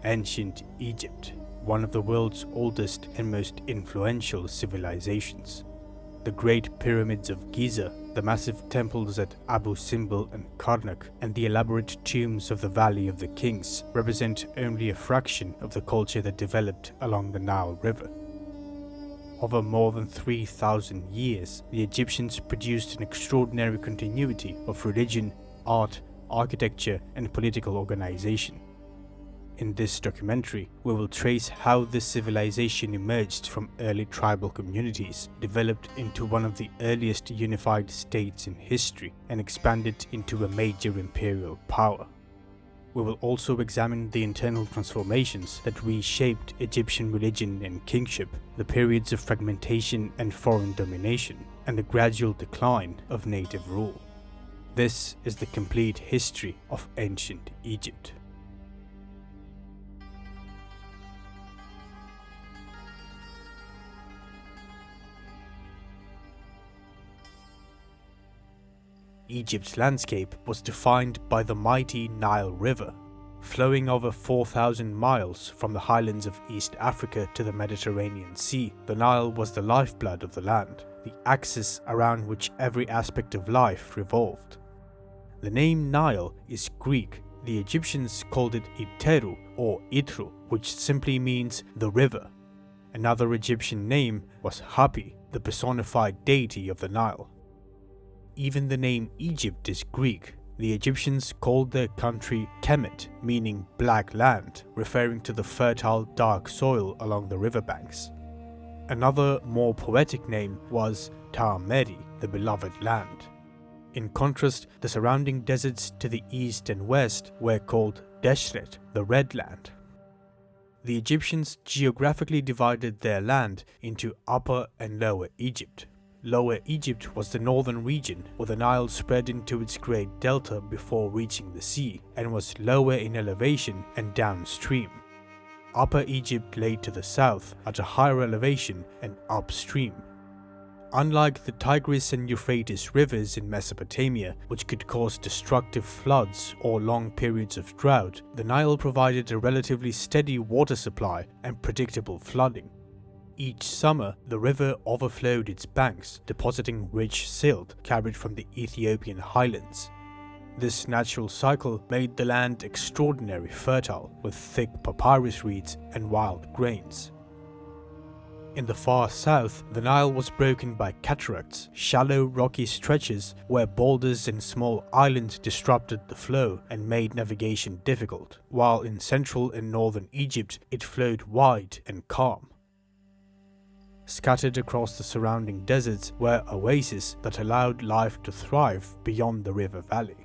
Ancient Egypt, one of the world's oldest and most influential civilizations. The Great Pyramids of Giza, the massive temples at Abu Simbel and Karnak, and the elaborate tombs of the Valley of the Kings represent only a fraction of the culture that developed along the Nile River. Over more than 3,000 years, the Egyptians produced an extraordinary continuity of religion, art, architecture, and political organization. In this documentary, we will trace how this civilization emerged from early tribal communities, developed into one of the earliest unified states in history, and expanded into a major imperial power. We will also examine the internal transformations that reshaped Egyptian religion and kingship, the periods of fragmentation and foreign domination, and the gradual decline of native rule. This is the complete history of ancient Egypt. Egypt's landscape was defined by the mighty Nile River. Flowing over 4,000 miles from the highlands of East Africa to the Mediterranean Sea, the Nile was the lifeblood of the land, the axis around which every aspect of life revolved. The name Nile is Greek. The Egyptians called it Iteru or Itru, which simply means the river. Another Egyptian name was Hapi, the personified deity of the Nile. Even the name Egypt is Greek. The Egyptians called their country Kemet, meaning black land, referring to the fertile dark soil along the riverbanks. Another, more poetic name was Ta-Meri, the beloved land. In contrast, the surrounding deserts to the east and west were called Deshret, the red land. The Egyptians geographically divided their land into Upper and Lower Egypt. Lower Egypt was the northern region where the Nile spread into its great delta before reaching the sea, and was lower in elevation and downstream. Upper Egypt lay to the south at a higher elevation and upstream. Unlike the Tigris and Euphrates rivers in Mesopotamia, which could cause destructive floods or long periods of drought, the Nile provided a relatively steady water supply and predictable flooding. Each summer, the river overflowed its banks, depositing rich silt carried from the Ethiopian highlands. This natural cycle made the land extraordinarily fertile, with thick papyrus reeds and wild grains. In the far south, the Nile was broken by cataracts, shallow rocky stretches where boulders and small islands disrupted the flow and made navigation difficult, while in central and northern Egypt it flowed wide and calm. Scattered across the surrounding deserts were oases that allowed life to thrive beyond the river valley.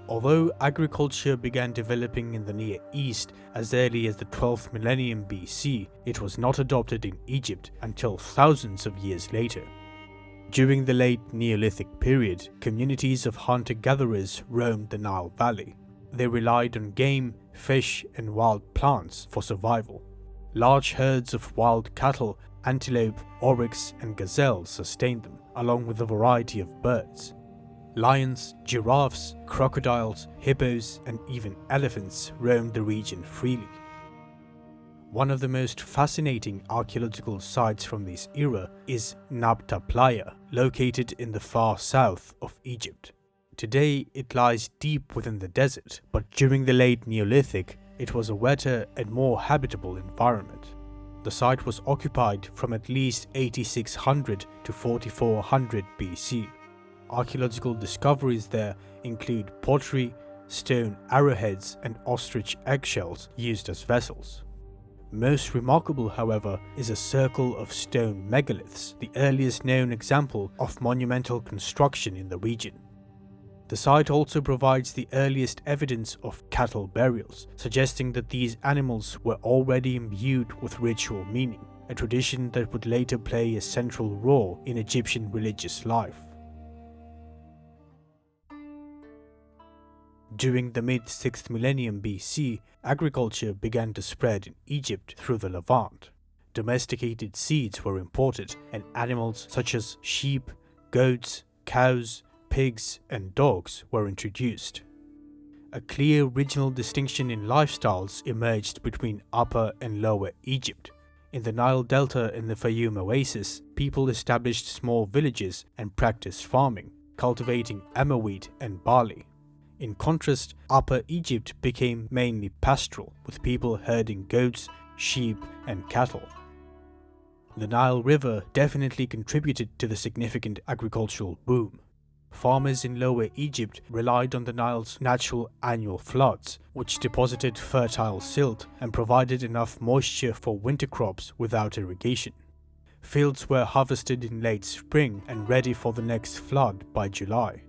Although agriculture began developing in the Near East as early as the 12th millennium BC, it was not adopted in Egypt until thousands of years later. During the late Neolithic period, communities of hunter-gatherers roamed the Nile Valley. They relied on game, fish, and wild plants for survival. Large herds of wild cattle, antelope, oryx, and gazelles sustained them, along with a variety of birds. Lions, giraffes, crocodiles, hippos, and even elephants roamed the region freely. One of the most fascinating archaeological sites from this era is Nabta Playa, located in the far south of Egypt. Today, it lies deep within the desert, but during the late Neolithic, it was a wetter and more habitable environment. The site was occupied from at least 8600 to 4400 BC. Archaeological discoveries there include pottery, stone arrowheads, and ostrich eggshells used as vessels. Most remarkable, however, is a circle of stone megaliths, the earliest known example of monumental construction in the region. The site also provides the earliest evidence of cattle burials, suggesting that these animals were already imbued with ritual meaning, a tradition that would later play a central role in Egyptian religious life. During the mid-6th millennium BC, agriculture began to spread in Egypt through the Levant. Domesticated seeds were imported, and animals such as sheep, goats, cows, pigs, and dogs were introduced. a clear regional distinction in lifestyles emerged between Upper and Lower Egypt. In the Nile Delta and the Fayoum Oasis, people established small villages and practiced farming, cultivating emmer wheat and barley. In contrast, Upper Egypt became mainly pastoral, with people herding goats, sheep, and cattle. The Nile River definitely contributed to the significant agricultural boom. Farmers in Lower Egypt relied on the Nile's natural annual floods, which deposited fertile silt and provided enough moisture for winter crops without irrigation. Fields were harvested in late spring and ready for the next flood by July.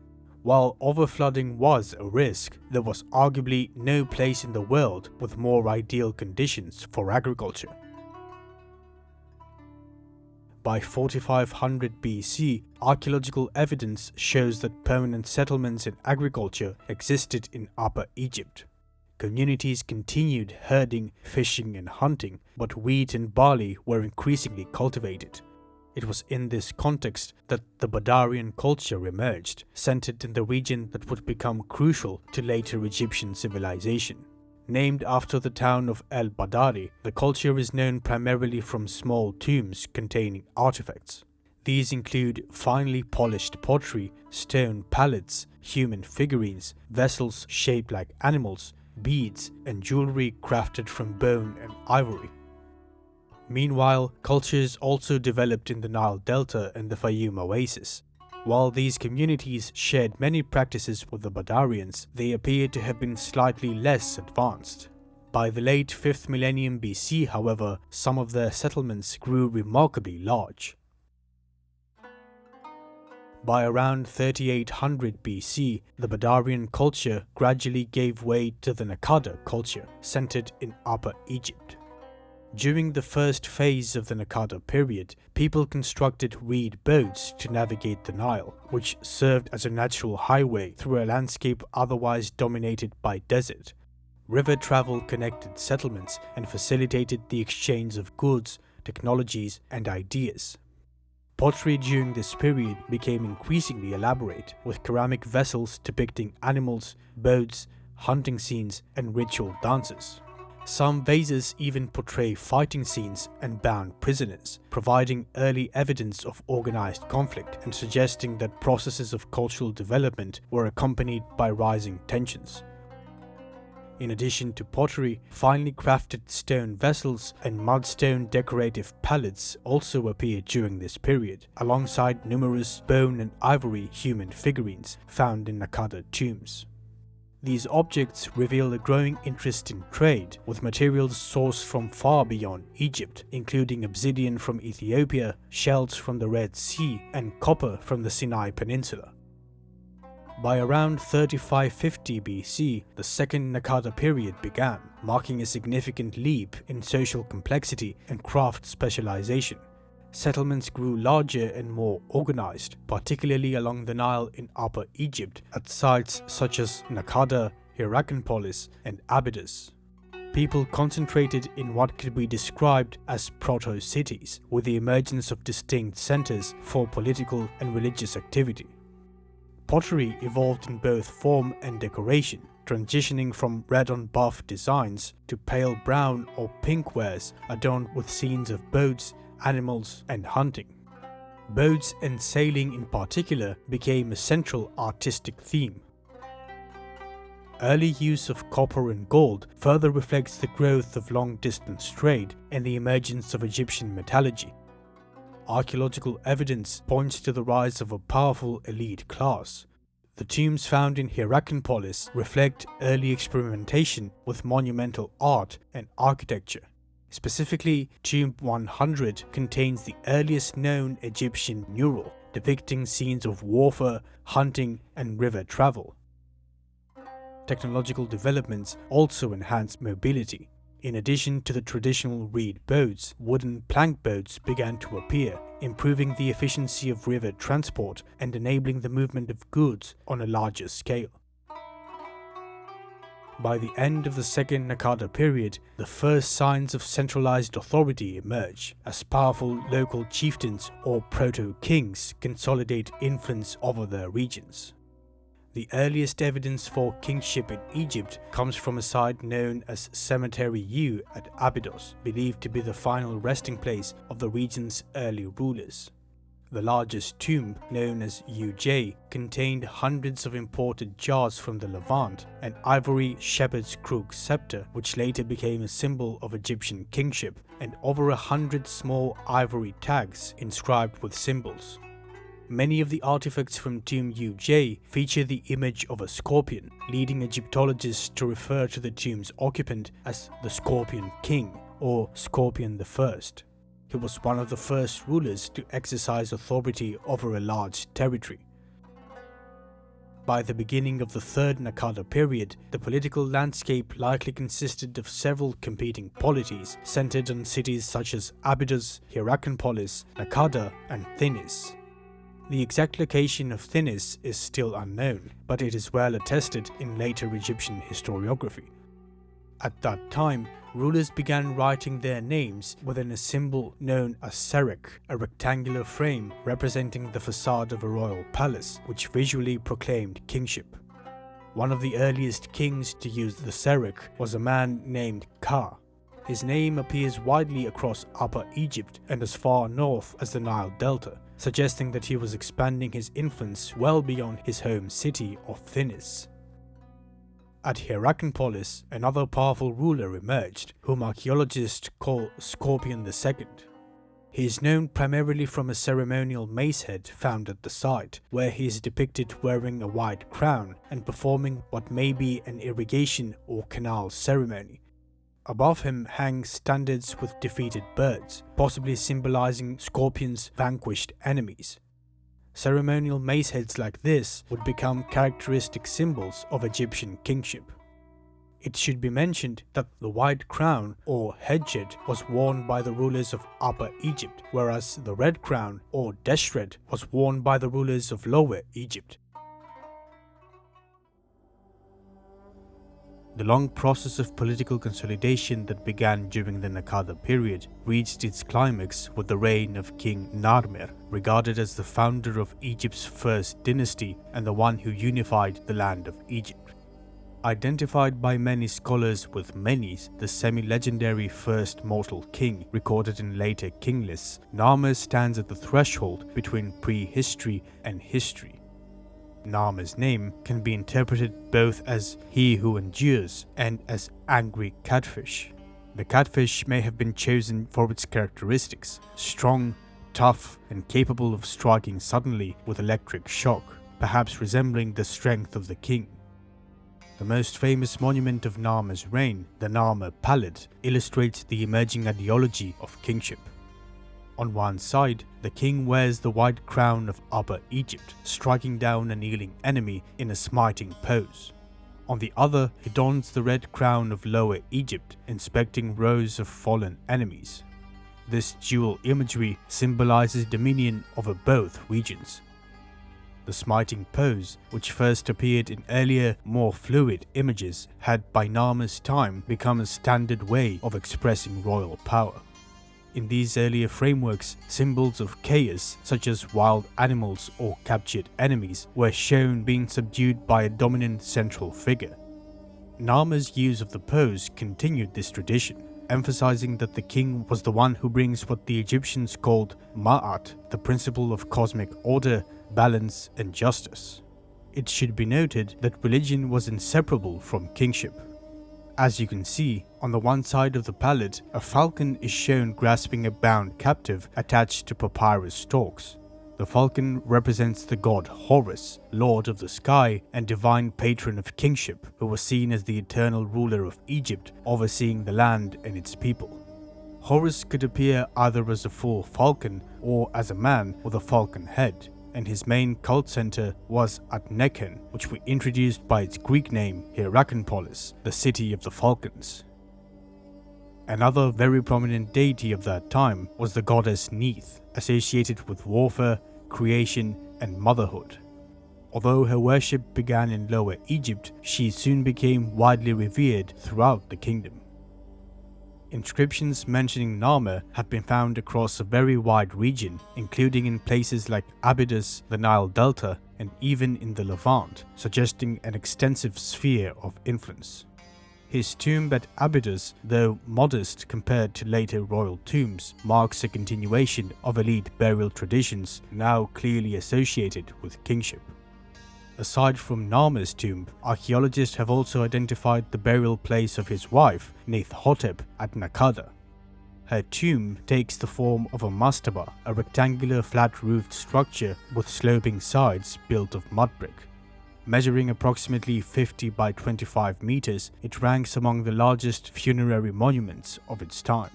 While overflooding was a risk, there was arguably no place in the world with more ideal conditions for agriculture. By 4500 BC, archaeological evidence shows that permanent settlements and agriculture existed in Upper Egypt. Communities continued herding, fishing, and hunting, but wheat and barley were increasingly cultivated. It was in this context that the Badarian culture emerged, centered in the region that would become crucial to later Egyptian civilization. Named after the town of El-Badari, the culture is known primarily from small tombs containing artifacts. These include finely polished pottery, stone palettes, human figurines, vessels shaped like animals, beads, and jewelry crafted from bone and ivory. Meanwhile, cultures also developed in the Nile Delta and the Fayoum Oasis. While these communities shared many practices with the Badarians, they appear to have been slightly less advanced. By the late 5th millennium BC, however, some of their settlements grew remarkably large. By around 3800 BC, the Badarian culture gradually gave way to the Naqada culture, centered in Upper Egypt. During the first phase of the Naqada period, people constructed reed boats to navigate the Nile, which served as a natural highway through a landscape otherwise dominated by desert. River travel connected settlements and facilitated the exchange of goods, technologies, and ideas. Pottery during this period became increasingly elaborate, with ceramic vessels depicting animals, boats, hunting scenes, and ritual dances. Some vases even portray fighting scenes and bound prisoners, providing early evidence of organized conflict and suggesting that processes of cultural development were accompanied by rising tensions. In addition to pottery, finely crafted stone vessels and mudstone decorative palettes also appeared during this period, alongside numerous bone and ivory human figurines found in Naqada tombs. These objects reveal a growing interest in trade, with materials sourced from far beyond Egypt, including obsidian from Ethiopia, shells from the Red Sea, and copper from the Sinai Peninsula. By around 3550 BC, the Second Naqada Period began, marking a significant leap in social complexity and craft specialization. Settlements grew larger and more organized, particularly along the Nile in Upper Egypt at sites such as Naqada, Hierakonpolis, and Abydos. People concentrated in what could be described as proto-cities, with the emergence of distinct centers for political and religious activity. Pottery evolved in both form and decoration, transitioning from red-on-buff designs to pale brown or pink wares adorned with scenes of boats, animals, and hunting. Boats and sailing in particular became a central artistic theme. Early use of copper and gold further reflects the growth of long-distance trade and the emergence of Egyptian metallurgy. Archaeological evidence points to the rise of a powerful elite class. The tombs found in Hierakonpolis reflect early experimentation with monumental art and architecture. Specifically, Tomb 100 contains the earliest known Egyptian mural, depicting scenes of warfare, hunting, and river travel. Technological developments also enhanced mobility. In addition to the traditional reed boats, wooden plank boats began to appear, improving the efficiency of river transport and enabling the movement of goods on a larger scale. By the end of the Second Naqada period, the first signs of centralized authority emerge, as powerful local chieftains or proto-kings consolidate influence over their regions. The earliest evidence for kingship in Egypt comes from a site known as Cemetery U at Abydos, believed to be the final resting place of the region's early rulers. The largest tomb, known as UJ, contained hundreds of imported jars from the Levant, an ivory shepherd's crook scepter which later became a symbol of Egyptian kingship, and over 100 small ivory tags inscribed with symbols. Many of the artifacts from Tomb UJ feature the image of a scorpion, leading Egyptologists to refer to the tomb's occupant as the Scorpion King or Scorpion the First. He was one of the first rulers to exercise authority over a large territory. By the beginning of the Third Naqada Period, the political landscape likely consisted of several competing polities centered on cities such as Abydos, Hierakonpolis, Naqada, and Thinis. The exact location of Thinis is still unknown, but it is well attested in later Egyptian historiography. At that time, rulers began writing their names within a symbol known as serek, a rectangular frame representing the facade of a royal palace, which visually proclaimed kingship. One of the earliest kings to use the serek was a man named Ka. His name appears widely across Upper Egypt and as far north as the Nile Delta, suggesting that he was expanding his influence well beyond his home city of Thinis. At Hierakonpolis, another powerful ruler emerged, whom archaeologists call Scorpion II. He is known primarily from a ceremonial mace head found at the site, where he is depicted wearing a white crown and performing what may be an irrigation or canal ceremony. Above him hang standards with defeated birds, possibly symbolizing Scorpion's vanquished enemies. Ceremonial mace heads like this would become characteristic symbols of Egyptian kingship. It should be mentioned that the white crown or headshed was worn by the rulers of Upper Egypt, whereas the red crown or deshred was worn by the rulers of Lower Egypt. The long process of political consolidation that began during the Naqada period reached its climax with the reign of King Narmer, regarded as the founder of Egypt's first dynasty and the one who unified the land of Egypt. Identified by many scholars with Menes, the semi-legendary first mortal king recorded in later king lists, Narmer stands at the threshold between prehistory and history. Narmer's name can be interpreted both as he who endures and as angry catfish. The catfish may have been chosen for its characteristics: strong, tough, and capable of striking suddenly with electric shock, perhaps resembling the strength of the king. The most famous monument of Narmer's reign, the Narmer Pallid, illustrates the emerging ideology of kingship. On one side, the king wears the white crown of Upper Egypt, striking down a kneeling enemy in a smiting pose. On the other, he dons the red crown of Lower Egypt, inspecting rows of fallen enemies. This dual imagery symbolizes dominion over both regions. The smiting pose, which first appeared in earlier, more fluid images, had by Narmer's time become a standard way of expressing royal power. In these earlier frameworks, symbols of chaos, such as wild animals or captured enemies, were shown being subdued by a dominant central figure. Narmer's use of the pose continued this tradition, emphasizing that the king was the one who brings what the Egyptians called ma'at, the principle of cosmic order, balance, and justice. It should be noted that religion was inseparable from kingship. As you can see, on the one side of the palette, a falcon is shown grasping a bound captive attached to papyrus stalks. The falcon represents the god Horus, lord of the sky and divine patron of kingship, who was seen as the eternal ruler of Egypt, overseeing the land and its people. Horus could appear either as a full falcon or as a man with a falcon head, and his main cult center was at Nekhen, which we introduced by its Greek name Hierakonpolis, the city of the falcons. Another very prominent deity of that time was the goddess Neith, associated with warfare, creation, and motherhood. Although her worship began in Lower Egypt, she soon became widely revered throughout the kingdom. Inscriptions mentioning Narmer have been found across a very wide region, including in places like Abydos, the Nile Delta, and even in the Levant, suggesting an extensive sphere of influence. His tomb at Abydos, though modest compared to later royal tombs, marks a continuation of elite burial traditions now clearly associated with kingship. Aside from Narmer's tomb, archaeologists have also identified the burial place of his wife, Neith-hotep, at Naqada. Her tomb takes the form of a mastaba, a rectangular flat-roofed structure with sloping sides built of mud brick. Measuring approximately 50 by 25 meters, it ranks among the largest funerary monuments of its time.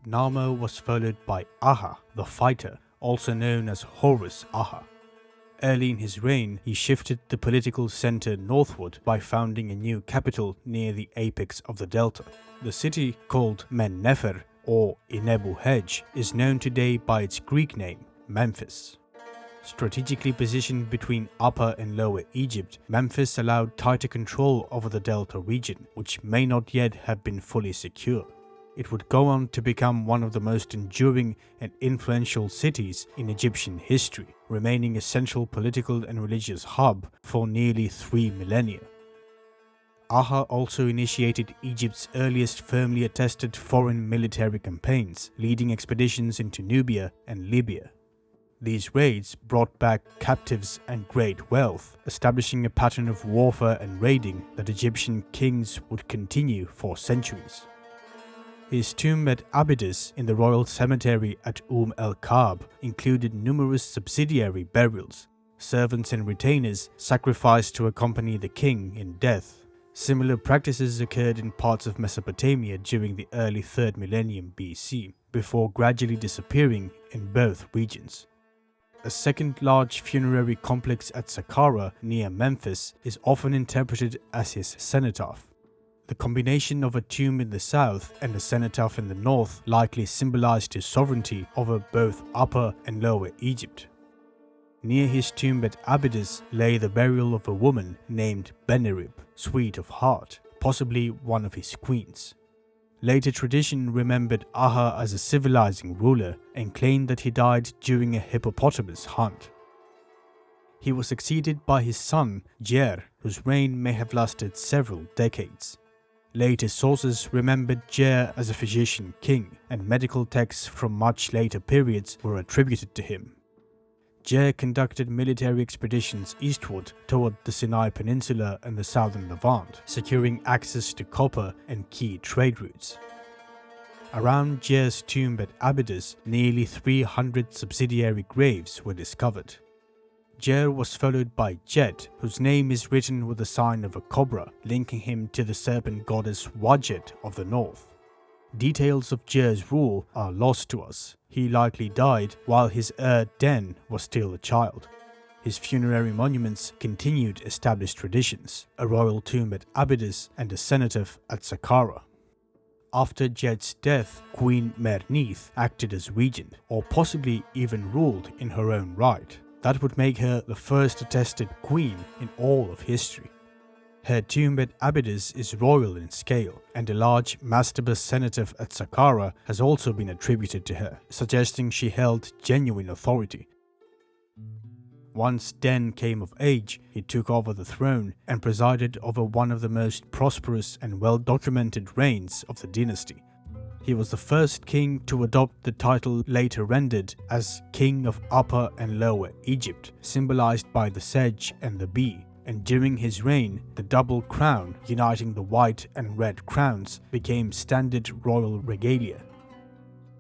Narmer was followed by Aha, the fighter, also known as Horus Aha. Early in his reign, he shifted the political center northward by founding a new capital near the apex of the delta. The city, called Men-Nefer or Inebu Hej, is known today by its Greek name, Memphis. Strategically positioned between Upper and Lower Egypt, Memphis allowed tighter control over the delta region, which may not yet have been fully secure. It would go on to become one of the most enduring and influential cities in Egyptian history, remaining a central political and religious hub for nearly 3 millennia. Aha also initiated Egypt's earliest firmly attested foreign military campaigns, leading expeditions into Nubia and Libya. These raids brought back captives and great wealth, establishing a pattern of warfare and raiding that Egyptian kings would continue for centuries. His tomb at Abydos in the royal cemetery at el-Kab included numerous subsidiary burials, servants and retainers sacrificed to accompany the king in death. Similar practices occurred in parts of Mesopotamia during the early 3rd millennium BC, before gradually disappearing in both regions. A second large funerary complex at Saqqara near Memphis is often interpreted as his cenotaph. The combination of a tomb in the south and a cenotaph in the north likely symbolized his sovereignty over both Upper and Lower Egypt. Near his tomb at Abydos lay the burial of a woman named Benerib, Sweet of Heart, possibly one of his queens. Later tradition remembered Aha as a civilizing ruler and claimed that he died during a hippopotamus hunt. He was succeeded by his son, Jer, whose reign may have lasted several decades. Later sources remembered Jer as a physician king, and medical texts from much later periods were attributed to him. Jer conducted military expeditions eastward toward the Sinai Peninsula and the southern Levant, securing access to copper and key trade routes. Around Jer's tomb at Abydos, nearly 300 subsidiary graves were discovered. Jer was followed by Jet, whose name is written with the sign of a cobra, linking him to the serpent goddess Wadjet of the north. Details of Jer's rule are lost to us. He likely died while his heir Den was still a child. His funerary monuments continued established traditions, a royal tomb at Abydos and a cenotaph at Saqqara. After Jet's death, Queen Mer-Neith acted as regent, or possibly even ruled in her own right. That would make her the first attested queen in all of history. Her tomb at Abydos is royal in scale, and a large mastaba cenotaph at Saqqara has also been attributed to her, suggesting she held genuine authority. Once Den came of age, he took over the throne and presided over one of the most prosperous and well-documented reigns of the dynasty. He was the first king to adopt the title later rendered as King of Upper and Lower Egypt, symbolized by the sedge and the bee. And during his reign, the double crown, uniting the white and red crowns, became standard royal regalia.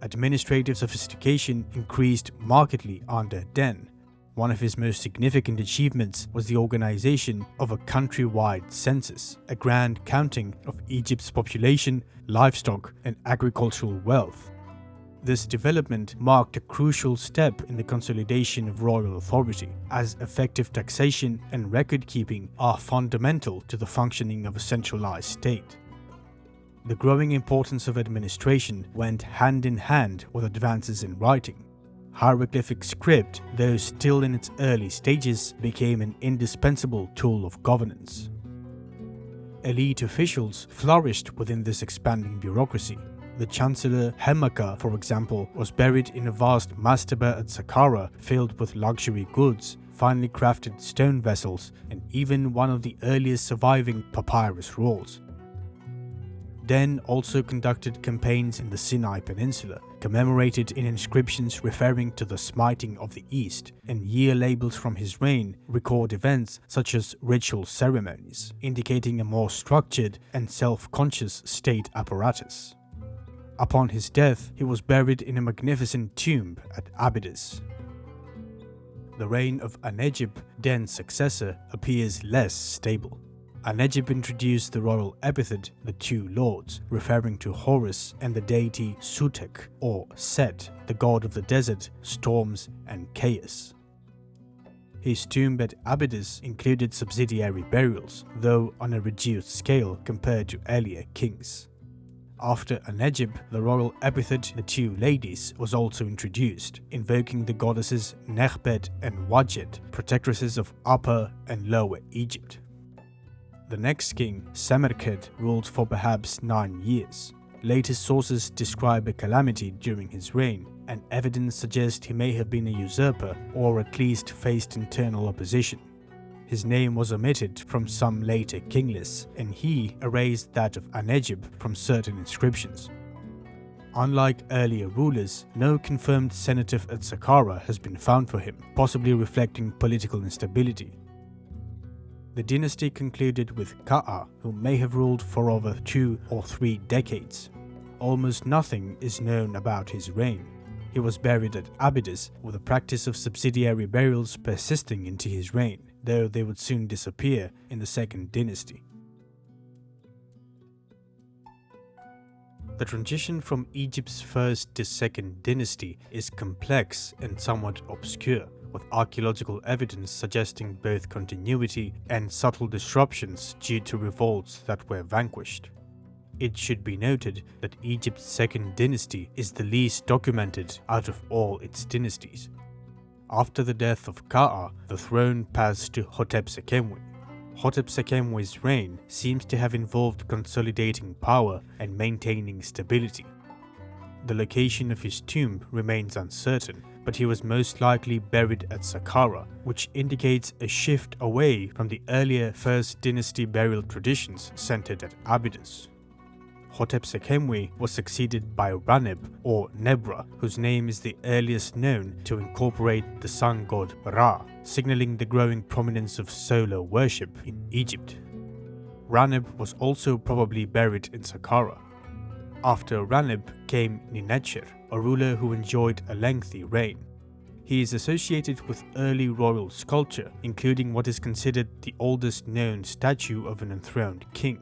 Administrative sophistication increased markedly under Den. One of his most significant achievements was the organization of a countrywide census, a grand counting of Egypt's population, livestock, and agricultural wealth. This development marked a crucial step in the consolidation of royal authority, as effective taxation and record-keeping are fundamental to the functioning of a centralized state. The growing importance of administration went hand in hand with advances in writing. Hieroglyphic script, though still in its early stages, became an indispensable tool of governance. Elite officials flourished within this expanding bureaucracy. The Chancellor Hemmaka, for example, was buried in a vast mastaba at Saqqara filled with luxury goods, finely crafted stone vessels, and even one of the earliest surviving papyrus rolls. Den also conducted campaigns in the Sinai Peninsula, commemorated in inscriptions referring to the smiting of the East, and year labels from his reign record events such as ritual ceremonies, indicating a more structured and self-conscious state apparatus. Upon his death, he was buried in a magnificent tomb at Abydos. The reign of Anegib, Den's successor, appears less stable. Anegib introduced the royal epithet, the Two Lords, referring to Horus and the deity Sutek, or Set, the god of the desert, storms, and chaos. His tomb at Abydos included subsidiary burials, though on a reduced scale compared to earlier kings. After Anegib, the royal epithet the Two Ladies was also introduced, invoking the goddesses Nekhbet and Wadjet, protectresses of Upper and Lower Egypt. The next king, Samarkand, ruled for perhaps 9 years. Later sources describe a calamity during his reign, and evidence suggests he may have been a usurper or at least faced internal opposition. His name was omitted from some later king lists, and he erased that of Anegib from certain inscriptions. Unlike earlier rulers, no confirmed cenotaph at Saqqara has been found for him, possibly reflecting political instability. The dynasty concluded with Ka'a, who may have ruled for over 2 or 3 decades. Almost nothing is known about his reign. He was buried at Abydos, with the practice of subsidiary burials persisting into his reign, though they would soon disappear in the Second Dynasty. The transition from Egypt's First to Second Dynasty is complex and somewhat obscure, with archaeological evidence suggesting both continuity and subtle disruptions due to revolts that were vanquished. It should be noted that Egypt's Second Dynasty is the least documented out of all its dynasties. After the death of Ka'a, the throne passed to Hotep-Sekemwe. Hotep-Sekemwe's reign seems to have involved consolidating power and maintaining stability. The location of his tomb remains uncertain, but he was most likely buried at Saqqara, which indicates a shift away from the earlier First Dynasty burial traditions centered at Abydos. Hotep-Sekemwe was succeeded by Raneb or Nebra, whose name is the earliest known to incorporate the sun god Ra, signaling the growing prominence of solar worship in Egypt. Raneb was also probably buried in Saqqara. After Raneb came Ninetcher, a ruler who enjoyed a lengthy reign. He is associated with early royal sculpture, including what is considered the oldest known statue of an enthroned king.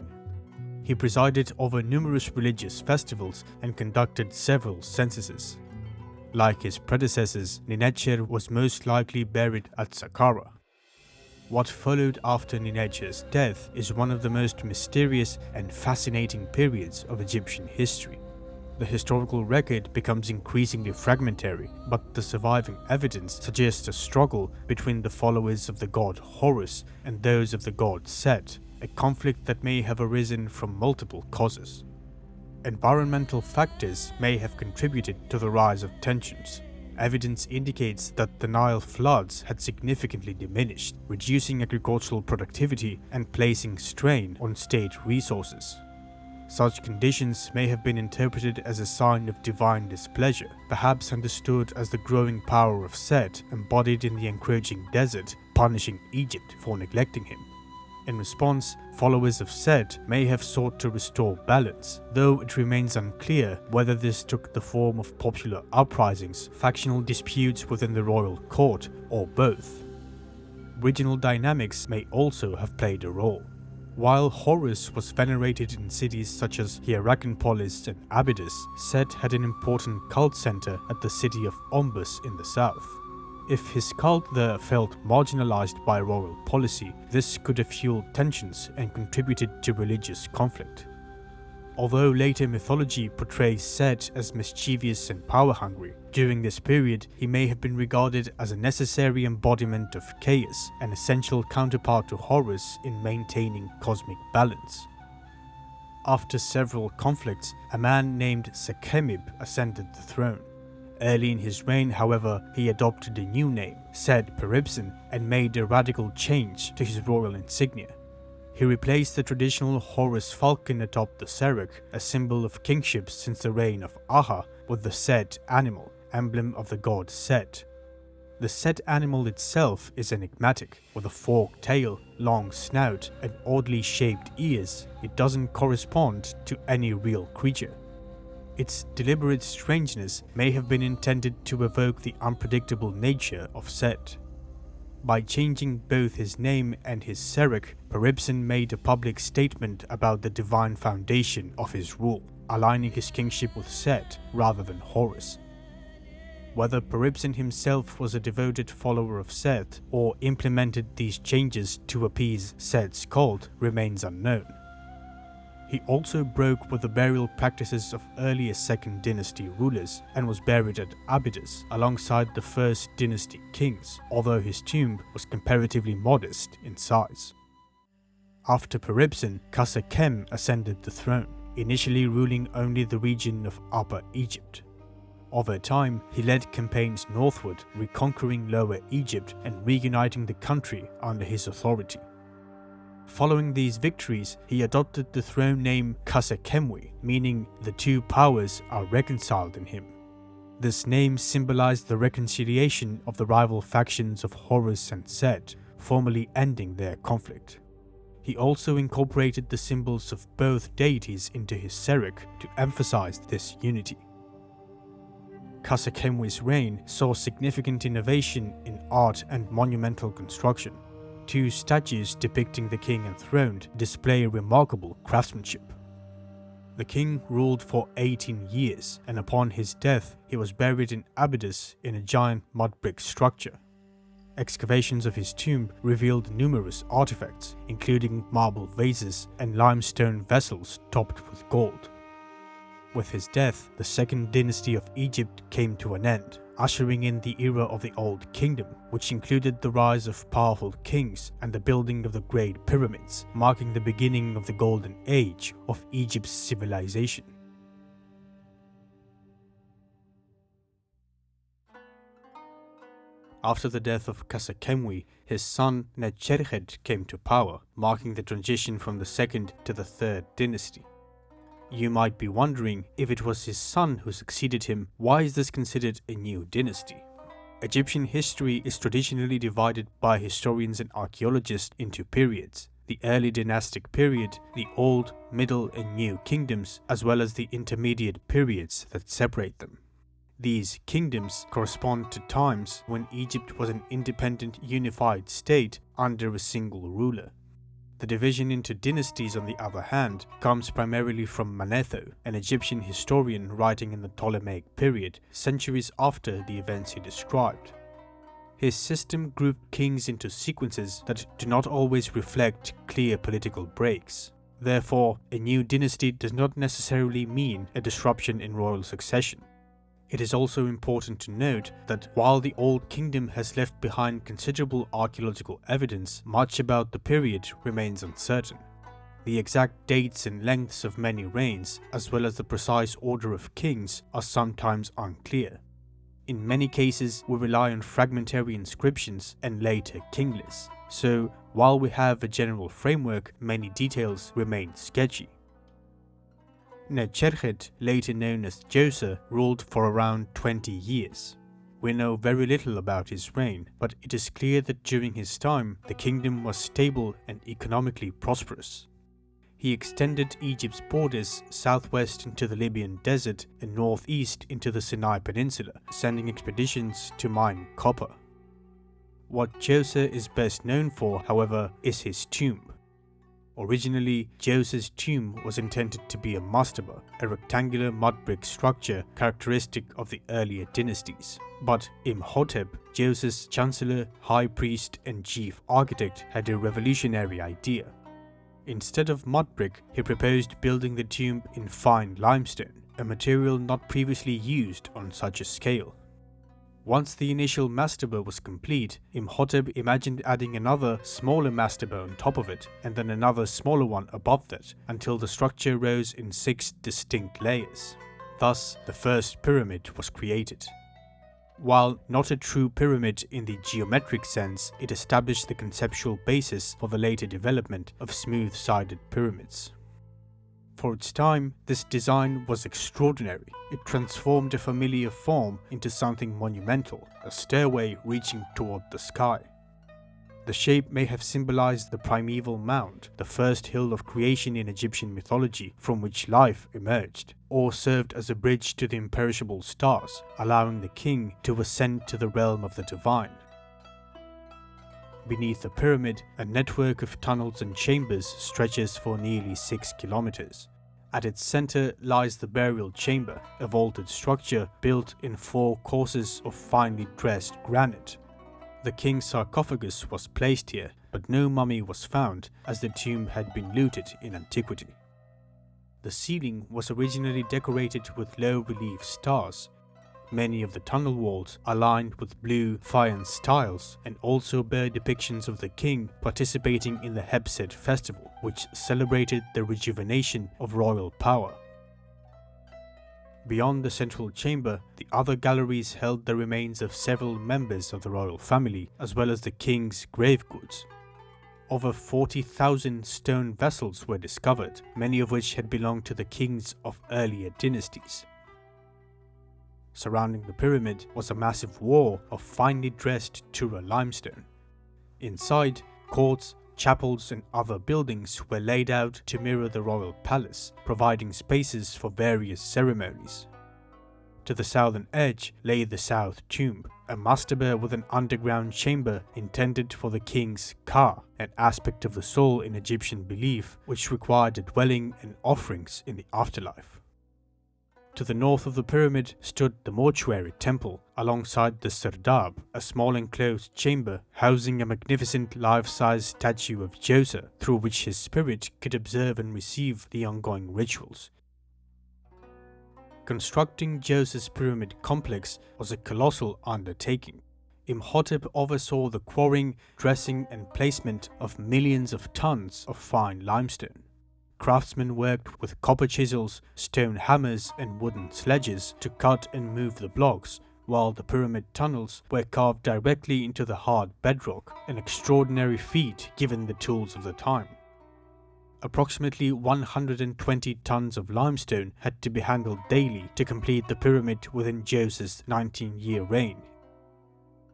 He presided over numerous religious festivals and conducted several censuses. Like his predecessors, Ninetcher was most likely buried at Saqqara. What followed after Ninetcher's death is one of the most mysterious and fascinating periods of Egyptian history. The historical record becomes increasingly fragmentary, but the surviving evidence suggests a struggle between the followers of the god Horus and those of the god Set, a conflict that may have arisen from multiple causes. Environmental factors may have contributed to the rise of tensions. Evidence indicates that the Nile floods had significantly diminished, reducing agricultural productivity and placing strain on state resources. Such conditions may have been interpreted as a sign of divine displeasure, perhaps understood as the growing power of Set embodied in the encroaching desert, punishing Egypt for neglecting him. In response, followers of Set may have sought to restore balance, though it remains unclear whether this took the form of popular uprisings, factional disputes within the royal court, or both. Regional dynamics may also have played a role. While Horus was venerated in cities such as Hierakonpolis and Abydos, Set had an important cult center at the city of Ombus in the south. If his cult there felt marginalized by royal policy, this could have fueled tensions and contributed to religious conflict. Although later mythology portrays Set as mischievous and power-hungry, during this period he may have been regarded as a necessary embodiment of chaos, an essential counterpart to Horus in maintaining cosmic balance. After several conflicts, a man named Sekhemib ascended the throne. Early in his reign, however, he adopted a new name, Sed-Peribsen, and made a radical change to his royal insignia. He replaced the traditional Horus falcon atop the Serach, a symbol of kingship since the reign of Aha, with the Set animal, emblem of the god Set. The Set animal itself is enigmatic. With a forked tail, long snout, and oddly shaped ears, it doesn't correspond to any real creature. Its deliberate strangeness may have been intended to evoke the unpredictable nature of Set. By changing both his name and his Serach, Peribsen made a public statement about the divine foundation of his rule, aligning his kingship with Set rather than Horus. Whether Peribsen himself was a devoted follower of Set or implemented these changes to appease Set's cult remains unknown. He also broke with the burial practices of earlier Second Dynasty rulers and was buried at Abydos alongside the First Dynasty kings, although his tomb was comparatively modest in size. After Peribsen, Kasekem ascended the throne, initially ruling only the region of Upper Egypt. Over time, he led campaigns northward, reconquering Lower Egypt and reuniting the country under his authority. Following these victories, he adopted the throne name Kasekemwi, meaning the two powers are reconciled in him. This name symbolized the reconciliation of the rival factions of Horus and Set, formally ending their conflict. He also incorporated the symbols of both deities into his Serach to emphasize this unity. Kasekemwi's reign saw significant innovation in art and monumental construction. Two statues depicting the king enthroned display remarkable craftsmanship. The king ruled for 18 years, and upon his death, he was buried in Abydos in a giant mud brick structure. Excavations of his tomb revealed numerous artifacts, including marble vases and limestone vessels topped with gold. With his death, the Second Dynasty of Egypt came to an end, ushering in the era of the Old Kingdom, which included the rise of powerful kings and the building of the Great Pyramids, marking the beginning of the Golden Age of Egypt's civilization. After the death of Kasekemwi, his son Necherched came to power, marking the transition from the Second to the Third Dynasty. You might be wondering, if it was his son who succeeded him, why is this considered a new dynasty? Egyptian history is traditionally divided by historians and archaeologists into periods: the early dynastic period, the old, middle and new kingdoms, as well as the intermediate periods that separate them. These kingdoms correspond to times when Egypt was an independent, unified state under a single ruler. The division into dynasties, on the other hand, comes primarily from Manetho, an Egyptian historian writing in the Ptolemaic period, centuries after the events he described. His system grouped kings into sequences that do not always reflect clear political breaks. Therefore, a new dynasty does not necessarily mean a disruption in royal succession. It is also important to note that while the Old Kingdom has left behind considerable archaeological evidence, much about the period remains uncertain. The exact dates and lengths of many reigns, as well as the precise order of kings, are sometimes unclear. In many cases, we rely on fragmentary inscriptions and later king lists, so while we have a general framework, many details remain sketchy. Necherched, later known as Djoser, ruled for around 20 years. We know very little about his reign, but it is clear that during his time, the kingdom was stable and economically prosperous. He extended Egypt's borders southwest into the Libyan desert and northeast into the Sinai Peninsula, sending expeditions to mine copper. What Djoser is best known for, however, is his tomb. Originally, Djoser's tomb was intended to be a mastaba, a rectangular mud brick structure characteristic of the earlier dynasties. But Imhotep, Djoser's chancellor, high priest and chief architect, had a revolutionary idea. Instead of mud brick, he proposed building the tomb in fine limestone, a material not previously used on such a scale. Once the initial mastaba was complete, Imhotep imagined adding another smaller mastaba on top of it, and then another smaller one above that, until the structure rose in 6 distinct layers. Thus, the first pyramid was created. While not a true pyramid in the geometric sense, it established the conceptual basis for the later development of smooth-sided pyramids. For its time, this design was extraordinary. It transformed a familiar form into something monumental, a stairway reaching toward the sky. The shape may have symbolized the primeval mound, the first hill of creation in Egyptian mythology from which life emerged, or served as a bridge to the imperishable stars, allowing the king to ascend to the realm of the divine. Beneath the pyramid, a network of tunnels and chambers stretches for nearly 6 kilometers. At its center lies the burial chamber, a vaulted structure built in 4 courses of finely dressed granite. The king's sarcophagus was placed here, but no mummy was found, as the tomb had been looted in antiquity. The ceiling was originally decorated with low-relief stars. Many of the tunnel walls are lined with blue faience tiles and also bear depictions of the king participating in the Hebset festival, which celebrated the rejuvenation of royal power. Beyond the central chamber, the other galleries held the remains of several members of the royal family, as well as the king's grave goods. Over 40,000 stone vessels were discovered, many of which had belonged to the kings of earlier dynasties. Surrounding the pyramid was a massive wall of finely dressed Tura limestone. Inside, courts, chapels and other buildings were laid out to mirror the royal palace, providing spaces for various ceremonies. To the southern edge lay the south tomb, a mastaba with an underground chamber intended for the king's ka, an aspect of the soul in Egyptian belief which required a dwelling and offerings in the afterlife. To the north of the pyramid stood the mortuary temple, alongside the serdab, a small enclosed chamber housing a magnificent life-size statue of Djoser, through which his spirit could observe and receive the ongoing rituals. Constructing Djoser's pyramid complex was a colossal undertaking. Imhotep oversaw the quarrying, dressing and placement of millions of tons of fine limestone. Craftsmen worked with copper chisels, stone hammers and wooden sledges to cut and move the blocks, while the pyramid tunnels were carved directly into the hard bedrock, an extraordinary feat given the tools of the time. Approximately 120 tons of limestone had to be handled daily to complete the pyramid within Djoser's 19-year reign.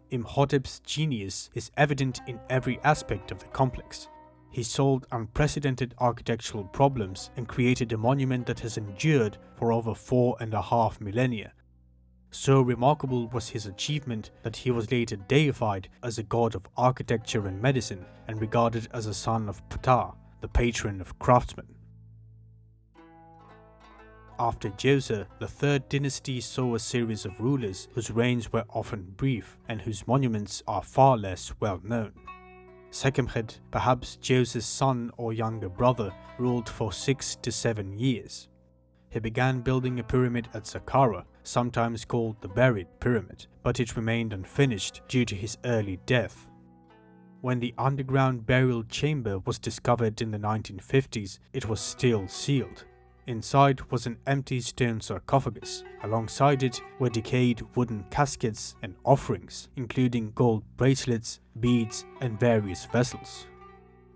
Imhotep's genius is evident in every aspect of the complex. He solved unprecedented architectural problems and created a monument that has endured for over 4.5 millennia. So remarkable was his achievement that he was later deified as a god of architecture and medicine and regarded as a son of Ptah, the patron of craftsmen. After Djoser, the Third Dynasty saw a series of rulers whose reigns were often brief and whose monuments are far less well known. Sekhemkhet, perhaps Djoser's son or younger brother, ruled for 6 to 7 years. He began building a pyramid at Saqqara, sometimes called the Buried Pyramid, but it remained unfinished due to his early death. When the underground burial chamber was discovered in the 1950s, it was still sealed. Inside was an empty stone sarcophagus. Alongside it were decayed wooden caskets and offerings, including gold bracelets, beads, and various vessels.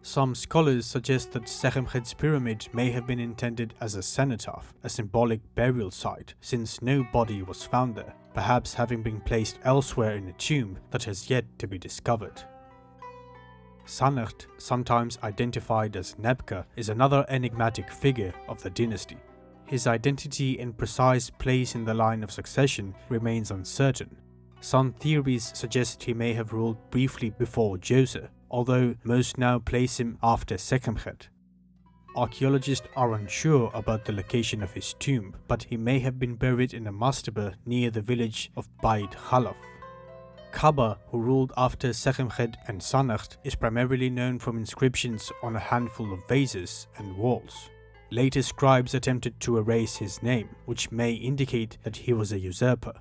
Some scholars suggest that Sekhemkhet's pyramid may have been intended as a cenotaph, a symbolic burial site, since no body was found there, perhaps having been placed elsewhere in a tomb that has yet to be discovered. Sanecht, sometimes identified as Nebka, is another enigmatic figure of the dynasty. His identity and precise place in the line of succession remains uncertain. Some theories suggest he may have ruled briefly before Djoser, although most now place him after Sekhemkhet. Archaeologists are unsure about the location of his tomb, but he may have been buried in a mastaba near the village of Beit Khalaf. Kaba, who ruled after Sekhemkhet and Sanecht, is primarily known from inscriptions on a handful of vases and walls. Later scribes attempted to erase his name, which may indicate that he was a usurper.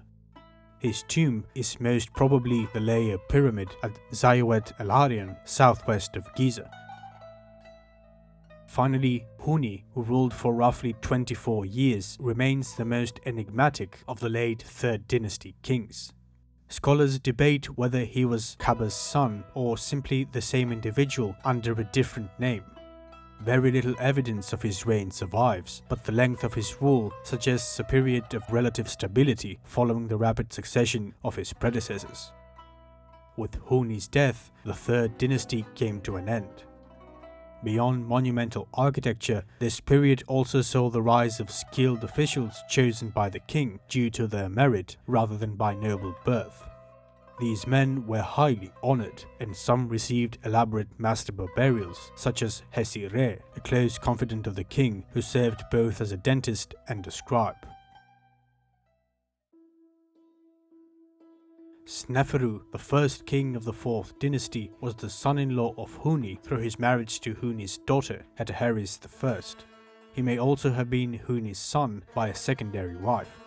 His tomb is most probably the layer pyramid at Zayawet El Aryan, southwest of Giza. Finally, Huni, who ruled for roughly 24 years, remains the most enigmatic of the late Third Dynasty kings. Scholars debate whether he was Kaba's son or simply the same individual under a different name. Very little evidence of his reign survives, but the length of his rule suggests a period of relative stability following the rapid succession of his predecessors. With Huni's death, the Third Dynasty came to an end. Beyond monumental architecture, this period also saw the rise of skilled officials chosen by the king due to their merit rather than by noble birth. These men were highly honored, and some received elaborate mastaba burials, such as Hesire, a close confidant of the king who served both as a dentist and a scribe. Sneferu, the first king of the Fourth Dynasty, was the son-in-law of Huni through his marriage to Huni's daughter, Hatteharis I. He may also have been Huni's son by a secondary wife.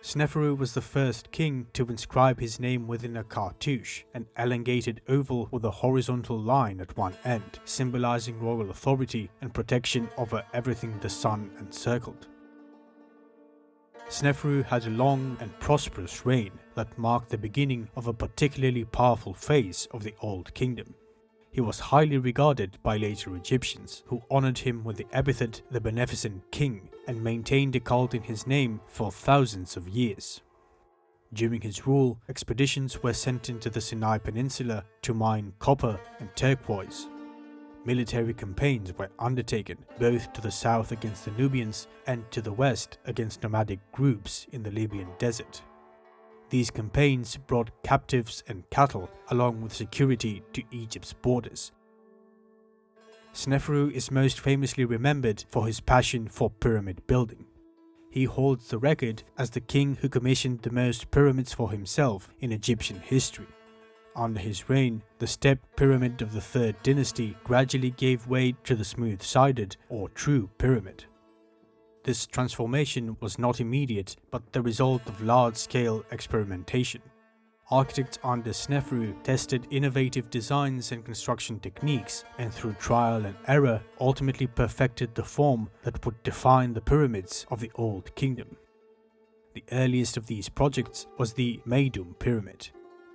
Sneferu was the first king to inscribe his name within a cartouche, an elongated oval with a horizontal line at one end, symbolizing royal authority and protection over everything the sun encircled. Sneferu had a long and prosperous reign that marked the beginning of a particularly powerful phase of the Old Kingdom. He was highly regarded by later Egyptians, who honored him with the epithet the Beneficent King and maintained a cult in his name for thousands of years. During his rule, expeditions were sent into the Sinai Peninsula to mine copper and turquoise. Military campaigns were undertaken both to the south against the Nubians and to the west against nomadic groups in the Libyan desert. These campaigns brought captives and cattle along with security to Egypt's borders. Sneferu is most famously remembered for his passion for pyramid building. He holds the record as the king who commissioned the most pyramids for himself in Egyptian history. Under his reign, the stepped pyramid of the Third Dynasty gradually gave way to the smooth-sided or true pyramid. This transformation was not immediate but the result of large-scale experimentation. Architects under Sneferu tested innovative designs and construction techniques, and through trial and error ultimately perfected the form that would define the pyramids of the Old Kingdom. The earliest of these projects was the Meidum Pyramid.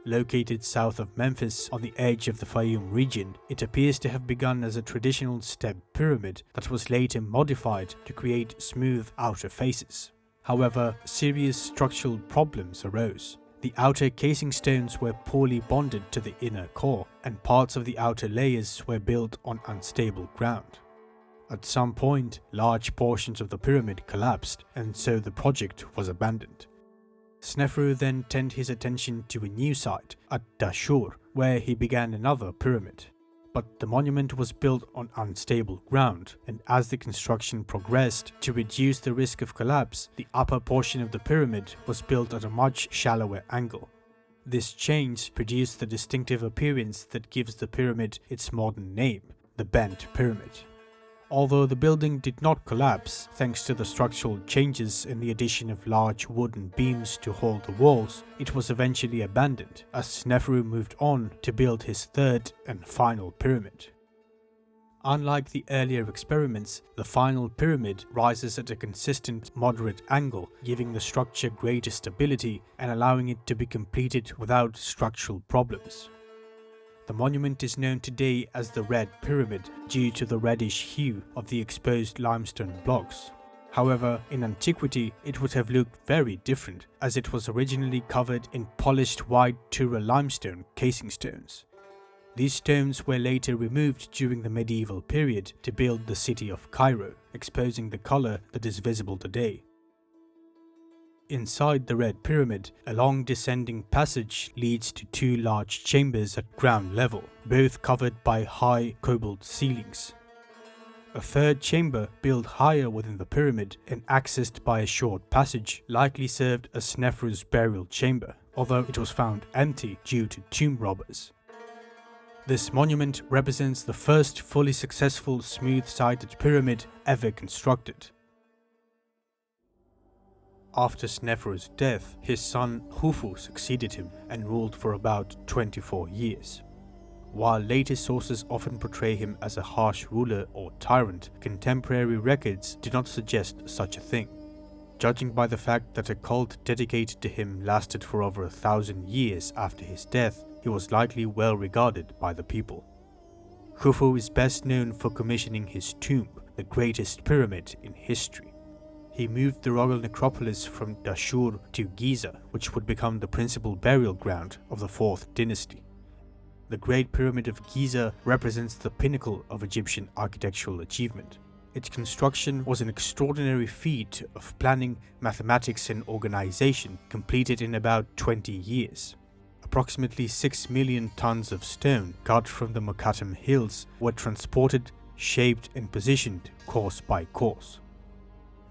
Located south of Memphis on the edge of the Fayum region, it appears to have begun as a traditional step pyramid that was later modified to create smooth outer faces. However, serious structural problems arose. The outer casing stones were poorly bonded to the inner core, and parts of the outer layers were built on unstable ground. At some point, large portions of the pyramid collapsed, and so the project was abandoned. Sneferu then turned his attention to a new site, at Dashur, where he began another pyramid. But the monument was built on unstable ground, and as the construction progressed, to reduce the risk of collapse, the upper portion of the pyramid was built at a much shallower angle. This change produced the distinctive appearance that gives the pyramid its modern name, the Bent Pyramid. Although the building did not collapse thanks to the structural changes and the addition of large wooden beams to hold the walls, it was eventually abandoned as Sneferu moved on to build his third and final pyramid. Unlike the earlier experiments, the final pyramid rises at a consistent moderate angle, giving the structure greater stability and allowing it to be completed without structural problems. The monument is known today as the Red Pyramid due to the reddish hue of the exposed limestone blocks. However, in antiquity it would have looked very different as it was originally covered in polished white Tura limestone casing stones. These stones were later removed during the medieval period to build the city of Cairo, exposing the color that is visible today. Inside the Red Pyramid, a long descending passage leads to two large chambers at ground level, both covered by high cobalt ceilings. A third chamber, built higher within the pyramid and accessed by a short passage, likely served as Sneferu's burial chamber, although it was found empty due to tomb robbers. This monument represents the first fully successful smooth-sided pyramid ever constructed. After Sneferu's death, his son Khufu succeeded him and ruled for about 24 years. While later sources often portray him as a harsh ruler or tyrant, contemporary records do not suggest such a thing. Judging by the fact that a cult dedicated to him lasted for over 1,000 years after his death, he was likely well regarded by the people. Khufu is best known for commissioning his tomb, the greatest pyramid in history. He moved the royal necropolis from Dashur to Giza, which would become the principal burial ground of the Fourth Dynasty. The Great Pyramid of Giza represents the pinnacle of Egyptian architectural achievement. Its construction was an extraordinary feat of planning, mathematics and organization completed in about 20 years. Approximately 6 million tons of stone cut from the Mokattam Hills were transported, shaped and positioned course by course.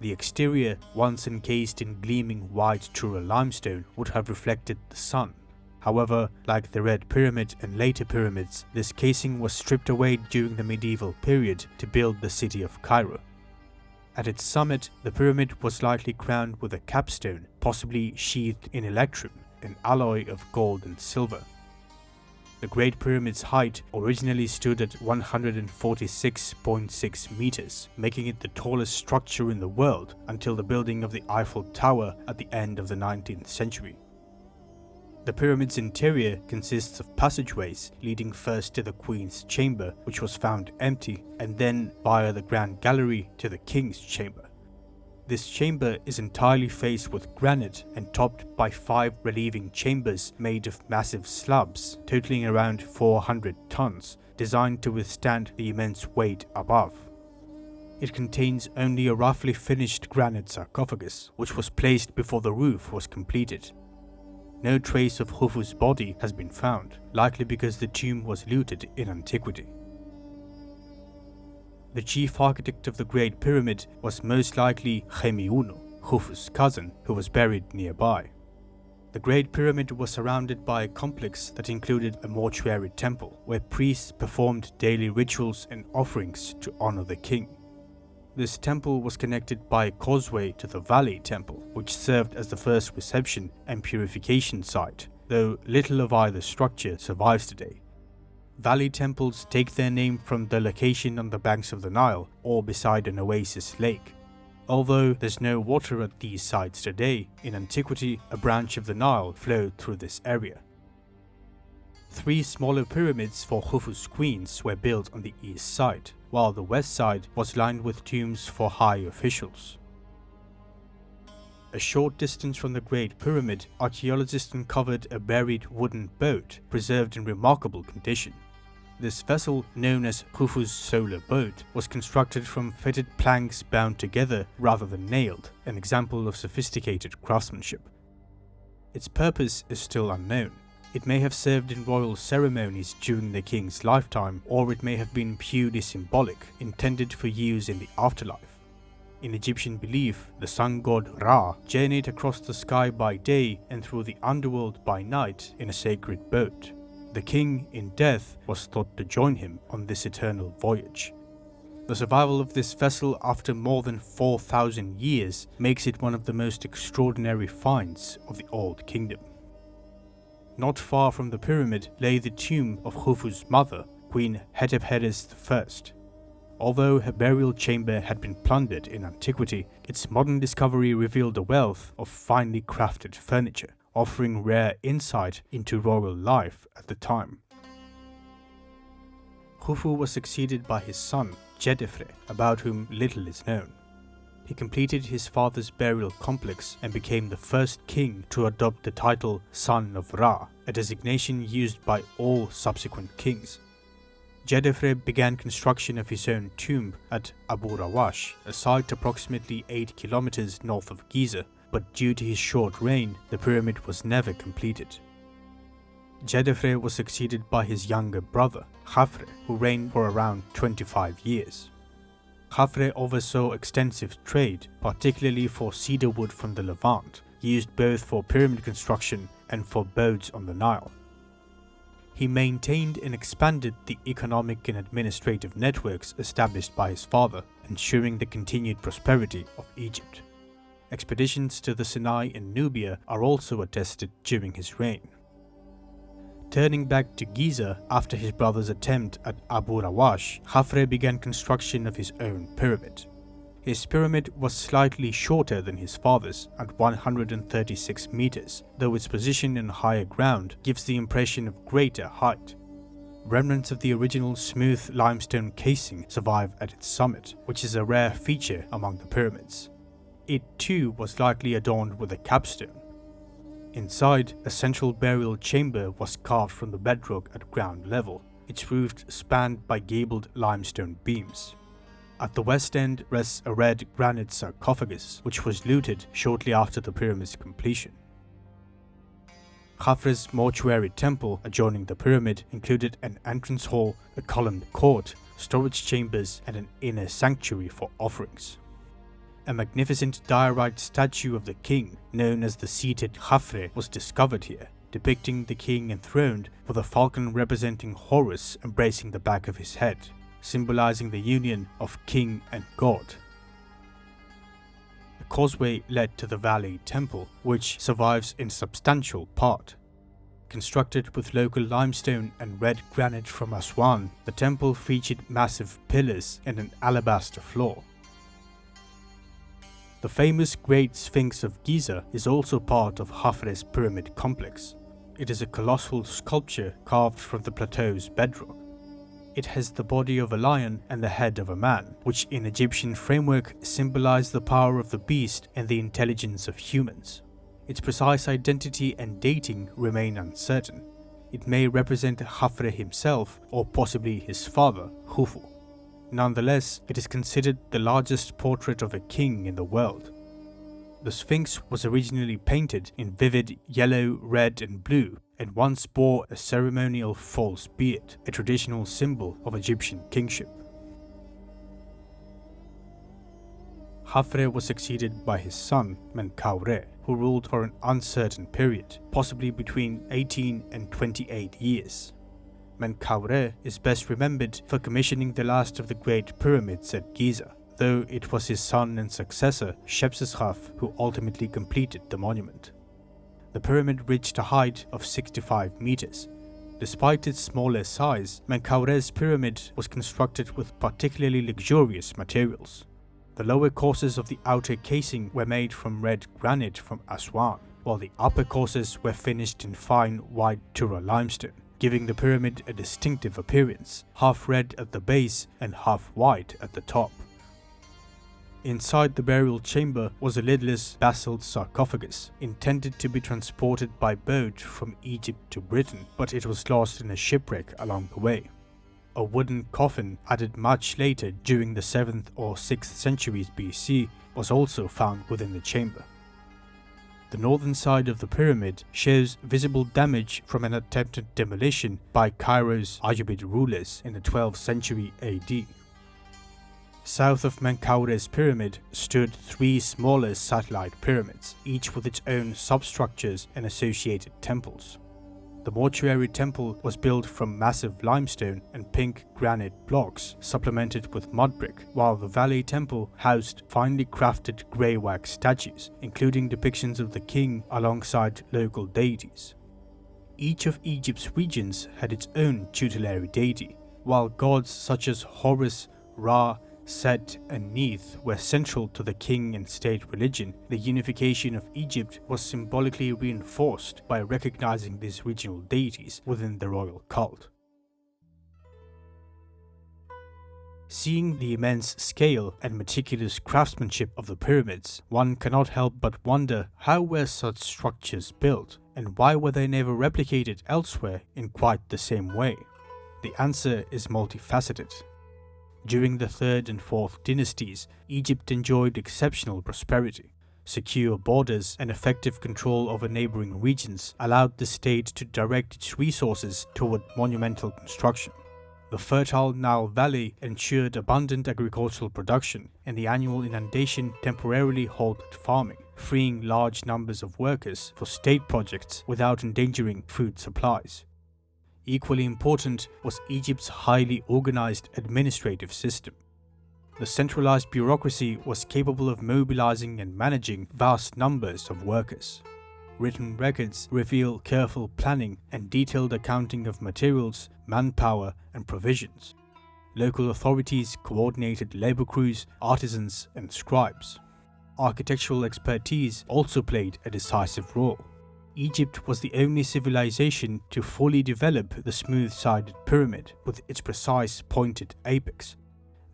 The exterior, once encased in gleaming white Tura limestone, would have reflected the sun. However, like the Red Pyramid and later pyramids, this casing was stripped away during the medieval period to build the city of Cairo. At its summit, the pyramid was likely crowned with a capstone, possibly sheathed in electrum, an alloy of gold and silver. The Great Pyramid's height originally stood at 146.6 meters, making it the tallest structure in the world until the building of the Eiffel Tower at the end of the 19th century. The pyramid's interior consists of passageways leading first to the Queen's chamber, which was found empty, and then via the Grand Gallery to the King's chamber. This chamber is entirely faced with granite and topped by 5 relieving chambers made of massive slabs, totaling around 400 tons, designed to withstand the immense weight above. It contains only a roughly finished granite sarcophagus, which was placed before the roof was completed. No trace of Khufu's body has been found, likely because the tomb was looted in antiquity. The chief architect of the Great Pyramid was most likely Khemi-Unu, Khufu's cousin, who was buried nearby. The Great Pyramid was surrounded by a complex that included a mortuary temple, where priests performed daily rituals and offerings to honor the king. This temple was connected by a causeway to the Valley Temple, which served as the first reception and purification site, though little of either structure survives today. Valley temples take their name from the location on the banks of the Nile or beside an oasis lake. Although there's no water at these sites today, in antiquity a branch of the Nile flowed through this area. 3 smaller pyramids for Khufu's queens were built on the east side, while the west side was lined with tombs for high officials. A short distance from the Great Pyramid, archaeologists uncovered a buried wooden boat preserved in remarkable condition. This vessel, known as Khufu's solar boat, was constructed from fitted planks bound together rather than nailed, an example of sophisticated craftsmanship. Its purpose is still unknown. It may have served in royal ceremonies during the king's lifetime, or it may have been purely symbolic, intended for use in the afterlife. In Egyptian belief, the sun god Ra journeyed across the sky by day and through the underworld by night in a sacred boat. The king, in death, was thought to join him on this eternal voyage. The survival of this vessel after more than 4,000 years makes it one of the most extraordinary finds of the Old Kingdom. Not far from the pyramid lay the tomb of Khufu's mother, Queen Hetepheres I. Although her burial chamber had been plundered in antiquity, its modern discovery revealed a wealth of finely crafted furniture, offering rare insight into royal life at the time. Khufu was succeeded by his son, Djedefre, about whom little is known. He completed his father's burial complex and became the first king to adopt the title Son of Ra, a designation used by all subsequent kings. Djedefre began construction of his own tomb at Abu Rawash, a site approximately 8 kilometers north of Giza, but due to his short reign, the pyramid was never completed. Djedefre was succeeded by his younger brother, Khafre, who reigned for around 25 years. Khafre oversaw extensive trade, particularly for cedar wood from the Levant, used both for pyramid construction and for boats on the Nile. He maintained and expanded the economic and administrative networks established by his father, ensuring the continued prosperity of Egypt. Expeditions to the Sinai and Nubia are also attested during his reign. Turning back to Giza, after his brother's attempt at Abu Rawash, Khafre began construction of his own pyramid. His pyramid was slightly shorter than his father's at 136 meters, though its position in higher ground gives the impression of greater height. Remnants of the original smooth limestone casing survive at its summit, which is a rare feature among the pyramids. It too was likely adorned with a capstone. Inside, a central burial chamber was carved from the bedrock at ground level, its roof spanned by gabled limestone beams. At the west end rests a red granite sarcophagus, which was looted shortly after the pyramid's completion. Khafre's mortuary temple adjoining the pyramid included an entrance hall, a columned court, storage chambers, and an inner sanctuary for offerings. A magnificent diorite statue of the king, known as the seated Khafre, was discovered here, depicting the king enthroned with a falcon representing Horus embracing the back of his head, symbolizing the union of king and god. A causeway led to the Valley Temple, which survives in substantial part. Constructed with local limestone and red granite from Aswan, the temple featured massive pillars and an alabaster floor. The famous Great Sphinx of Giza is also part of Khafre's pyramid complex. It is a colossal sculpture carved from the plateau's bedrock. It has the body of a lion and the head of a man, which in Egyptian framework symbolize the power of the beast and the intelligence of humans. Its precise identity and dating remain uncertain. It may represent Khafre himself or possibly his father, Khufu. Nonetheless, it is considered the largest portrait of a king in the world. The Sphinx was originally painted in vivid yellow, red and blue, and once bore a ceremonial false beard, a traditional symbol of Egyptian kingship. Khafre was succeeded by his son, Menkaure, who ruled for an uncertain period, possibly between 18 and 28 years. Menkaure is best remembered for commissioning the last of the Great Pyramids at Giza, though it was his son and successor, Shepseskaf, who ultimately completed the monument. The pyramid reached a height of 65 meters. Despite its smaller size, Menkaure's pyramid was constructed with particularly luxurious materials. The lower courses of the outer casing were made from red granite from Aswan, while the upper courses were finished in fine white Tura limestone, giving the pyramid a distinctive appearance, half red at the base and half white at the top. Inside the burial chamber was a lidless basalt sarcophagus, intended to be transported by boat from Egypt to Britain, but it was lost in a shipwreck along the way. A wooden coffin, added much later during the 7th or 6th centuries BC, was also found within the chamber. The northern side of the pyramid shows visible damage from an attempted demolition by Cairo's Ayyubid rulers in the 12th century AD. South of Menkaure's pyramid stood 3 smaller satellite pyramids, each with its own substructures and associated temples. The mortuary temple was built from massive limestone and pink granite blocks supplemented with mud brick, while the Valley Temple housed finely crafted grey wax statues, including depictions of the king alongside local deities. Each of Egypt's regions had its own tutelary deity, while gods such as Horus, Ra, Set and Neith were central to the king and state religion. The unification of Egypt was symbolically reinforced by recognizing these regional deities within the royal cult. Seeing the immense scale and meticulous craftsmanship of the pyramids, one cannot help but wonder how were such structures built, and why were they never replicated elsewhere in quite the same way? The answer is multifaceted. During the 3rd and 4th dynasties, Egypt enjoyed exceptional prosperity. Secure borders and effective control over neighboring regions allowed the state to direct its resources toward monumental construction. The fertile Nile Valley ensured abundant agricultural production, and the annual inundation temporarily halted farming, freeing large numbers of workers for state projects without endangering food supplies. Equally important was Egypt's highly organized administrative system. The centralized bureaucracy was capable of mobilizing and managing vast numbers of workers. Written records reveal careful planning and detailed accounting of materials, manpower, and provisions. Local authorities coordinated labor crews, artisans, and scribes. Architectural expertise also played a decisive role. Egypt was the only civilization to fully develop the smooth-sided pyramid with its precise pointed apex.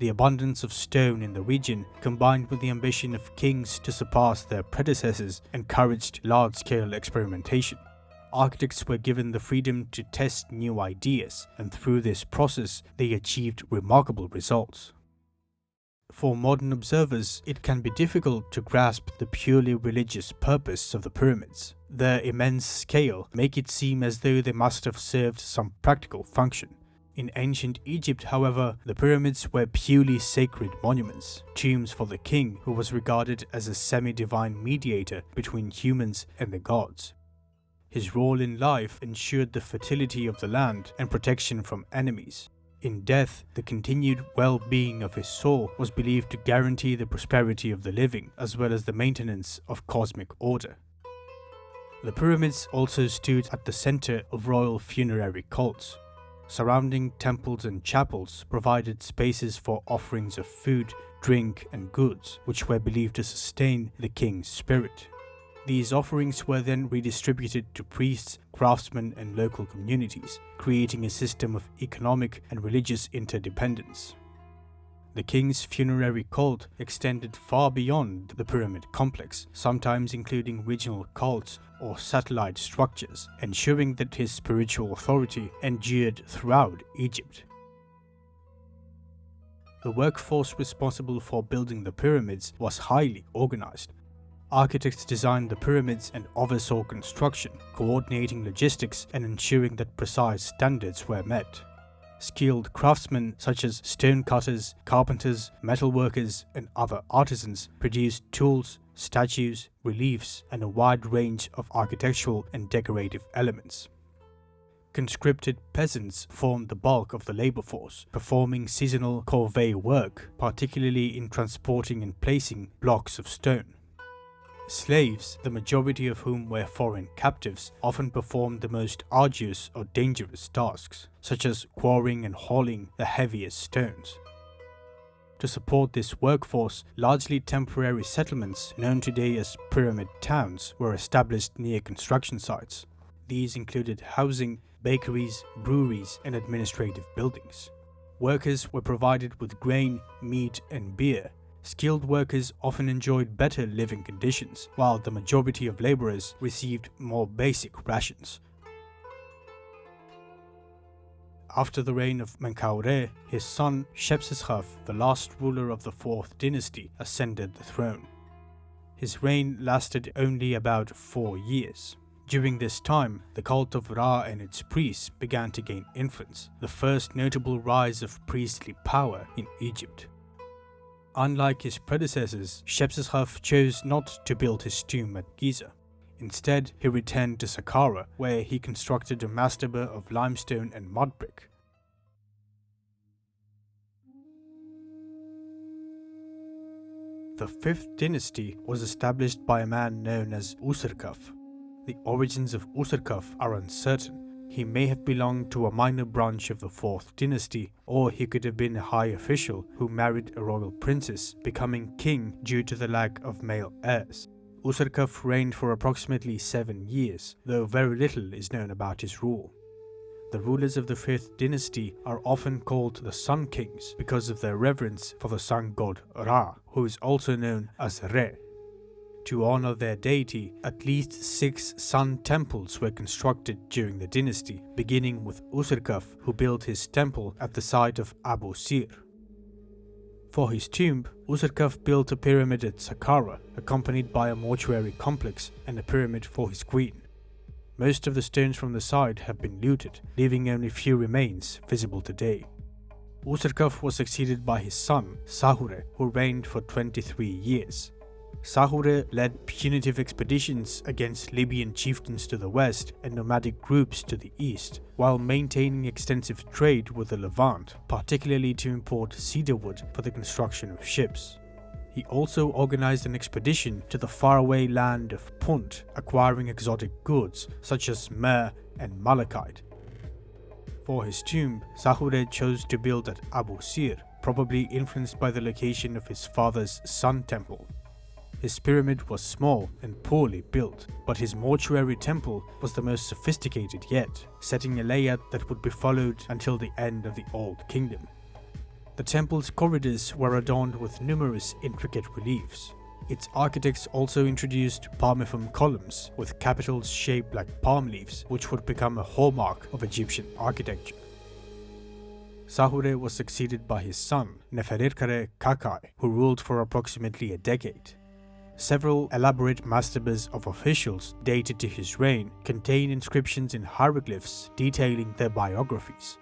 The abundance of stone in the region, combined with the ambition of kings to surpass their predecessors, encouraged large-scale experimentation. Architects were given the freedom to test new ideas, and through this process they achieved remarkable results. For modern observers, it can be difficult to grasp the purely religious purpose of the pyramids. Their immense scale make it seem as though they must have served some practical function. In ancient Egypt, however, the pyramids were purely sacred monuments, tombs for the king, who was regarded as a semi-divine mediator between humans and the gods. His role in life ensured the fertility of the land and protection from enemies. In death, the continued well-being of his soul was believed to guarantee the prosperity of the living, as well as the maintenance of cosmic order. The pyramids also stood at the center of royal funerary cults. Surrounding temples and chapels provided spaces for offerings of food, drink, and goods, which were believed to sustain the king's spirit. These offerings were then redistributed to priests, craftsmen, and local communities, creating a system of economic and religious interdependence. The king's funerary cult extended far beyond the pyramid complex, sometimes including regional cults or satellite structures, ensuring that his spiritual authority endured throughout Egypt. The workforce responsible for building the pyramids was highly organized. Architects designed the pyramids and oversaw construction, coordinating logistics and ensuring that precise standards were met. Skilled craftsmen such as stonecutters, carpenters, metalworkers, and other artisans produced tools, statues, reliefs, and a wide range of architectural and decorative elements. Conscripted peasants formed the bulk of the labor force, performing seasonal corvée work, particularly in transporting and placing blocks of stone. Slaves, the majority of whom were foreign captives, often performed the most arduous or dangerous tasks, such as quarrying and hauling the heaviest stones. To support this workforce, largely temporary settlements, known today as pyramid towns, were established near construction sites. These included housing, bakeries, breweries, and administrative buildings. Workers were provided with grain, meat, and beer. Skilled workers often enjoyed better living conditions, while the majority of laborers received more basic rations. After the reign of Menkaure, his son Shepseskaf, the last ruler of the Fourth Dynasty, ascended the throne. His reign lasted only about 4 years. During this time, the cult of Ra and its priests began to gain influence, the first notable rise of priestly power in Egypt. Unlike his predecessors, Shepseskaf chose not to build his tomb at Giza. Instead, he returned to Saqqara, where he constructed a mastaba of limestone and mud brick. The Fifth Dynasty was established by a man known as Userkaf. The origins of Userkaf are uncertain. He may have belonged to a minor branch of the Fourth Dynasty, or he could have been a high official who married a royal princess, becoming king due to the lack of male heirs. Userkaf reigned for approximately 7 years, though very little is known about his rule. The rulers of the Fifth Dynasty are often called the Sun Kings because of their reverence for the sun god Ra, who is also known as Re. To honor their deity, at least 6 sun temples were constructed during the dynasty, beginning with Userkaf, who built his temple at the site of Abu Sir. For his tomb, Userkaf built a pyramid at Saqqara, accompanied by a mortuary complex and a pyramid for his queen. Most of the stones from the site have been looted, leaving only few remains visible today. Userkaf was succeeded by his son, Sahure, who reigned for 23 years. Sahure led punitive expeditions against Libyan chieftains to the west and nomadic groups to the east, while maintaining extensive trade with the Levant, particularly to import cedar wood for the construction of ships. He also organized an expedition to the faraway land of Punt, acquiring exotic goods such as myrrh and malachite. For his tomb, Sahure chose to build at Abu Sir, probably influenced by the location of his father's Sun Temple. His pyramid was small and poorly built, but his mortuary temple was the most sophisticated yet, setting a layout that would be followed until the end of the Old Kingdom. The temple's corridors were adorned with numerous intricate reliefs. Its architects also introduced palmiform columns with capitals shaped like palm leaves, which would become a hallmark of Egyptian architecture. Sahure was succeeded by his son, Neferirkare Kakai, who ruled for approximately a decade. Several elaborate mastabas of officials dated to his reign contain inscriptions in hieroglyphs detailing their biographies.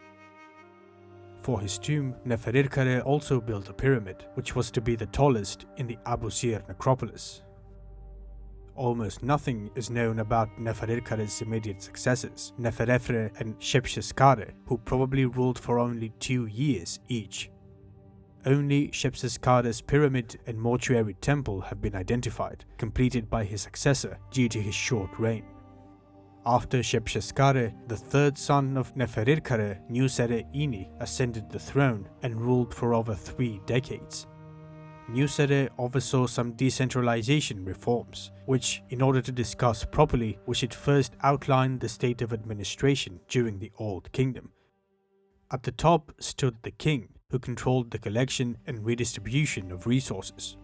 For his tomb, Neferirkare also built a pyramid, which was to be the tallest in the Abu Sir necropolis. Almost nothing is known about Neferirkare's immediate successors, Neferefre and Shepseskare, who probably ruled for only 2 years each. Only Shepseskare's pyramid and mortuary temple have been identified, completed by his successor due to his short reign. After Shepseskare, the third son of Neferirkare, Nusere Ini, ascended the throne and ruled for over 3 decades. Nusere oversaw some decentralization reforms, which, in order to discuss properly, we should first outline the state of administration during the Old Kingdom. At the top stood the king, who controlled the collection and redistribution of resources.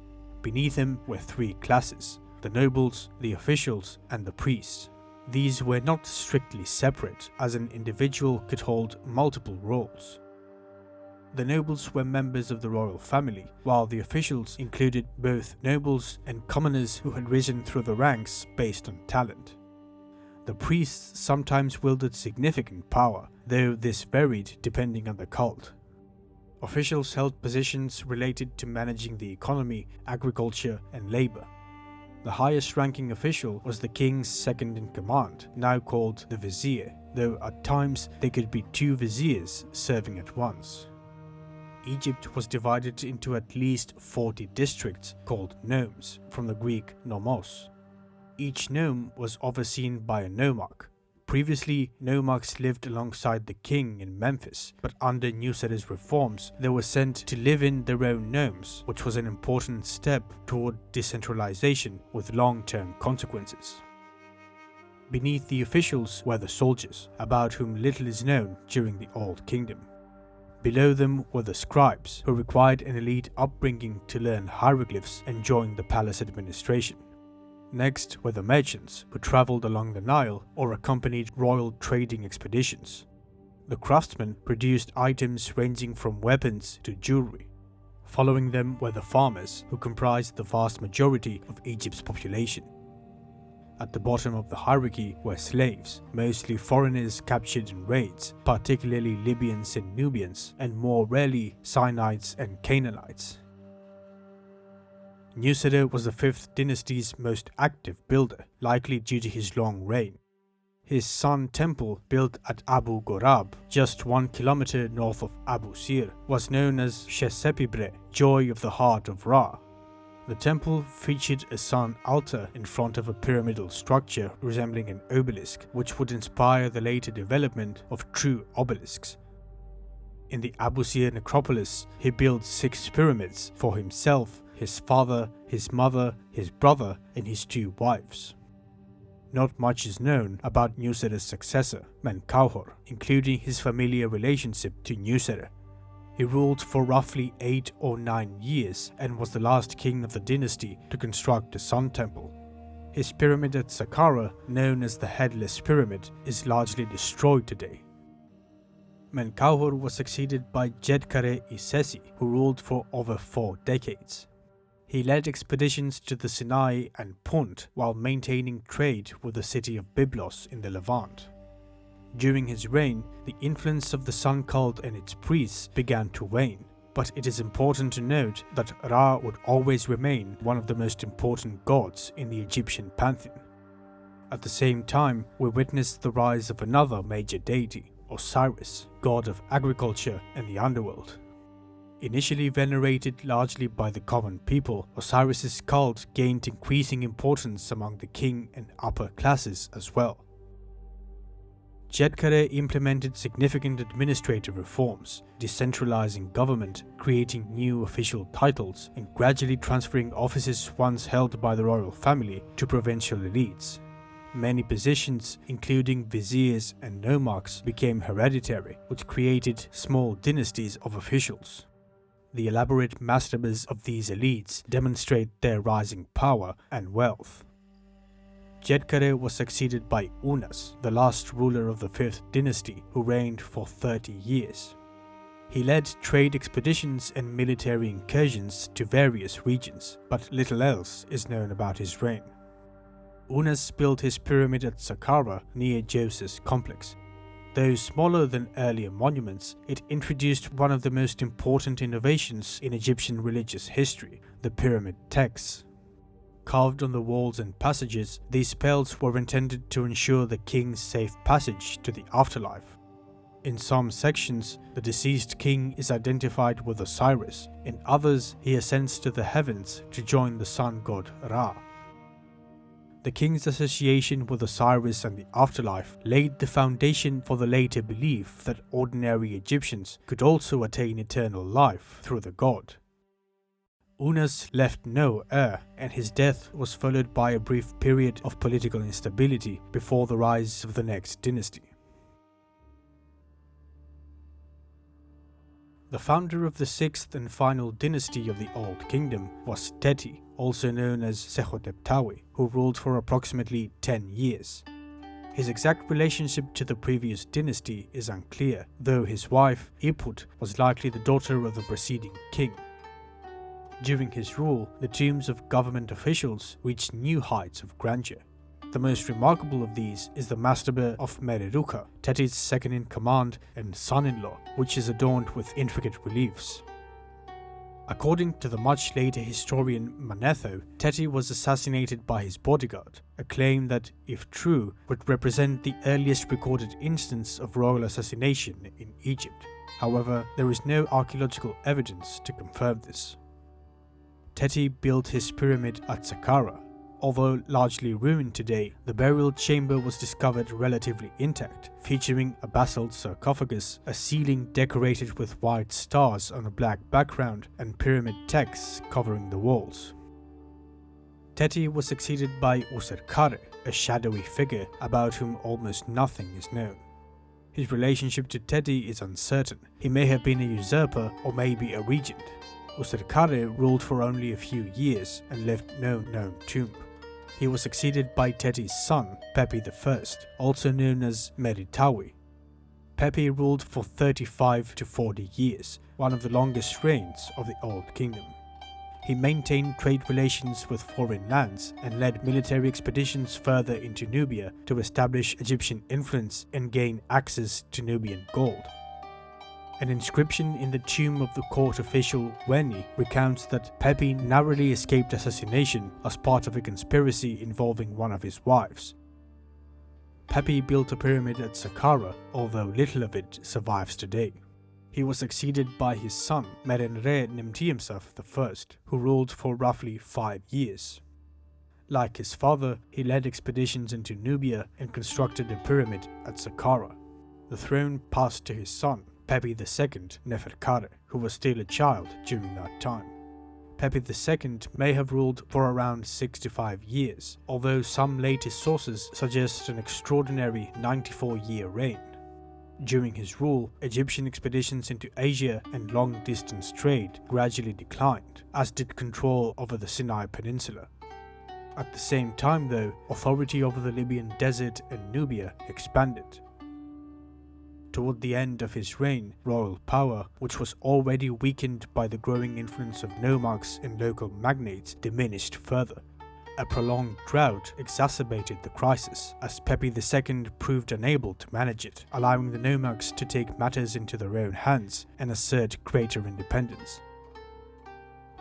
Beneath him were 3 classes: the nobles, the officials, and the priests. These were not strictly separate, as an individual could hold multiple roles. The nobles were members of the royal family, while the officials included both nobles and commoners who had risen through the ranks based on talent. The priests sometimes wielded significant power, though this varied depending on the cult. Officials held positions related to managing the economy, agriculture, and labor. The highest ranking official was the king's second-in-command, now called the vizier, though at times there could be 2 viziers serving at once. Egypt was divided into at least 40 districts called nomes, from the Greek nomos. Each nome was overseen by a nomarch. Previously, nomarchs lived alongside the king in Memphis, but under Nusere's reforms, they were sent to live in their own nomes, which was an important step toward decentralization with long-term consequences. Beneath the officials were the soldiers, about whom little is known during the Old Kingdom. Below them were the scribes, who required an elite upbringing to learn hieroglyphs and join the palace administration. Next were the merchants, who traveled along the Nile or accompanied royal trading expeditions. The craftsmen produced items ranging from weapons to jewelry. Following them were the farmers, who comprised the vast majority of Egypt's population. At the bottom of the hierarchy were slaves, mostly foreigners captured in raids, particularly Libyans and Nubians, and more rarely Sinaites and Canaanites. Nusere was the Fifth Dynasty's most active builder, likely due to his long reign. His Sun Temple, built at Abu Ghorab, just 1 kilometer north of Abu Sir, was known as Shesepibre, Joy of the Heart of Ra. The temple featured a sun altar in front of a pyramidal structure resembling an obelisk, which would inspire the later development of true obelisks. In the Abu Sir necropolis, he built 6 pyramids for himself, his father, his mother, his brother, and his 2 wives. Not much is known about Nusere's successor, Menkauhor, including his familiar relationship to Nusere. He ruled for roughly 8 or 9 years and was the last king of the dynasty to construct a sun temple. His pyramid at Saqqara, known as the Headless Pyramid, is largely destroyed today. Menkauhor was succeeded by Djedkare Isesi, who ruled for over 4 decades. He led expeditions to the Sinai and Punt while maintaining trade with the city of Byblos in the Levant. During his reign, the influence of the sun cult and its priests began to wane. but it is important to note that Ra would always remain one of the most important gods in the Egyptian pantheon. At the same time, we witness the rise of another major deity, Osiris, god of agriculture and the underworld. Initially venerated largely by the common people, Osiris's cult gained increasing importance among the king and upper classes as well. Djedkare implemented significant administrative reforms, decentralizing government, creating new official titles, and gradually transferring offices once held by the royal family to provincial elites. Many positions, including viziers and nomarchs, became hereditary, which created small dynasties of officials. The elaborate mastabas of these elites demonstrate their rising power and wealth. Djedkare was succeeded by Unas, the last ruler of the Fifth Dynasty, who reigned for 30 years. He led trade expeditions and military incursions to various regions, but little else is known about his reign. Unas built his pyramid at Saqqara near Djoser's complex. Though smaller than earlier monuments, it introduced one of the most important innovations in Egyptian religious history, the pyramid texts. Carved on the walls and passages, these spells were intended to ensure the king's safe passage to the afterlife. In some sections, the deceased king is identified with Osiris, in others he ascends to the heavens to join the sun god Ra. The king's association with Osiris and the afterlife laid the foundation for the later belief that ordinary Egyptians could also attain eternal life through the god. Unas left no heir, and his death was followed by a brief period of political instability before the rise of the next dynasty. The founder of the sixth and final dynasty of the Old Kingdom was Teti, also known as Sekhoteptawi, who ruled for approximately 10 years. His exact relationship to the previous dynasty is unclear, though his wife, Iput, was likely the daughter of the preceding king. During his rule, the tombs of government officials reached new heights of grandeur. The most remarkable of these is the mastaba of Mereruka, Teti's second-in-command and son-in-law, which is adorned with intricate reliefs. According to the much later historian Manetho, Teti was assassinated by his bodyguard, a claim that, if true, would represent the earliest recorded instance of royal assassination in Egypt. However, there is no archaeological evidence to confirm this. Teti built his pyramid at Saqqara. Although largely ruined today, the burial chamber was discovered relatively intact, featuring a basalt sarcophagus, a ceiling decorated with white stars on a black background, and pyramid texts covering the walls. Teti was succeeded by Userkare, a shadowy figure about whom almost nothing is known. His relationship to Teti is uncertain. He may have been a usurper or maybe a regent. Userkare ruled for only a few years and left no known tomb. He was succeeded by Teti's son, Pepi I, also known as Meritawi. Pepi ruled for 35 to 40 years, one of the longest reigns of the Old Kingdom. He maintained trade relations with foreign lands and led military expeditions further into Nubia to establish Egyptian influence and gain access to Nubian gold. An inscription in the tomb of the court official Weni recounts that Pepi narrowly escaped assassination as part of a conspiracy involving one of his wives. Pepi built a pyramid at Saqqara, although little of it survives today. He was succeeded by his son Merenre Nemtiemsaf I, who ruled for roughly 5 years. Like his father, he led expeditions into Nubia and constructed a pyramid at Saqqara. The throne passed to his son, Pepi II Neferkare, who was still a child during that time. Pepi II may have ruled for around 65 years, although some later sources suggest an extraordinary 94-year reign. During his rule, Egyptian expeditions into Asia and long-distance trade gradually declined, as did control over the Sinai Peninsula. At the same time though, authority over the Libyan desert and Nubia expanded. Toward the end of his reign, royal power, which was already weakened by the growing influence of nomarchs and local magnates, diminished further. A prolonged drought exacerbated the crisis, as Pepi II proved unable to manage it, allowing the nomarchs to take matters into their own hands and assert greater independence.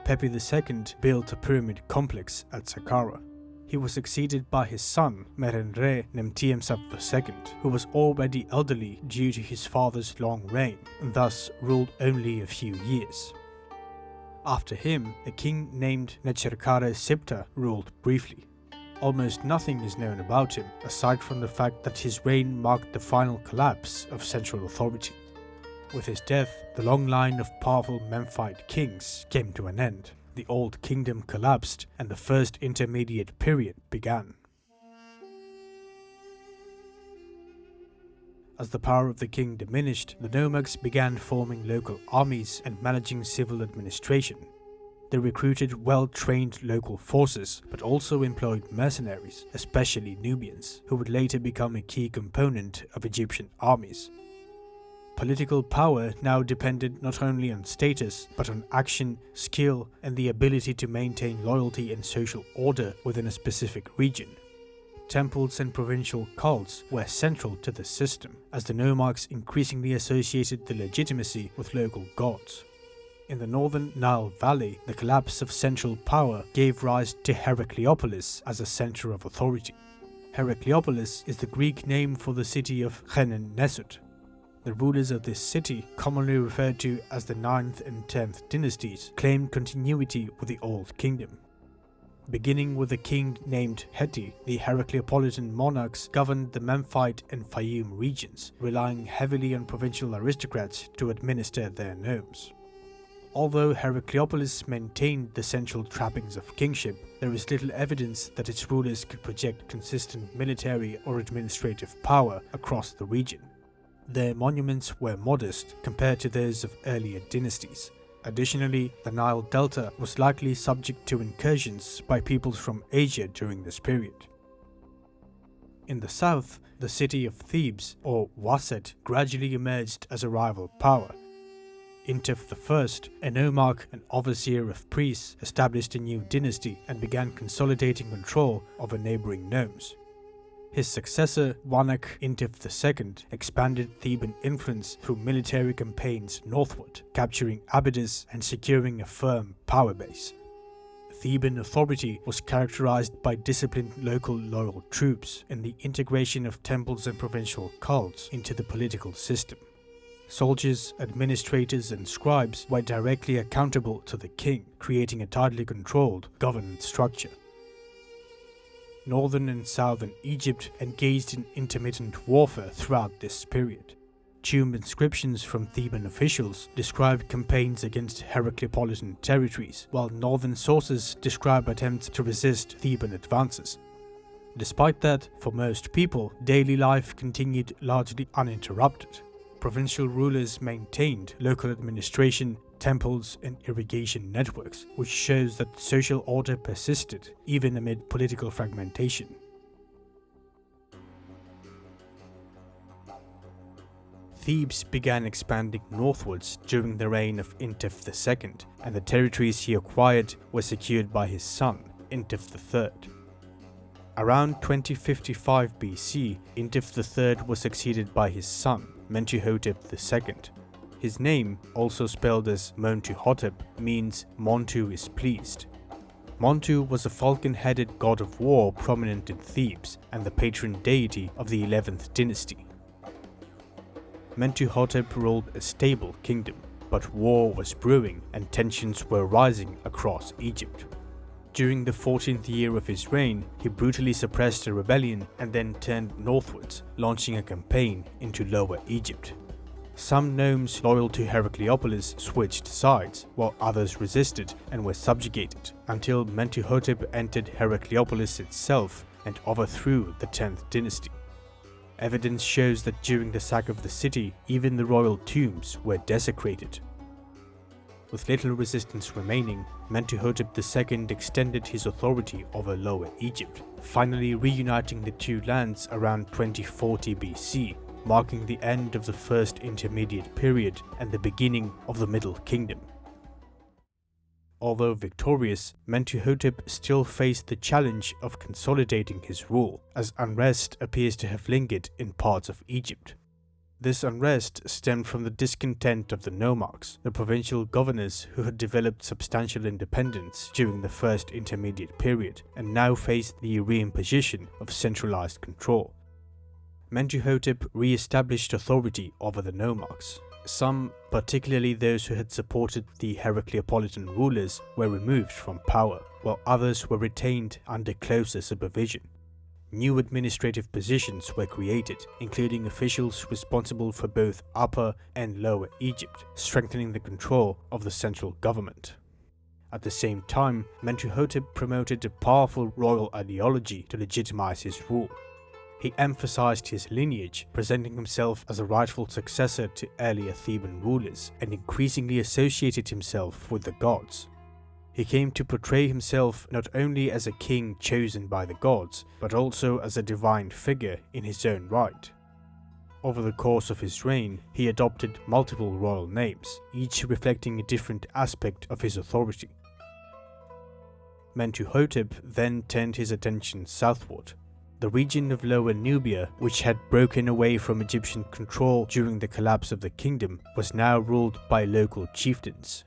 Pepi II built a pyramid complex at Saqqara. He was succeeded by his son, Merenre Nemtiemsaf II, who was already elderly due to his father's long reign, and thus ruled only a few years. After him, a king named Necherkare Sipta ruled briefly. Almost nothing is known about him, aside from the fact that his reign marked the final collapse of central authority. With his death, the long line of powerful Memphite kings came to an end, the Old Kingdom collapsed, and the First Intermediate Period began. As the power of the king diminished, the nomarchs began forming local armies and managing civil administration. They recruited well-trained local forces, but also employed mercenaries, especially Nubians, who would later become a key component of Egyptian armies. Political power now depended not only on status, but on action, skill, and the ability to maintain loyalty and social order within a specific region. Temples and provincial cults were central to the system, as the nomarchs increasingly associated the legitimacy with local gods. In the northern Nile Valley, the collapse of central power gave rise to Heracleopolis as a center of authority. Heracleopolis is the Greek name for the city of Khenennesut. The rulers of this city, commonly referred to as the 9th and 10th dynasties, claimed continuity with the Old Kingdom. Beginning with a king named Heti, the Heracleopolitan monarchs governed the Memphite and Fayum regions, relying heavily on provincial aristocrats to administer their nomes. Although Heracleopolis maintained the central trappings of kingship, there is little evidence that its rulers could project consistent military or administrative power across the region. Their monuments were modest compared to those of earlier dynasties. Additionally, the Nile Delta was likely subject to incursions by peoples from Asia during this period. In the south, the city of Thebes, or Waset, gradually emerged as a rival power. Intef I, a nomarch and overseer of priests, established a new dynasty and began consolidating control over neighboring nomes. His successor, Wanak Intef II, expanded Theban influence through military campaigns northward, capturing Abydos and securing a firm power base. Theban authority was characterized by disciplined local loyal troops and the integration of temples and provincial cults into the political system. Soldiers, administrators, and scribes were directly accountable to the king, creating a tightly controlled governance structure. Northern and southern Egypt engaged in intermittent warfare throughout this period. Tomb inscriptions from Theban officials described campaigns against Heracleopolitan territories, while northern sources describe attempts to resist Theban advances. Despite that, for most people, daily life continued largely uninterrupted. Provincial rulers maintained local administration, temples, and irrigation networks, which shows that social order persisted even amid political fragmentation. Thebes began expanding northwards during the reign of Intef II, and the territories he acquired were secured by his son, Intef III. Around 2055 BC, Intef III was succeeded by his son, Mentuhotep II. His name, also spelled as Montuhotep, means Montu is pleased. Montu was a falcon-headed god of war prominent in Thebes and the patron deity of the 11th Dynasty. Mentuhotep ruled a stable kingdom, but war was brewing and tensions were rising across Egypt. During the 14th year of his reign, he brutally suppressed a rebellion and then turned northwards, launching a campaign into Lower Egypt. Some nomes loyal to Heracleopolis switched sides, while others resisted and were subjugated, until Mentuhotep entered Heracleopolis itself and overthrew the 10th dynasty. Evidence shows that during the sack of the city, even the royal tombs were desecrated. With little resistance remaining, Mentuhotep II extended his authority over Lower Egypt, finally reuniting the two lands around 2040 BC, marking the end of the First Intermediate Period and the beginning of the Middle Kingdom. Although victorious, Mentuhotep still faced the challenge of consolidating his rule, as unrest appears to have lingered in parts of Egypt. This unrest stemmed from the discontent of the nomarchs, the provincial governors who had developed substantial independence during the First Intermediate Period and now faced the reimposition of centralized control. Mentuhotep re-established authority over the nomarchs. Some, particularly those who had supported the Heracleopolitan rulers, were removed from power, while others were retained under closer supervision. New administrative positions were created, including officials responsible for both Upper and Lower Egypt, strengthening the control of the central government. At the same time, Mentuhotep promoted a powerful royal ideology to legitimize his rule. He emphasized his lineage, presenting himself as a rightful successor to earlier Theban rulers, and increasingly associated himself with the gods. He came to portray himself not only as a king chosen by the gods, but also as a divine figure in his own right. Over the course of his reign, he adopted multiple royal names, each reflecting a different aspect of his authority. Mentuhotep then turned his attention southward. The region of Lower Nubia, which had broken away from Egyptian control during the collapse of the kingdom, was now ruled by local chieftains.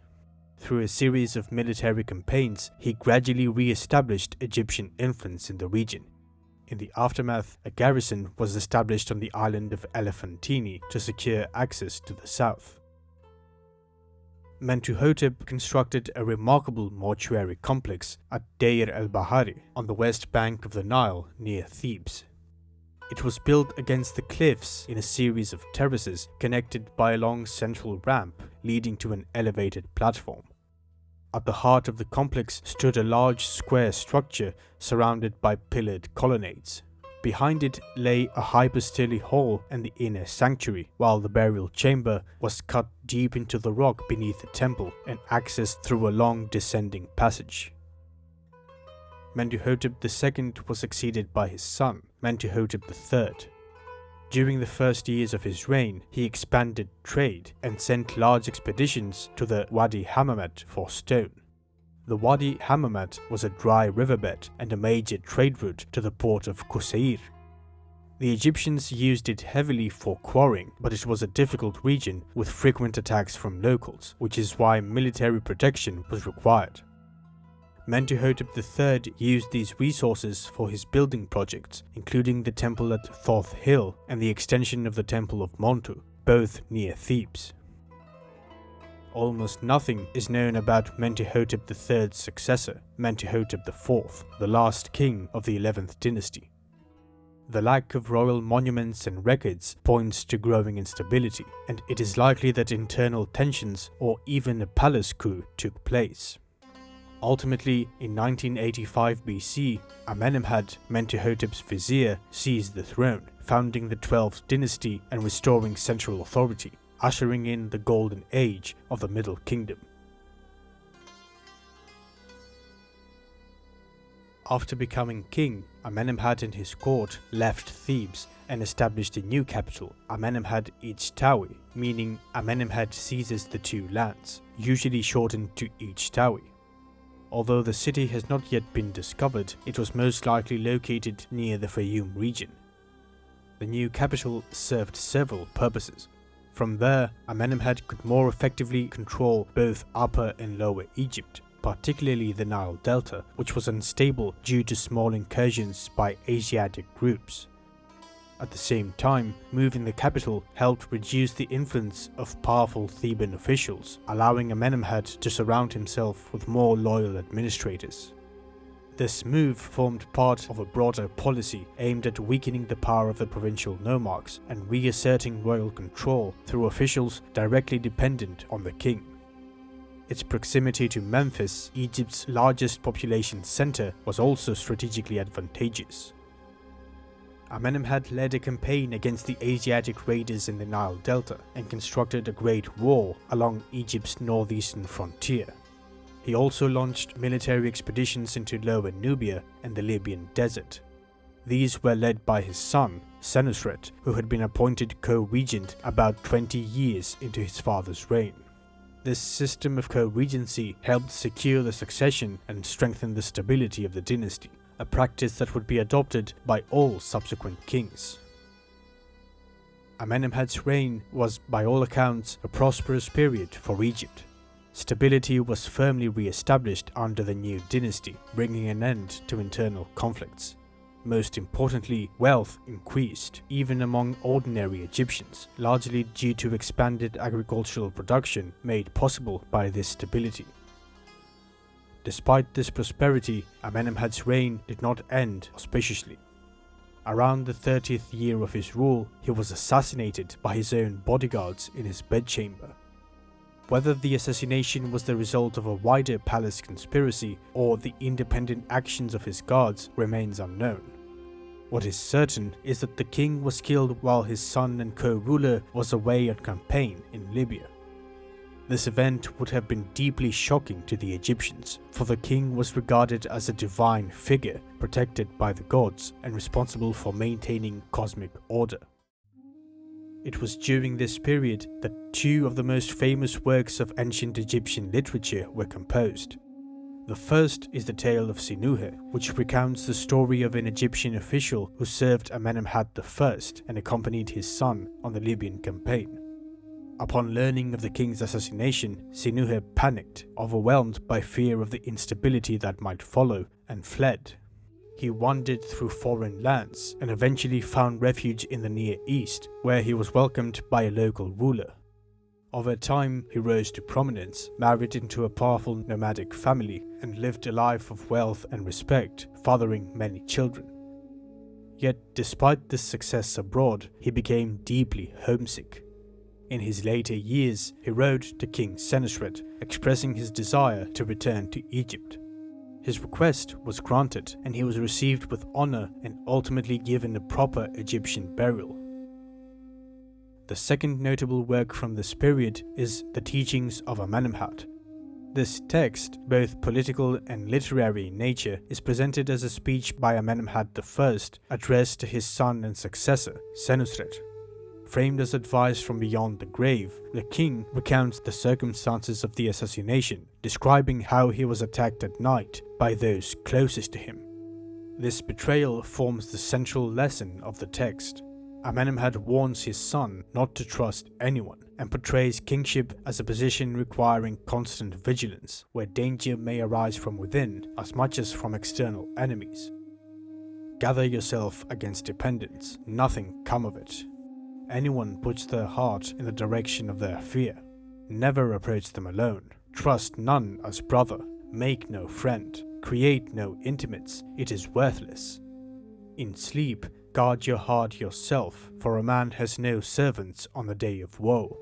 Through a series of military campaigns, he gradually re-established Egyptian influence in the region. In the aftermath, a garrison was established on the island of Elephantine to secure access to the south. Mentuhotep constructed a remarkable mortuary complex at Deir el-Bahari on the west bank of the Nile near Thebes. It was built against the cliffs in a series of terraces connected by a long central ramp leading to an elevated platform. At the heart of the complex stood a large square structure surrounded by pillared colonnades. Behind it lay a hypostyle hall and the inner sanctuary, while the burial chamber was cut deep into the rock beneath the temple and accessed through a long descending passage. Mentuhotep II was succeeded by his son, Mentuhotep III. During the first years of his reign, he expanded trade and sent large expeditions to the Wadi Hammamet for stone. The Wadi Hammamet was a dry riverbed and a major trade route to the port of Qusair. The Egyptians used it heavily for quarrying, but it was a difficult region with frequent attacks from locals, which is why military protection was required. Mentuhotep III used these resources for his building projects, including the temple at Thoth Hill and the extension of the temple of Montu, both near Thebes. Almost nothing is known about Mentuhotep III's successor, Mentuhotep IV, the last king of the 11th Dynasty. The lack of royal monuments and records points to growing instability, and it is likely that internal tensions or even a palace coup took place. Ultimately, in 1985 BC, Amenemhat, Mentuhotep's vizier, seized the throne, founding the 12th Dynasty and restoring central authority, ushering in the golden age of the Middle Kingdom. After becoming king, Amenemhat and his court left Thebes and established a new capital, Amenemhat Ichtawi, meaning Amenemhat seizes the two lands, usually shortened to Ichtawi. Although the city has not yet been discovered, it was most likely located near the Fayum region. The new capital served several purposes. From there, Amenemhat could more effectively control both Upper and Lower Egypt, particularly the Nile Delta, which was unstable due to small incursions by Asiatic groups. At the same time, moving the capital helped reduce the influence of powerful Theban officials, allowing Amenemhat to surround himself with more loyal administrators. This move formed part of a broader policy aimed at weakening the power of the provincial nomarchs and reasserting royal control through officials directly dependent on the king. Its proximity to Memphis, Egypt's largest population center, was also strategically advantageous. Amenemhat led a campaign against the Asiatic raiders in the Nile Delta and constructed a great wall along Egypt's northeastern frontier. He also launched military expeditions into Lower Nubia and the Libyan desert. These were led by his son, Senusret, who had been appointed co-regent about 20 years into his father's reign. This system of co-regency helped secure the succession and strengthen the stability of the dynasty, a practice that would be adopted by all subsequent kings. Amenemhet's reign was, by all accounts, a prosperous period for Egypt. Stability was firmly re-established under the new dynasty, bringing an end to internal conflicts. Most importantly, wealth increased, even among ordinary Egyptians, largely due to expanded agricultural production made possible by this stability. Despite this prosperity, Amenemhet's reign did not end auspiciously. Around the 30th year of his rule, he was assassinated by his own bodyguards in his bedchamber. Whether the assassination was the result of a wider palace conspiracy or the independent actions of his guards remains unknown. What is certain is that the king was killed while his son and co-ruler was away on campaign in Libya. This event would have been deeply shocking to the Egyptians, for the king was regarded as a divine figure protected by the gods and responsible for maintaining cosmic order. It was during this period that two of the most famous works of ancient Egyptian literature were composed. The first is the tale of Sinuhe, which recounts the story of an Egyptian official who served Amenemhat I and accompanied his son on the Libyan campaign. Upon learning of the king's assassination, Sinuhe panicked, overwhelmed by fear of the instability that might follow, and fled. He wandered through foreign lands and eventually found refuge in the Near East, where he was welcomed by a local ruler. Over time, he rose to prominence, married into a powerful nomadic family, and lived a life of wealth and respect, fathering many children. Yet, despite this success abroad, he became deeply homesick. In his later years, he wrote to King Senusret, expressing his desire to return to Egypt. His request was granted, and he was received with honor and ultimately given a proper Egyptian burial. The second notable work from this period is the Teachings of Amenemhat. This text, both political and literary in nature, is presented as a speech by Amenemhat I addressed to his son and successor, Senusret. Framed as advice from beyond the grave, the king recounts the circumstances of the assassination, describing how he was attacked at night by those closest to him. This betrayal forms the central lesson of the text. Amenemhat warns his son not to trust anyone and portrays kingship as a position requiring constant vigilance, where danger may arise from within as much as from external enemies. Gather yourself against dependents, nothing come of it. Anyone puts their heart in the direction of their fear. Never approach them alone. Trust none as brother. Make no friend. Create no intimates. It is worthless. In sleep, guard your heart yourself, for a man has no servants on the day of woe.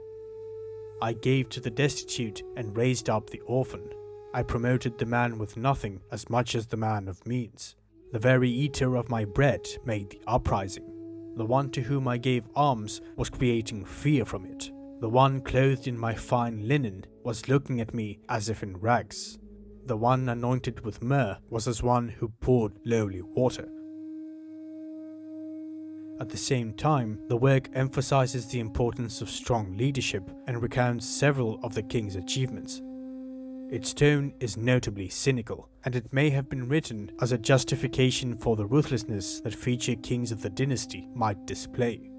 I gave to the destitute and raised up the orphan. I promoted the man with nothing as much as the man of means. The very eater of my bread made the uprising. The one to whom I gave alms was creating fear from it. The one clothed in my fine linen was looking at me as if in rags. The one anointed with myrrh was as one who poured lowly water. At the same time, the work emphasizes the importance of strong leadership and recounts several of the king's achievements. Its tone is notably cynical, and it may have been written as a justification for the ruthlessness that future kings of the dynasty might display.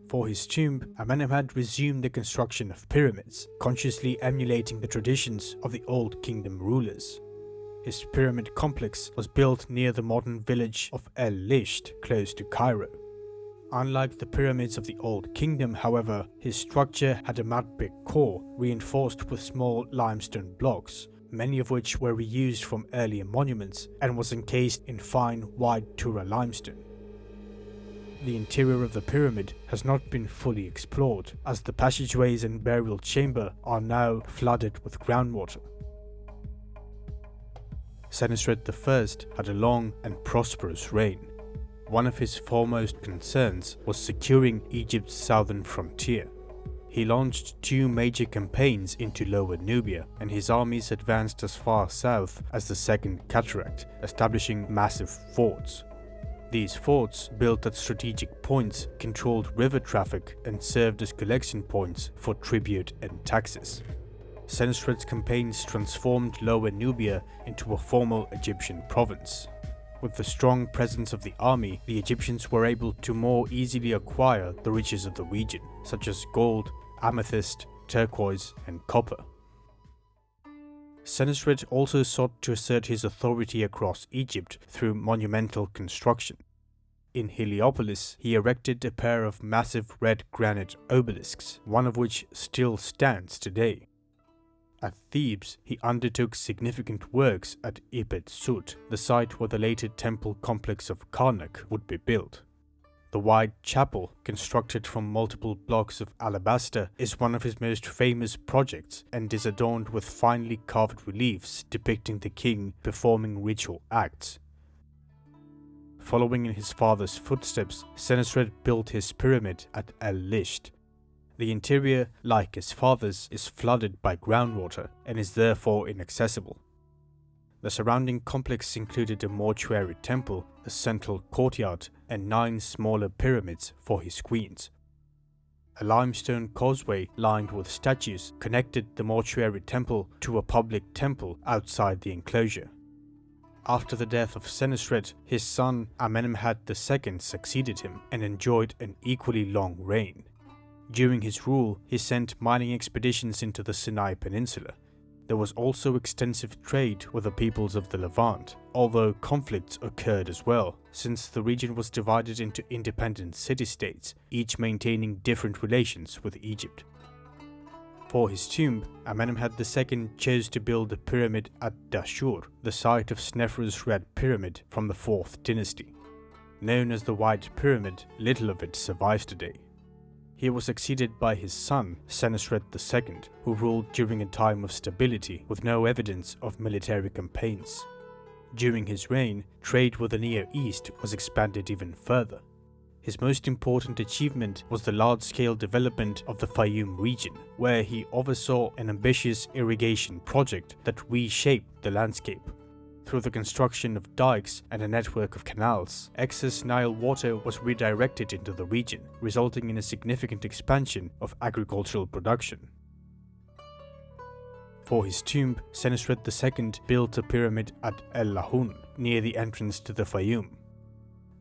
For his tomb, Amenemhat resumed the construction of pyramids, consciously emulating the traditions of the Old Kingdom rulers. His pyramid complex was built near the modern village of El-Lisht, close to Cairo. Unlike the pyramids of the Old Kingdom, however, his structure had a mud brick core reinforced with small limestone blocks, many of which were reused from earlier monuments, and was encased in fine white Tura limestone. The interior of the pyramid has not been fully explored, as the passageways and burial chamber are now flooded with groundwater. Senusret I had a long and prosperous reign. One of his foremost concerns was securing Egypt's southern frontier. He launched two major campaigns into Lower Nubia, and his armies advanced as far south as the Second Cataract, establishing massive forts. These forts, built at strategic points, controlled river traffic and served as collection points for tribute and taxes. Senusret's campaigns transformed Lower Nubia into a formal Egyptian province. With the strong presence of the army, the Egyptians were able to more easily acquire the riches of the region, such as gold, amethyst, turquoise, and copper. Senusret also sought to assert his authority across Egypt through monumental construction. In Heliopolis, he erected a pair of massive red granite obelisks, one of which still stands today. At Thebes, he undertook significant works at Ibet Sut, the site where the later temple complex of Karnak would be built. The wide chapel, constructed from multiple blocks of alabaster, is one of his most famous projects and is adorned with finely carved reliefs depicting the king performing ritual acts. Following in his father's footsteps, Senusret built his pyramid at El-Lisht. The interior, like his father's, is flooded by groundwater and is therefore inaccessible. The surrounding complex included a mortuary temple, a central courtyard, and 9 smaller pyramids for his queens. A limestone causeway lined with statues connected the mortuary temple to a public temple outside the enclosure. After the death of Senusret, his son Amenemhat II succeeded him and enjoyed an equally long reign. During his rule, he sent mining expeditions into the Sinai Peninsula. There was also extensive trade with the peoples of the Levant, although conflicts occurred as well, since the region was divided into independent city-states, each maintaining different relations with Egypt. For his tomb, Amenemhat II chose to build a pyramid at Dashur, the site of Sneferu's Red Pyramid from the Fourth Dynasty. Known as the White Pyramid, little of it survives today. He was succeeded by his son, Senusret II, who ruled during a time of stability with no evidence of military campaigns. During his reign, trade with the Near East was expanded even further. His most important achievement was the large-scale development of the Fayum region, where he oversaw an ambitious irrigation project that reshaped the landscape. Through the construction of dikes and a network of canals, excess Nile water was redirected into the region, resulting in a significant expansion of agricultural production. For his tomb, Senusret II built a pyramid at El Lahun, near the entrance to the Fayum.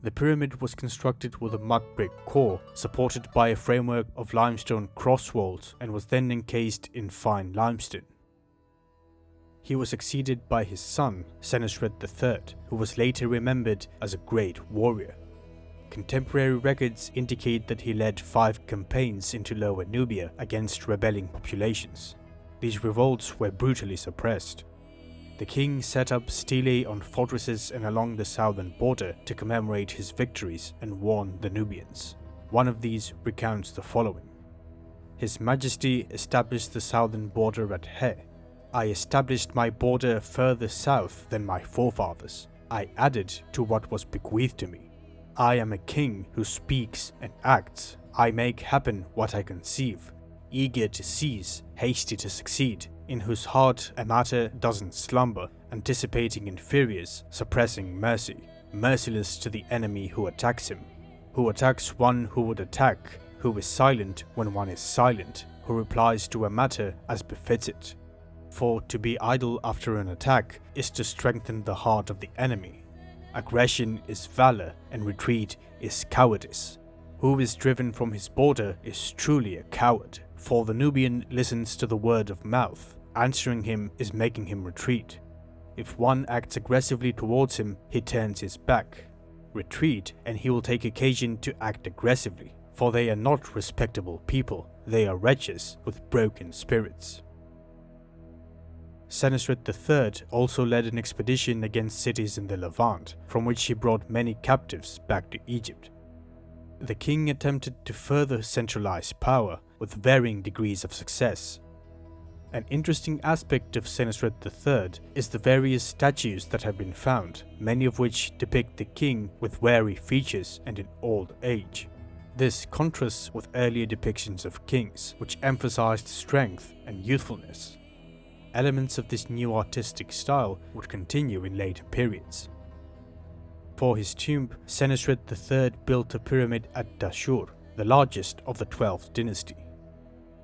The pyramid was constructed with a mud brick core, supported by a framework of limestone cross walls, and was then encased in fine limestone. He was succeeded by his son, Senusret III, who was later remembered as a great warrior. Contemporary records indicate that he led 5 campaigns into Lower Nubia against rebelling populations. These revolts were brutally suppressed. The king set up stelae on fortresses and along the southern border to commemorate his victories and warn the Nubians. One of these recounts the following. His Majesty established the southern border at He. I established my border further south than my forefathers. I added to what was bequeathed to me. I am a king who speaks and acts. I make happen what I conceive. Eager to seize, hasty to succeed, in whose heart a matter doesn't slumber, anticipating inferiors, suppressing mercy, merciless to the enemy who attacks him, who attacks one who would attack, who is silent when one is silent, who replies to a matter as befits it. For to be idle after an attack is to strengthen the heart of the enemy. Aggression is valor and retreat is cowardice. Who is driven from his border is truly a coward, for the Nubian listens to the word of mouth. Answering him is making him retreat. If one acts aggressively towards him, he turns his back. Retreat, and he will take occasion to act aggressively, for they are not respectable people, they are wretches with broken spirits. Senusret III also led an expedition against cities in the Levant, from which he brought many captives back to Egypt. The king attempted to further centralize power with varying degrees of success. An interesting aspect of Senusret III is the various statues that have been found, many of which depict the king with weary features and in old age. This contrasts with earlier depictions of kings, which emphasized strength and youthfulness. Elements of this new artistic style would continue in later periods. For his tomb, Senusret III built a pyramid at Dashur, the largest of the 12th dynasty.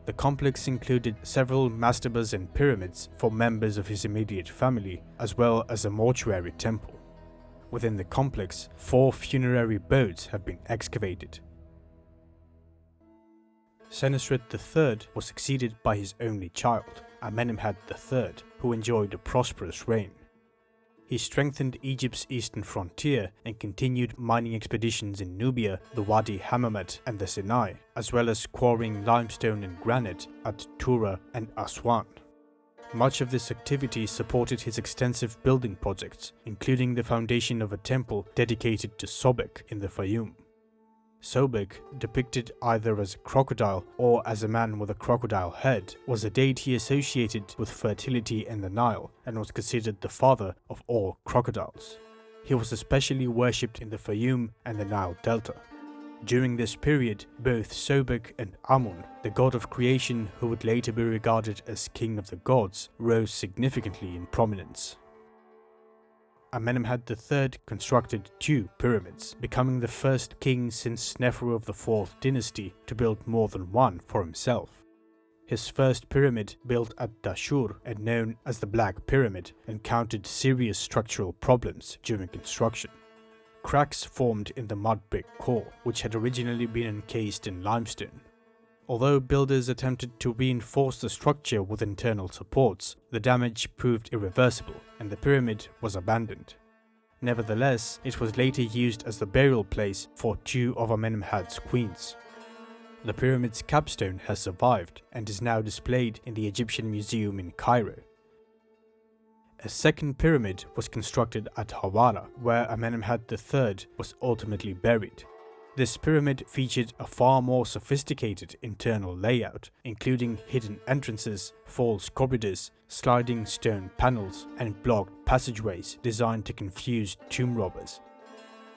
The complex included several mastabas and pyramids for members of his immediate family, as well as a mortuary temple. Within the complex, 4 funerary boats have been excavated. Senusret III was succeeded by his only child, Amenemhat III, who enjoyed a prosperous reign. He strengthened Egypt's eastern frontier and continued mining expeditions in Nubia, the Wadi Hammamet and the Sinai, as well as quarrying limestone and granite at Tura and Aswan. Much of this activity supported his extensive building projects, including the foundation of a temple dedicated to Sobek in the Fayum. Sobek, depicted either as a crocodile or as a man with a crocodile head, was a deity associated with fertility in the Nile and was considered the father of all crocodiles. He was especially worshipped in the Fayum and the Nile Delta. During this period, both Sobek and Amun, the god of creation who would later be regarded as king of the gods, rose significantly in prominence. Amenemhat III constructed 2 pyramids, becoming the first king since Snefru of the 4th dynasty to build more than one for himself. His first pyramid, built at Dashur and known as the Black Pyramid, encountered serious structural problems during construction. Cracks formed in the mud brick core, which had originally been encased in limestone. Although builders attempted to reinforce the structure with internal supports, the damage proved irreversible and the pyramid was abandoned. Nevertheless, it was later used as the burial place for 2 of Amenemhat's queens. The pyramid's capstone has survived and is now displayed in the Egyptian Museum in Cairo. A second pyramid was constructed at Hawara, where Amenemhat III was ultimately buried. This pyramid featured a far more sophisticated internal layout, including hidden entrances, false corridors, sliding stone panels, and blocked passageways designed to confuse tomb robbers.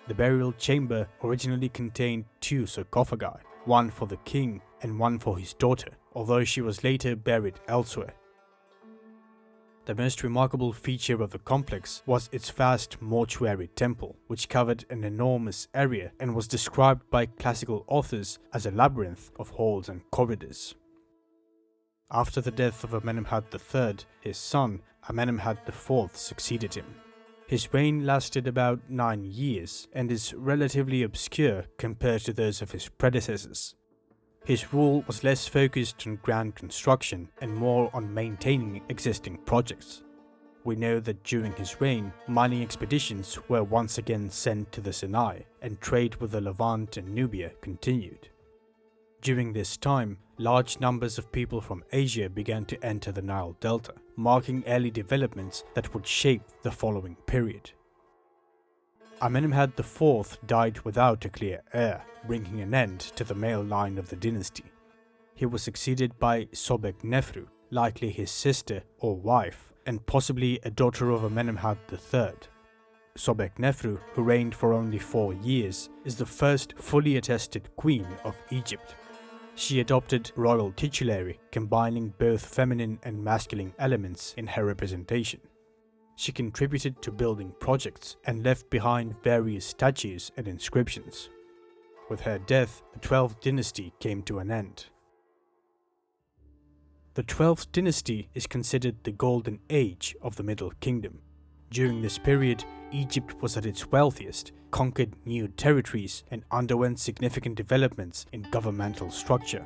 The burial chamber originally contained 2 sarcophagi, one for the king and one for his daughter, although she was later buried elsewhere. The most remarkable feature of the complex was its vast mortuary temple, which covered an enormous area and was described by classical authors as a labyrinth of halls and corridors. After the death of Amenemhat III, his son, Amenemhat IV, succeeded him. His reign lasted about 9 years and is relatively obscure compared to those of his predecessors. His rule was less focused on grand construction and more on maintaining existing projects. We know that during his reign, mining expeditions were once again sent to the Sinai, and trade with the Levant and Nubia continued. During this time, large numbers of people from Asia began to enter the Nile Delta, marking early developments that would shape the following period. Amenemhat IV died without a clear heir, bringing an end to the male line of the dynasty. He was succeeded by Sobek Nefru, likely his sister or wife, and possibly a daughter of Amenemhat III. Sobek Nefru, who reigned for only 4 years, is the first fully attested queen of Egypt. She adopted royal titulary, combining both feminine and masculine elements in her representation. She contributed to building projects and left behind various statues and inscriptions. With her death, the 12th dynasty came to an end. The 12th dynasty is considered the golden age of the Middle Kingdom. During this period, Egypt was at its wealthiest, conquered new territories, and underwent significant developments in governmental structure.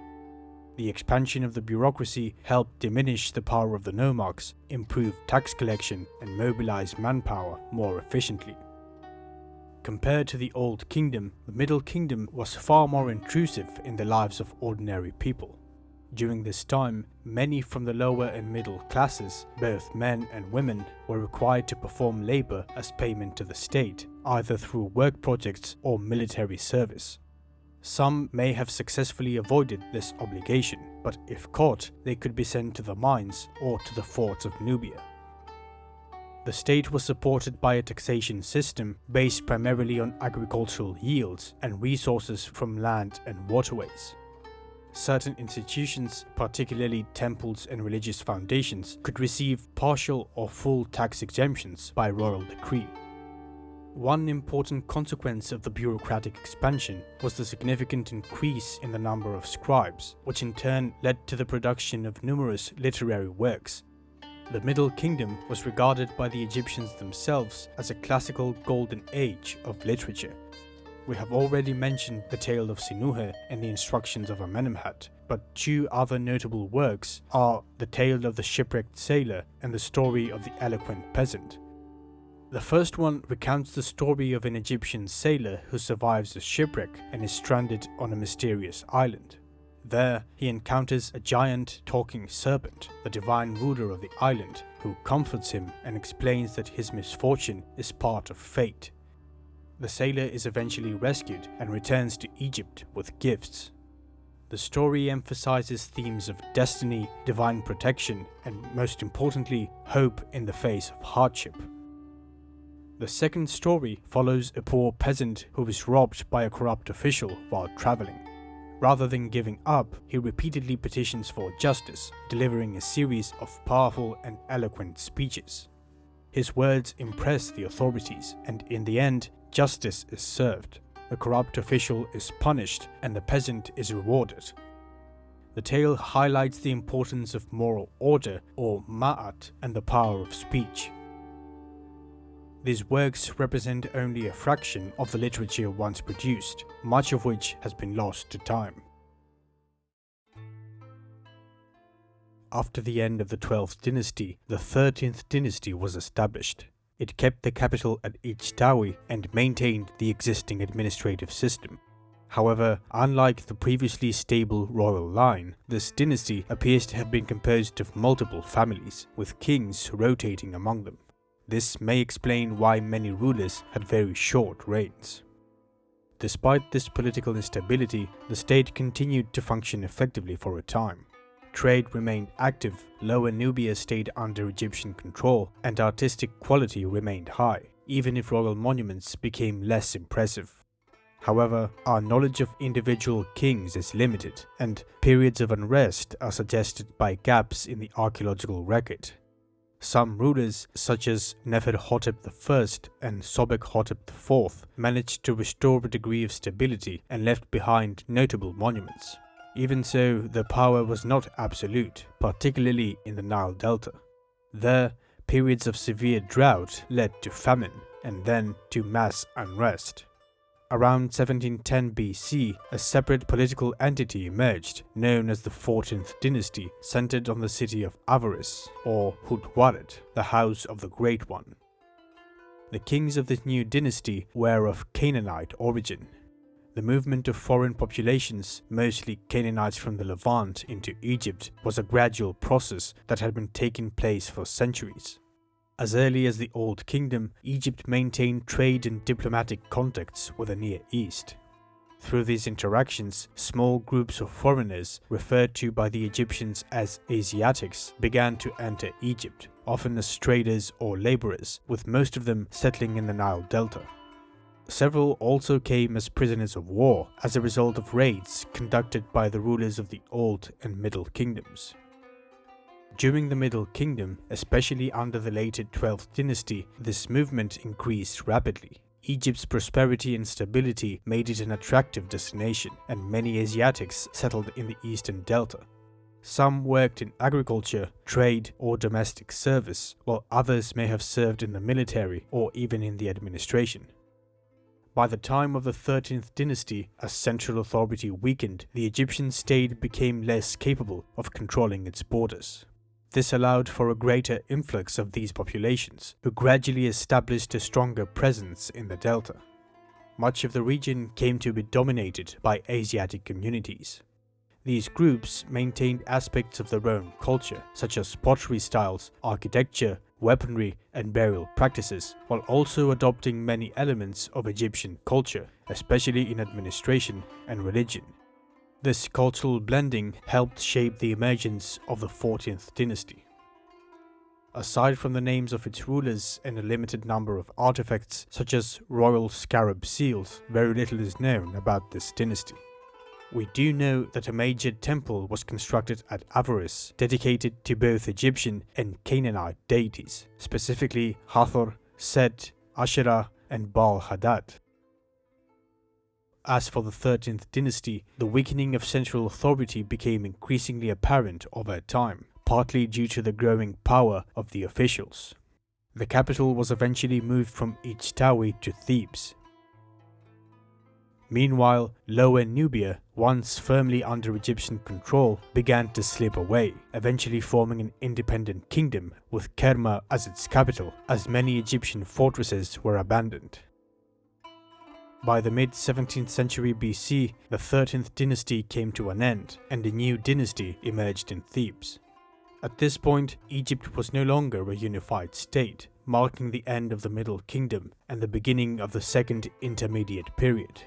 The expansion of the bureaucracy helped diminish the power of the nomarchs, improve tax collection, and mobilize manpower more efficiently. Compared to the Old Kingdom, the Middle Kingdom was far more intrusive in the lives of ordinary people. During this time, many from the lower and middle classes, both men and women, were required to perform labor as payment to the state, either through work projects or military service. Some may have successfully avoided this obligation, but if caught, they could be sent to the mines or to the forts of Nubia. The state was supported by a taxation system based primarily on agricultural yields and resources from land and waterways. Certain institutions, particularly temples and religious foundations, could receive partial or full tax exemptions by royal decree. One important consequence of the bureaucratic expansion was the significant increase in the number of scribes, which in turn led to the production of numerous literary works. The Middle Kingdom was regarded by the Egyptians themselves as a classical golden age of literature. We have already mentioned the tale of Sinuhe and the instructions of Amenemhat, but two other notable works are the tale of the shipwrecked sailor and the story of the eloquent peasant. The first one recounts the story of an Egyptian sailor who survives a shipwreck and is stranded on a mysterious island. There, he encounters a giant talking serpent, the divine ruler of the island, who comforts him and explains that his misfortune is part of fate. The sailor is eventually rescued and returns to Egypt with gifts. The story emphasizes themes of destiny, divine protection, and most importantly, hope in the face of hardship. The second story follows a poor peasant who is robbed by a corrupt official while traveling. Rather than giving up, he repeatedly petitions for justice, delivering a series of powerful and eloquent speeches. His words impress the authorities, and in the end, justice is served. The corrupt official is punished, and the peasant is rewarded. The tale highlights the importance of moral order, or ma'at, and the power of speech. These works represent only a fraction of the literature once produced, much of which has been lost to time. After the end of the 12th dynasty, the 13th dynasty was established. It kept the capital at Ichtawi and maintained the existing administrative system. However, unlike the previously stable royal line, this dynasty appears to have been composed of multiple families, with kings rotating among them. This may explain why many rulers had very short reigns. Despite this political instability, the state continued to function effectively for a time. Trade remained active, Lower Nubia stayed under Egyptian control, and artistic quality remained high, even if royal monuments became less impressive. However, our knowledge of individual kings is limited, and periods of unrest are suggested by gaps in the archaeological record. Some rulers, such as Neferhotep I and Sobek-hotep IV, managed to restore a degree of stability and left behind notable monuments. Even so, the power was not absolute, particularly in the Nile Delta. There, periods of severe drought led to famine, and then to mass unrest. Around 1710 BC, a separate political entity emerged, known as the 14th Dynasty, centered on the city of Avaris, or Hutwaret, the House of the Great One. The kings of this new dynasty were of Canaanite origin. The movement of foreign populations, mostly Canaanites from the Levant, into Egypt was a gradual process that had been taking place for centuries. As early as the Old Kingdom, Egypt maintained trade and diplomatic contacts with the Near East. Through these interactions, small groups of foreigners, referred to by the Egyptians as Asiatics, began to enter Egypt, often as traders or laborers, with most of them settling in the Nile Delta. Several also came as prisoners of war as a result of raids conducted by the rulers of the Old and Middle Kingdoms. During the Middle Kingdom, especially under the later 12th dynasty, this movement increased rapidly. Egypt's prosperity and stability made it an attractive destination, and many Asiatics settled in the eastern delta. Some worked in agriculture, trade, or domestic service, while others may have served in the military or even in the administration. By the time of the 13th dynasty, as central authority weakened, the Egyptian state became less capable of controlling its borders. This allowed for a greater influx of these populations, who gradually established a stronger presence in the delta. Much of the region came to be dominated by Asiatic communities. These groups maintained aspects of their own culture, such as pottery styles, architecture, weaponry, and burial practices, while also adopting many elements of Egyptian culture, especially in administration and religion. This cultural blending helped shape the emergence of the 14th dynasty. Aside from the names of its rulers and a limited number of artifacts such as royal scarab seals, very little is known about this dynasty. We do know that a major temple was constructed at Avaris, dedicated to both Egyptian and Canaanite deities, specifically Hathor, Set, Asherah, and Baal-Hadad. As for the 13th Dynasty, the weakening of central authority became increasingly apparent over time, partly due to the growing power of the officials. The capital was eventually moved from Ichtawi to Thebes. Meanwhile, Lower Nubia, once firmly under Egyptian control, began to slip away, eventually forming an independent kingdom with Kerma as its capital, as many Egyptian fortresses were abandoned. By the mid-17th century BC, the 13th dynasty came to an end, and a new dynasty emerged in Thebes. At this point, Egypt was no longer a unified state, marking the end of the Middle Kingdom and the beginning of the Second Intermediate Period.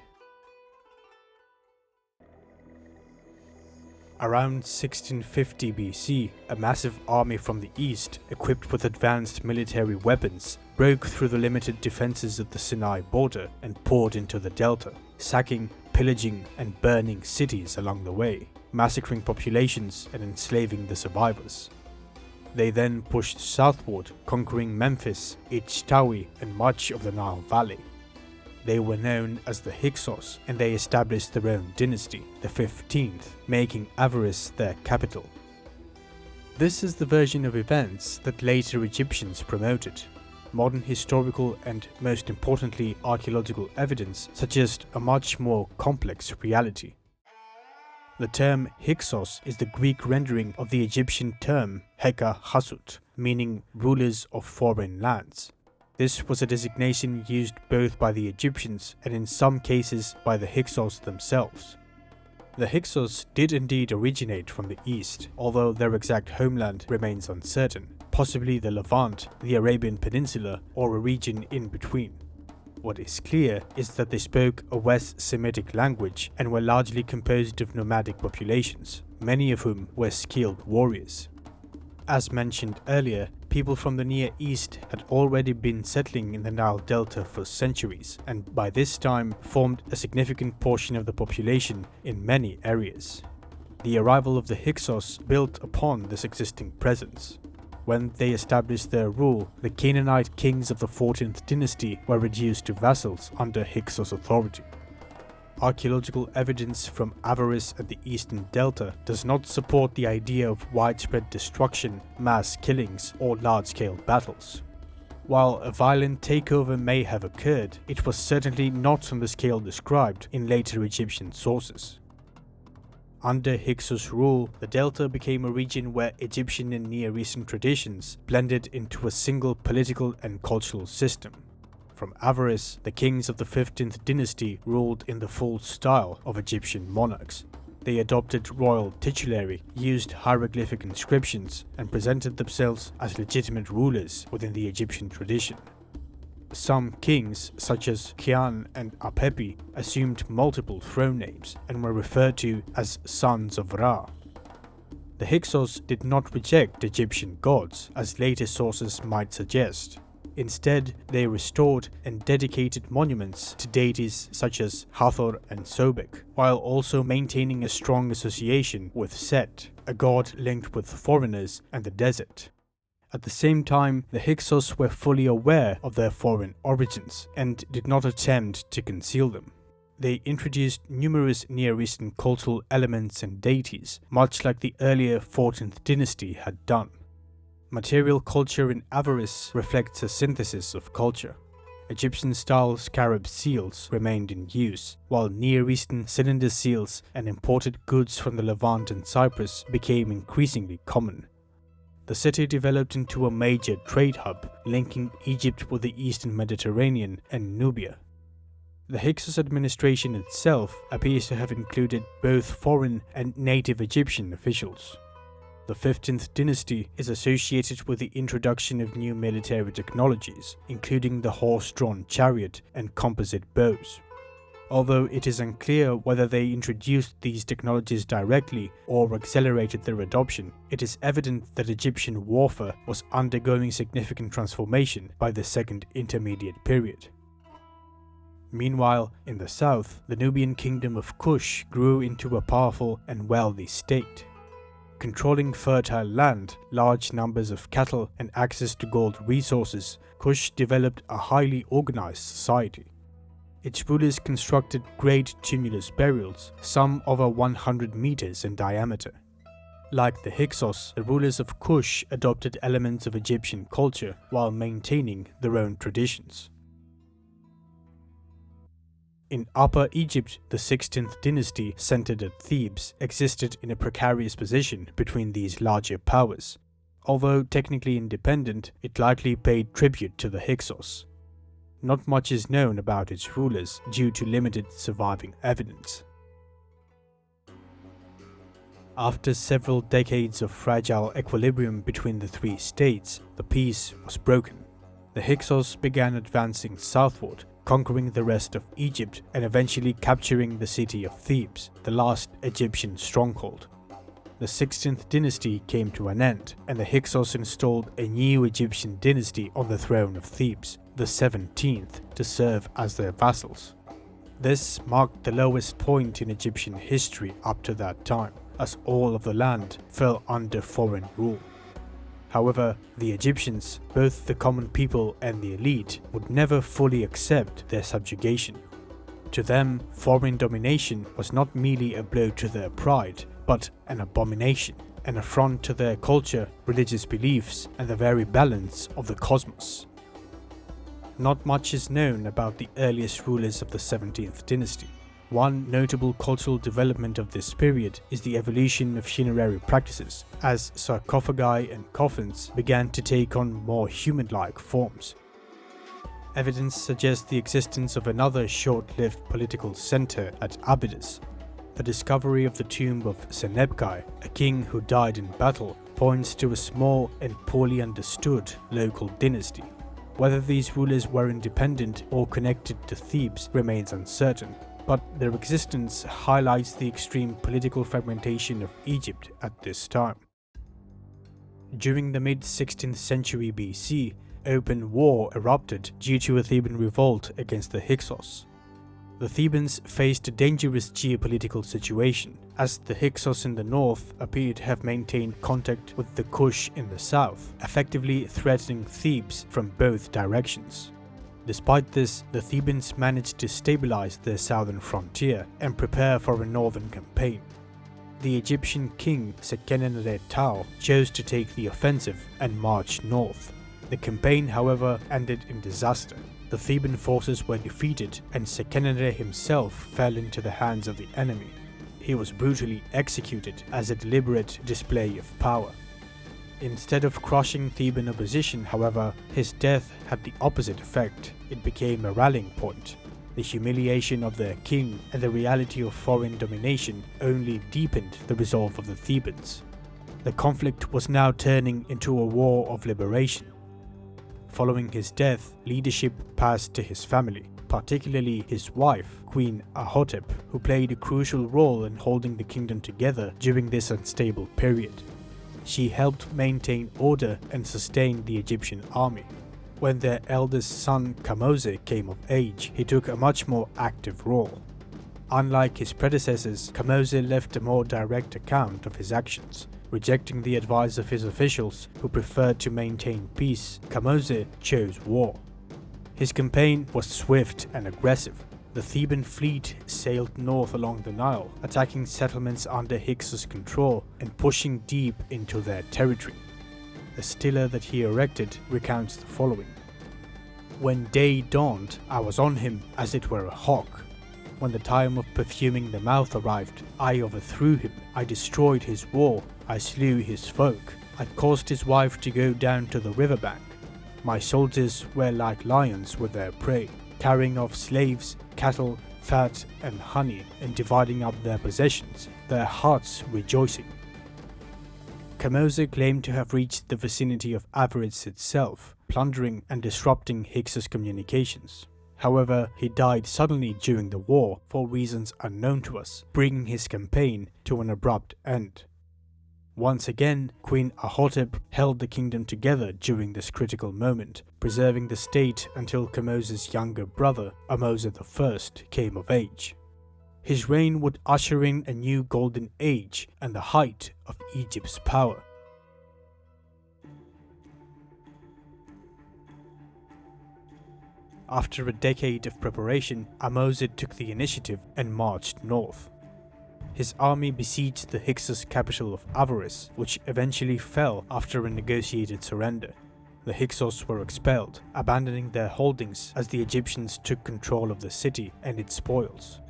Around 1650 BC, a massive army from the east, equipped with advanced military weapons, broke through the limited defenses of the Sinai border and poured into the delta, sacking, pillaging, and burning cities along the way, massacring populations and enslaving the survivors. They then pushed southward, conquering Memphis, Ichtawi, and much of the Nile Valley. They were known as the Hyksos, and they established their own dynasty, the 15th, making Avaris their capital. This is the version of events that later Egyptians promoted. Modern historical and, most importantly, archaeological evidence suggests a much more complex reality. The term Hyksos is the Greek rendering of the Egyptian term Heka Hasut, meaning rulers of foreign lands. This was a designation used both by the Egyptians and in some cases by the Hyksos themselves. The Hyksos did indeed originate from the east, although their exact homeland remains uncertain, possibly the Levant, the Arabian Peninsula, or a region in between. What is clear is that they spoke a West Semitic language and were largely composed of nomadic populations, many of whom were skilled warriors. As mentioned earlier, people from the Near East had already been settling in the Nile Delta for centuries, and by this time formed a significant portion of the population in many areas. The arrival of the Hyksos built upon this existing presence. When they established their rule, the Canaanite kings of the 14th dynasty were reduced to vassals under Hyksos authority. Archaeological evidence from Avaris and the eastern delta does not support the idea of widespread destruction, mass killings, or large-scale battles. While a violent takeover may have occurred, it was certainly not on the scale described in later Egyptian sources. Under Hyksos rule, the delta became a region where Egyptian and Near Eastern traditions blended into a single political and cultural system. From Avaris, the kings of the 15th dynasty ruled in the full style of Egyptian monarchs. They adopted royal titulary, used hieroglyphic inscriptions, and presented themselves as legitimate rulers within the Egyptian tradition. Some kings, such as Khian and Apepi, assumed multiple throne names and were referred to as sons of Ra. The Hyksos did not reject Egyptian gods, as later sources might suggest. Instead, they restored and dedicated monuments to deities such as Hathor and Sobek, while also maintaining a strong association with Set, a god linked with foreigners and the desert. At the same time, the Hyksos were fully aware of their foreign origins and did not attempt to conceal them. They introduced numerous Near Eastern cultural elements and deities, much like the earlier 14th dynasty had done. Material culture in Avaris reflects a synthesis of culture. Egyptian-style scarab seals remained in use, while Near Eastern cylinder seals and imported goods from the Levant and Cyprus became increasingly common. The city developed into a major trade hub, linking Egypt with the Eastern Mediterranean and Nubia. The Hyksos administration itself appears to have included both foreign and native Egyptian officials. The 15th dynasty is associated with the introduction of new military technologies, including the horse-drawn chariot and composite bows. Although it is unclear whether they introduced these technologies directly or accelerated their adoption, it is evident that Egyptian warfare was undergoing significant transformation by the Second Intermediate Period. Meanwhile, in the south, the Nubian kingdom of Kush grew into a powerful and wealthy state. Controlling fertile land, large numbers of cattle, and access to gold resources, Kush developed a highly organized society. Its rulers constructed great tumulus burials, some over 100 meters in diameter. Like the Hyksos, the rulers of Kush adopted elements of Egyptian culture while maintaining their own traditions. In Upper Egypt, the 16th dynasty, centered at Thebes, existed in a precarious position between these larger powers. Although technically independent, it likely paid tribute to the Hyksos. Not much is known about its rulers due to limited surviving evidence. After several decades of fragile equilibrium between the three states, the peace was broken. The Hyksos began advancing southward, conquering the rest of Egypt and eventually capturing the city of Thebes, the last Egyptian stronghold. The 16th dynasty came to an end, and the Hyksos installed a new Egyptian dynasty on the throne of Thebes, the 17th, to serve as their vassals. This marked the lowest point in Egyptian history up to that time, as all of the land fell under foreign rule. However, the Egyptians, both the common people and the elite, would never fully accept their subjugation. To them, foreign domination was not merely a blow to their pride, but an abomination, an affront to their culture, religious beliefs, and the very balance of the cosmos. Not much is known about the earliest rulers of the 17th dynasty. One notable cultural development of this period is the evolution of funerary practices, as sarcophagi and coffins began to take on more human-like forms. Evidence suggests the existence of another short-lived political center at Abydos. The discovery of the tomb of Senebkai, a king who died in battle, points to a small and poorly understood local dynasty. Whether these rulers were independent or connected to Thebes remains uncertain, but their existence highlights the extreme political fragmentation of Egypt at this time. During the mid-16th century BC, open war erupted due to a Theban revolt against the Hyksos. The Thebans faced a dangerous geopolitical situation, as the Hyksos in the north appeared to have maintained contact with the Kush in the south, effectively threatening Thebes from both directions. Despite this, the Thebans managed to stabilize their southern frontier and prepare for a northern campaign. The Egyptian king Seqenenre-Tao chose to take the offensive and march north. The campaign, however, ended in disaster. The Theban forces were defeated and Seqenenre himself fell into the hands of the enemy. He was brutally executed as a deliberate display of power. Instead of crushing Theban opposition, however, his death had the opposite effect. It became a rallying point. The humiliation of their king and the reality of foreign domination only deepened the resolve of the Thebans. The conflict was now turning into a war of liberation. Following his death, leadership passed to his family, particularly his wife, Queen Ahotep, who played a crucial role in holding the kingdom together during this unstable period. She helped maintain order and sustain the Egyptian army. When their eldest son Kamose came of age, he took a much more active role. Unlike his predecessors, Kamose left a more direct account of his actions. Rejecting the advice of his officials who preferred to maintain peace, Kamose chose war. His campaign was swift and aggressive. The Theban fleet sailed north along the Nile, attacking settlements under Hyksos control and pushing deep into their territory. A stela that he erected recounts the following. "When day dawned, I was on him as it were a hawk. When the time of perfuming the mouth arrived, I overthrew him, I destroyed his wall, I slew his folk, I caused his wife to go down to the riverbank. My soldiers were like lions with their prey, carrying off slaves, cattle, fat and honey, and dividing up their possessions, their hearts rejoicing." Kamose claimed to have reached the vicinity of Avaris itself, plundering and disrupting Hyksos communications. However, he died suddenly during the war for reasons unknown to us, bringing his campaign to an abrupt end. Once again, Queen Ahotep held the kingdom together during this critical moment, preserving the state until Kamose's younger brother, Ahmose I, came of age. His reign would usher in a new golden age and the height of Egypt's power. After a decade of preparation, Ahmose took the initiative and marched north. His army besieged the Hyksos capital of Avaris, which eventually fell after a negotiated surrender. The Hyksos were expelled, abandoning their holdings as the Egyptians took control of the city and its spoils.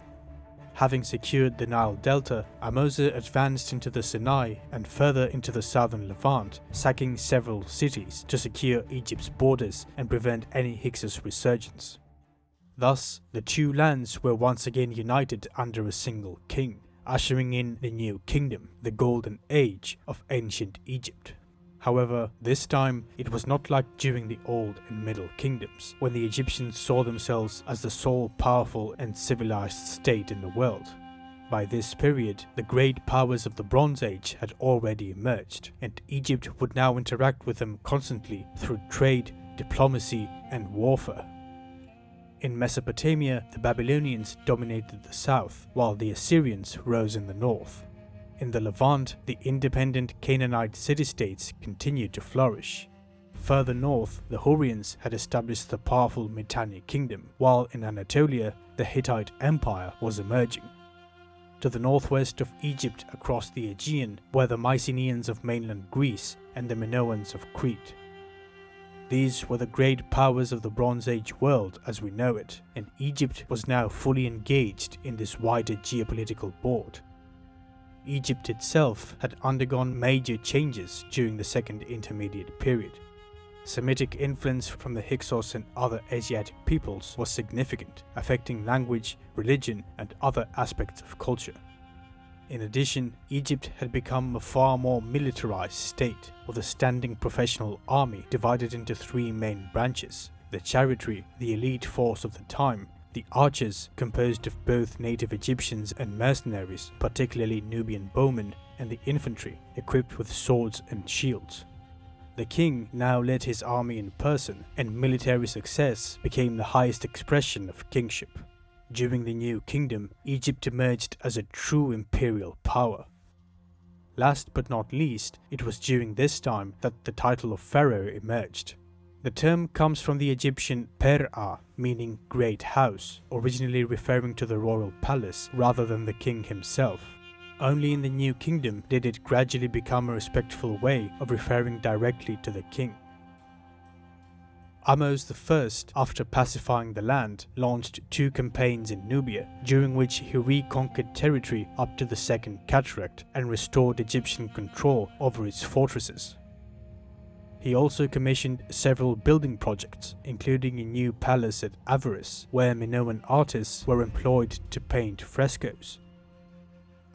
Having secured the Nile Delta, Ahmose advanced into the Sinai and further into the southern Levant, sacking several cities to secure Egypt's borders and prevent any Hyksos resurgence. Thus, the two lands were once again united under a single king, ushering in the new kingdom, the golden age of ancient Egypt. However, this time it was not like during the Old and Middle Kingdoms, when the Egyptians saw themselves as the sole powerful and civilized state in the world. By this period, the great powers of the Bronze Age had already emerged, and Egypt would now interact with them constantly through trade, diplomacy, and warfare. In Mesopotamia, the Babylonians dominated the south, while the Assyrians rose in the north. In the Levant, the independent Canaanite city-states continued to flourish. Further north, the Hurrians had established the powerful Mitanni kingdom, while in Anatolia, the Hittite Empire was emerging. To the northwest of Egypt across the Aegean were the Mycenaeans of mainland Greece and the Minoans of Crete. These were the great powers of the Bronze Age world as we know it, and Egypt was now fully engaged in this wider geopolitical board. Egypt itself had undergone major changes during the Second Intermediate Period. Semitic influence from the Hyksos and other Asiatic peoples was significant, affecting language, religion, and other aspects of culture. In addition, Egypt had become a far more militarized state, with a standing professional army divided into three main branches: the chariotry, the elite force of the time, the archers, composed of both native Egyptians and mercenaries, particularly Nubian bowmen, and the infantry, equipped with swords and shields. The king now led his army in person, and military success became the highest expression of kingship. During the New Kingdom, Egypt emerged as a true imperial power. Last but not least, it was during this time that the title of pharaoh emerged. The term comes from the Egyptian per'a, meaning great house, originally referring to the royal palace rather than the king himself. Only in the New Kingdom did it gradually become a respectful way of referring directly to the king. Ahmose I, after pacifying the land, launched 2 campaigns in Nubia, during which he reconquered territory up to the Second Cataract and restored Egyptian control over its fortresses. He also commissioned several building projects, including a new palace at Avaris, where Minoan artists were employed to paint frescoes.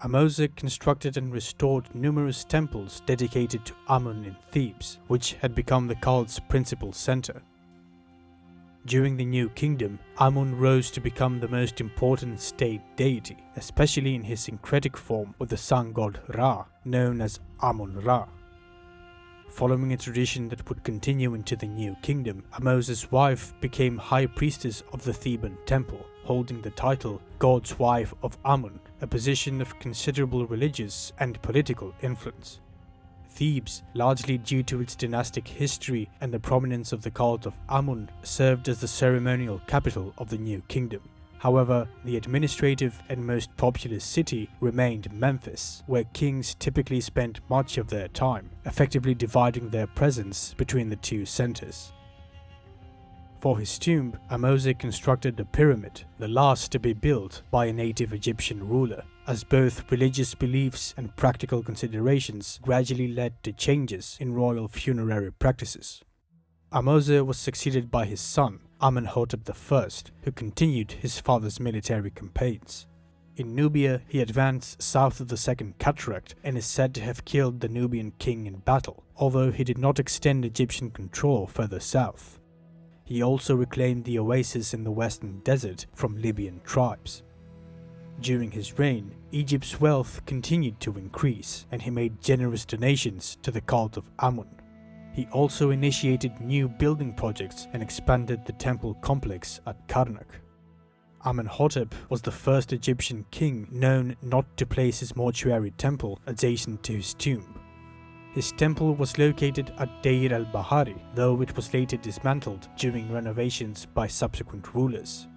Ahmose constructed and restored numerous temples dedicated to Amun in Thebes, which had become the cult's principal center. During the New Kingdom, Amun rose to become the most important state deity, especially in his syncretic form with the sun god Ra, known as Amun-Ra. Following a tradition that would continue into the New Kingdom, Ahmose's wife became high priestess of the Theban temple, holding the title God's Wife of Amun, a position of considerable religious and political influence. Thebes, largely due to its dynastic history and the prominence of the cult of Amun, served as the ceremonial capital of the New Kingdom. However, the administrative and most populous city remained Memphis, where kings typically spent much of their time, effectively dividing their presence between the two centers. For his tomb, Ahmose constructed a pyramid, the last to be built by a native Egyptian ruler, as both religious beliefs and practical considerations gradually led to changes in royal funerary practices. Ahmose was succeeded by his son, Amenhotep I, who continued his father's military campaigns. In Nubia, he advanced south of the Second Cataract and is said to have killed the Nubian king in battle, although he did not extend Egyptian control further south. He also reclaimed the oasis in the western desert from Libyan tribes. During his reign, Egypt's wealth continued to increase, and he made generous donations to the cult of Amun. He also initiated new building projects and expanded the temple complex at Karnak. Amenhotep was the first Egyptian king known not to place his mortuary temple adjacent to his tomb. His temple was located at Deir al-Bahari, though it was later dismantled during renovations by subsequent rulers.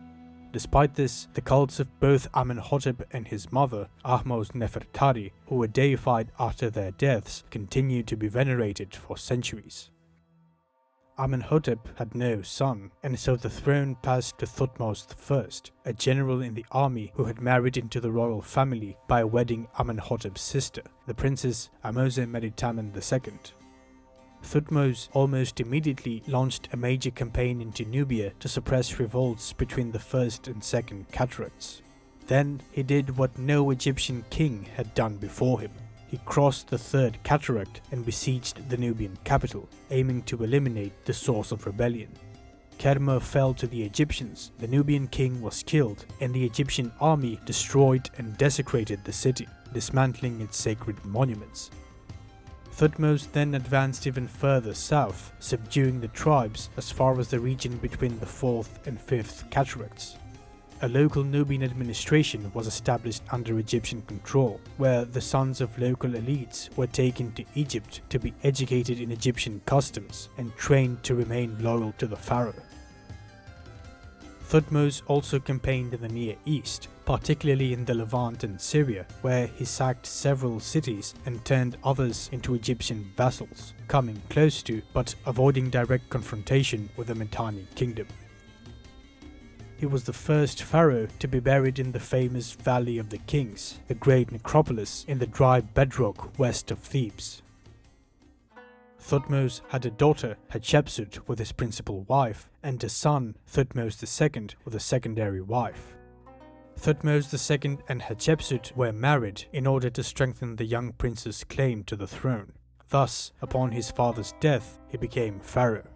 Despite this, the cults of both Amenhotep and his mother, Ahmose Nefertari, who were deified after their deaths, continued to be venerated for centuries. Amenhotep had no son, and so the throne passed to Thutmose I, a general in the army who had married into the royal family by wedding Amenhotep's sister, the princess Ahmose Meditamen II. Thutmose almost immediately launched a major campaign into Nubia to suppress revolts between the first and second cataracts. Then he did what no Egyptian king had done before him. He crossed the third cataract and besieged the Nubian capital, aiming to eliminate the source of rebellion. Kerma fell to the Egyptians, the Nubian king was killed, and the Egyptian army destroyed and desecrated the city, dismantling its sacred monuments. Thutmose then advanced even further south, subduing the tribes as far as the region between the fourth and fifth cataracts. A local Nubian administration was established under Egyptian control, where the sons of local elites were taken to Egypt to be educated in Egyptian customs and trained to remain loyal to the pharaoh. Thutmose also campaigned in the Near East, particularly in the Levant and Syria, where he sacked several cities and turned others into Egyptian vassals, coming close to but avoiding direct confrontation with the Mitanni kingdom. He was the first pharaoh to be buried in the famous Valley of the Kings, the great necropolis in the dry bedrock west of Thebes. Thutmose had a daughter, Hatshepsut, with his principal wife, and a son, Thutmose II, with a secondary wife. Thutmose II and Hatshepsut were married in order to strengthen the young prince's claim to the throne. Thus, upon his father's death, he became pharaoh.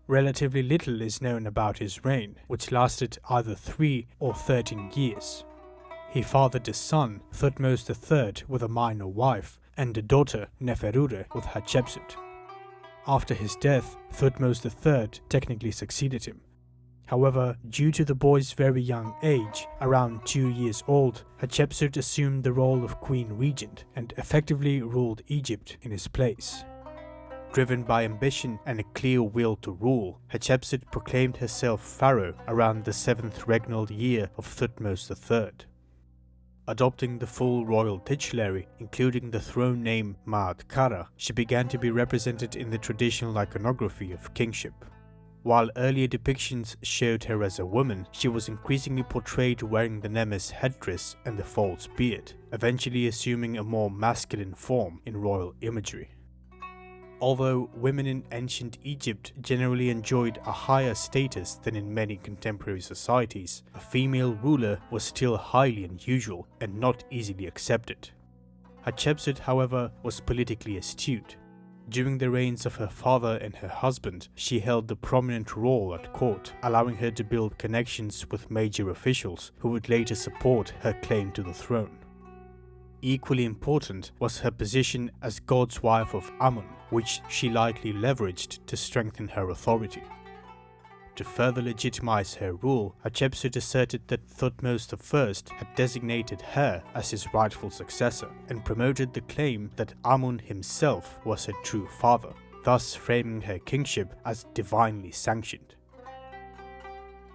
Relatively little is known about his reign, which lasted either 3 or 13 years. He fathered a son, Thutmose III, with a minor wife, and a daughter, Neferure, with Hatshepsut. After his death, Thutmose III technically succeeded him. However, due to the boy's very young age, around 2 years old, Hatshepsut assumed the role of queen regent and effectively ruled Egypt in his place. Driven by ambition and a clear will to rule, Hatshepsut proclaimed herself pharaoh around the 7th regnal year of Thutmose III. Adopting the full royal titulary, including the throne name Ma'at Kara, she began to be represented in the traditional iconography of kingship. While earlier depictions showed her as a woman, she was increasingly portrayed wearing the Nemes headdress and the false beard, eventually assuming a more masculine form in royal imagery. Although women in ancient Egypt generally enjoyed a higher status than in many contemporary societies, a female ruler was still highly unusual and not easily accepted. Hatshepsut, however, was politically astute. During the reigns of her father and her husband, she held a prominent role at court, allowing her to build connections with major officials who would later support her claim to the throne. Equally important was her position as God's wife of Amun, which she likely leveraged to strengthen her authority. To further legitimize her rule, Hatshepsut asserted that Thutmose I had designated her as his rightful successor and promoted the claim that Amun himself was her true father, thus framing her kingship as divinely sanctioned.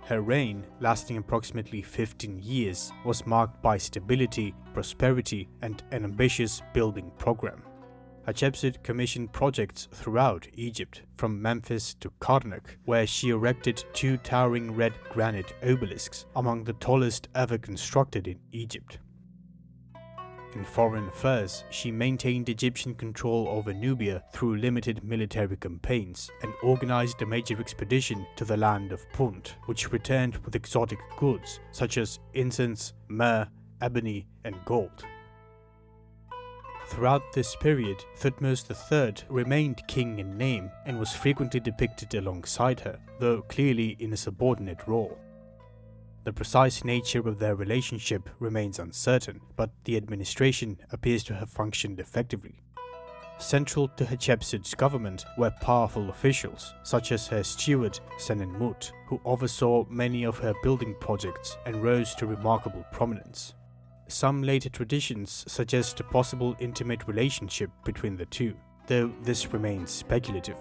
Her reign, lasting approximately 15 years, was marked by stability, prosperity, and an ambitious building program. Hatshepsut commissioned projects throughout Egypt, from Memphis to Karnak, where she erected 2 towering red granite obelisks, among the tallest ever constructed in Egypt. In foreign affairs, she maintained Egyptian control over Nubia through limited military campaigns and organized a major expedition to the land of Punt, which returned with exotic goods such as incense, myrrh, ebony, and gold. Throughout this period, Thutmose III remained king in name and was frequently depicted alongside her, though clearly in a subordinate role. The precise nature of their relationship remains uncertain, but the administration appears to have functioned effectively. Central to Hatshepsut's government were powerful officials, such as her steward Senenmut, who oversaw many of her building projects and rose to remarkable prominence. Some later traditions suggest a possible intimate relationship between the two, though this remains speculative.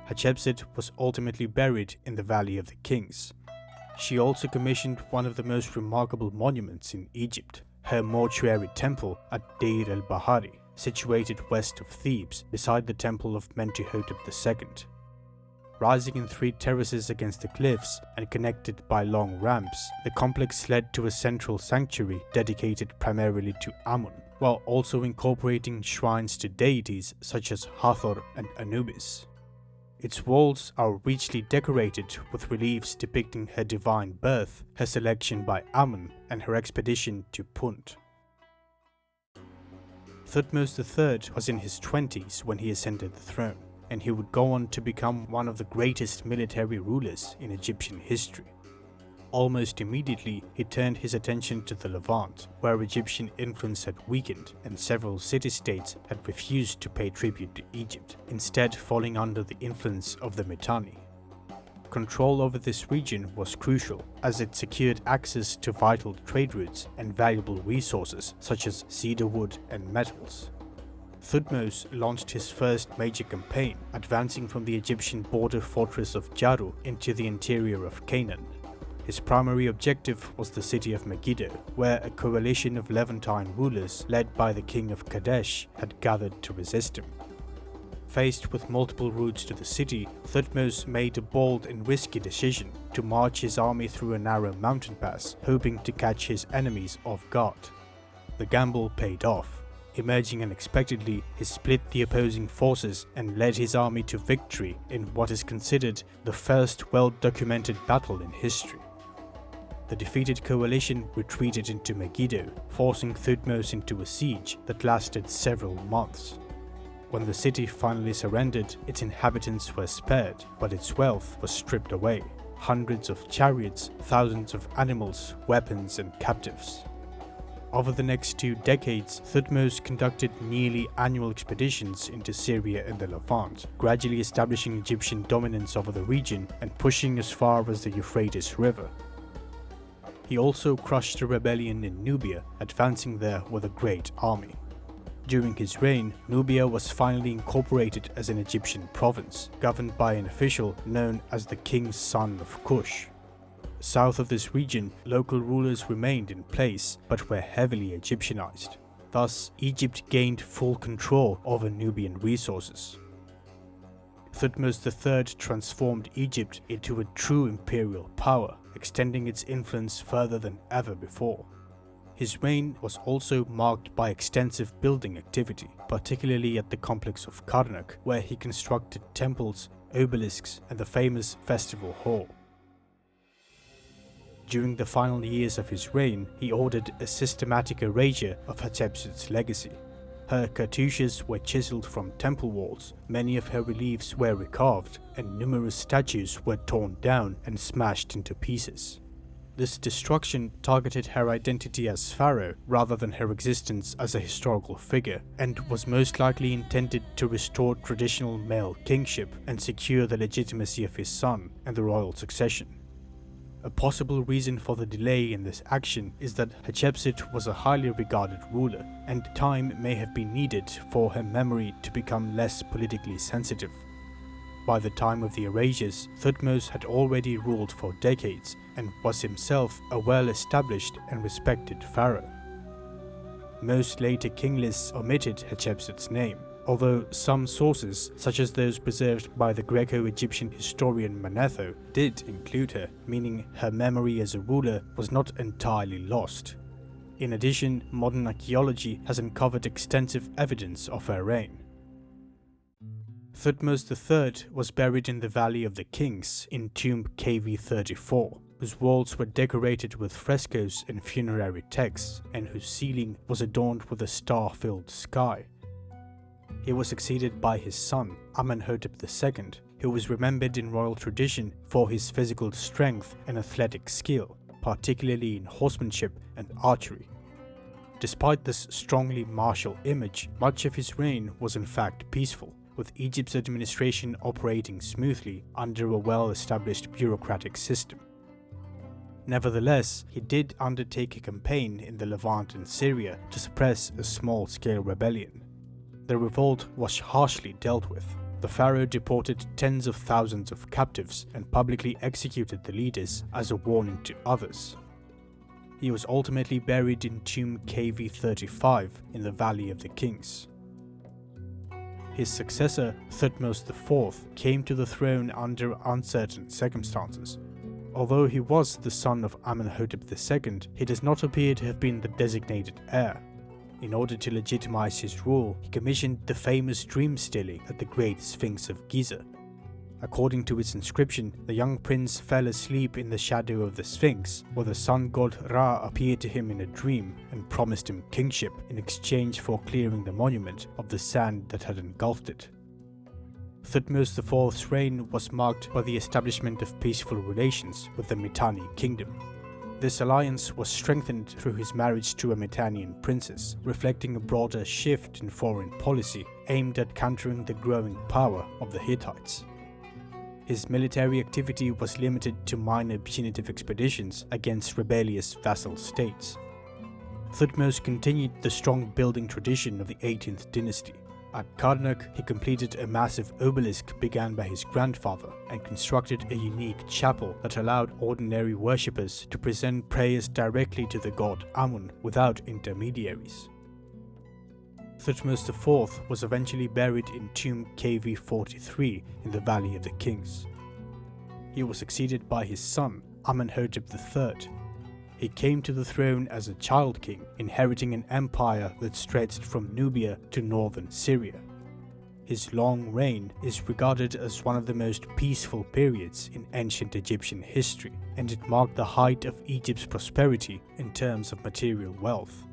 Hatshepsut was ultimately buried in the Valley of the Kings. She also commissioned one of the most remarkable monuments in Egypt, her mortuary temple at Deir el-Bahari, situated west of Thebes beside the temple of Mentuhotep II. Rising in 3 terraces against the cliffs and connected by long ramps, the complex led to a central sanctuary dedicated primarily to Amun, while also incorporating shrines to deities such as Hathor and Anubis. Its walls are richly decorated with reliefs depicting her divine birth, her selection by Amun, and her expedition to Punt. Thutmose III was in his 20s when he ascended the throne, and he would go on to become one of the greatest military rulers in Egyptian history. Almost immediately, he turned his attention to the Levant, where Egyptian influence had weakened and several city-states had refused to pay tribute to Egypt, instead falling under the influence of the Mitanni. Control over this region was crucial, as it secured access to vital trade routes and valuable resources such as cedar wood and metals. Thutmose launched his first major campaign, advancing from the Egyptian border fortress of Jaru into the interior of Canaan. His primary objective was the city of Megiddo, where a coalition of Levantine rulers led by the king of Kadesh had gathered to resist him. Faced with multiple routes to the city, Thutmose made a bold and risky decision to march his army through a narrow mountain pass, hoping to catch his enemies off guard. The gamble paid off. Emerging unexpectedly, he split the opposing forces and led his army to victory in what is considered the first well-documented battle in history. The defeated coalition retreated into Megiddo, forcing Thutmose into a siege that lasted several months. When the city finally surrendered, its inhabitants were spared, but its wealth was stripped away. Hundreds of chariots, thousands of animals, weapons and captives. Over the next 2 decades, Thutmose conducted nearly annual expeditions into Syria and the Levant, gradually establishing Egyptian dominance over the region and pushing as far as the Euphrates River. He also crushed a rebellion in Nubia, advancing there with a great army. During his reign, Nubia was finally incorporated as an Egyptian province, governed by an official known as the King's Son of Kush. South of this region, local rulers remained in place but were heavily Egyptianized. Thus, Egypt gained full control over Nubian resources. Thutmose III transformed Egypt into a true imperial power, extending its influence further than ever before. His reign was also marked by extensive building activity, particularly at the complex of Karnak, where he constructed temples, obelisks, and the famous festival hall. During the final years of his reign, he ordered a systematic erasure of Hatshepsut's legacy. Her cartouches were chiseled from temple walls, many of her reliefs were recarved, and numerous statues were torn down and smashed into pieces. This destruction targeted her identity as pharaoh rather than her existence as a historical figure, and was most likely intended to restore traditional male kingship and secure the legitimacy of his son and the royal succession. A possible reason for the delay in this action is that Hatshepsut was a highly regarded ruler, and time may have been needed for her memory to become less politically sensitive. By the time of the erasures, Thutmose had already ruled for decades and was himself a well-established and respected pharaoh. Most later king lists omitted Hatshepsut's name, although some sources, such as those preserved by the Greco-Egyptian historian Manetho, did include her, meaning her memory as a ruler was not entirely lost. In addition, modern archaeology has uncovered extensive evidence of her reign. Thutmose III was buried in the Valley of the Kings in tomb KV34, whose walls were decorated with frescoes and funerary texts, and whose ceiling was adorned with a star-filled sky. He was succeeded by his son, Amenhotep II, who was remembered in royal tradition for his physical strength and athletic skill, particularly in horsemanship and archery. Despite this strongly martial image, much of his reign was in fact peaceful, with Egypt's administration operating smoothly under a well-established bureaucratic system. Nevertheless, he did undertake a campaign in the Levant and Syria to suppress a small-scale rebellion. The revolt was harshly dealt with. The pharaoh deported tens of thousands of captives and publicly executed the leaders as a warning to others. He was ultimately buried in tomb KV35 in the Valley of the Kings. His successor, Thutmose IV, came to the throne under uncertain circumstances. Although he was the son of Amenhotep II, he does not appear to have been the designated heir. In order to legitimize his rule, he commissioned the famous dream stilling at the Great Sphinx of Giza. According to its inscription, the young prince fell asleep in the shadow of the Sphinx, where the sun god Ra appeared to him in a dream and promised him kingship in exchange for clearing the monument of the sand that had engulfed it. Thutmose IV's reign was marked by the establishment of peaceful relations with the Mitanni kingdom. This alliance was strengthened through his marriage to a Mitannian princess, reflecting a broader shift in foreign policy aimed at countering the growing power of the Hittites. His military activity was limited to minor punitive expeditions against rebellious vassal states. Thutmose continued the strong building tradition of the 18th Dynasty. At Karnak, he completed a massive obelisk begun by his grandfather and constructed a unique chapel that allowed ordinary worshippers to present prayers directly to the god Amun without intermediaries. Thutmose IV was eventually buried in tomb KV43 in the Valley of the Kings. He was succeeded by his son, Amenhotep III. He came to the throne as a child king, inheriting an empire that stretched from Nubia to northern Syria. His long reign is regarded as one of the most peaceful periods in ancient Egyptian history, and it marked the height of Egypt's prosperity in terms of material wealth.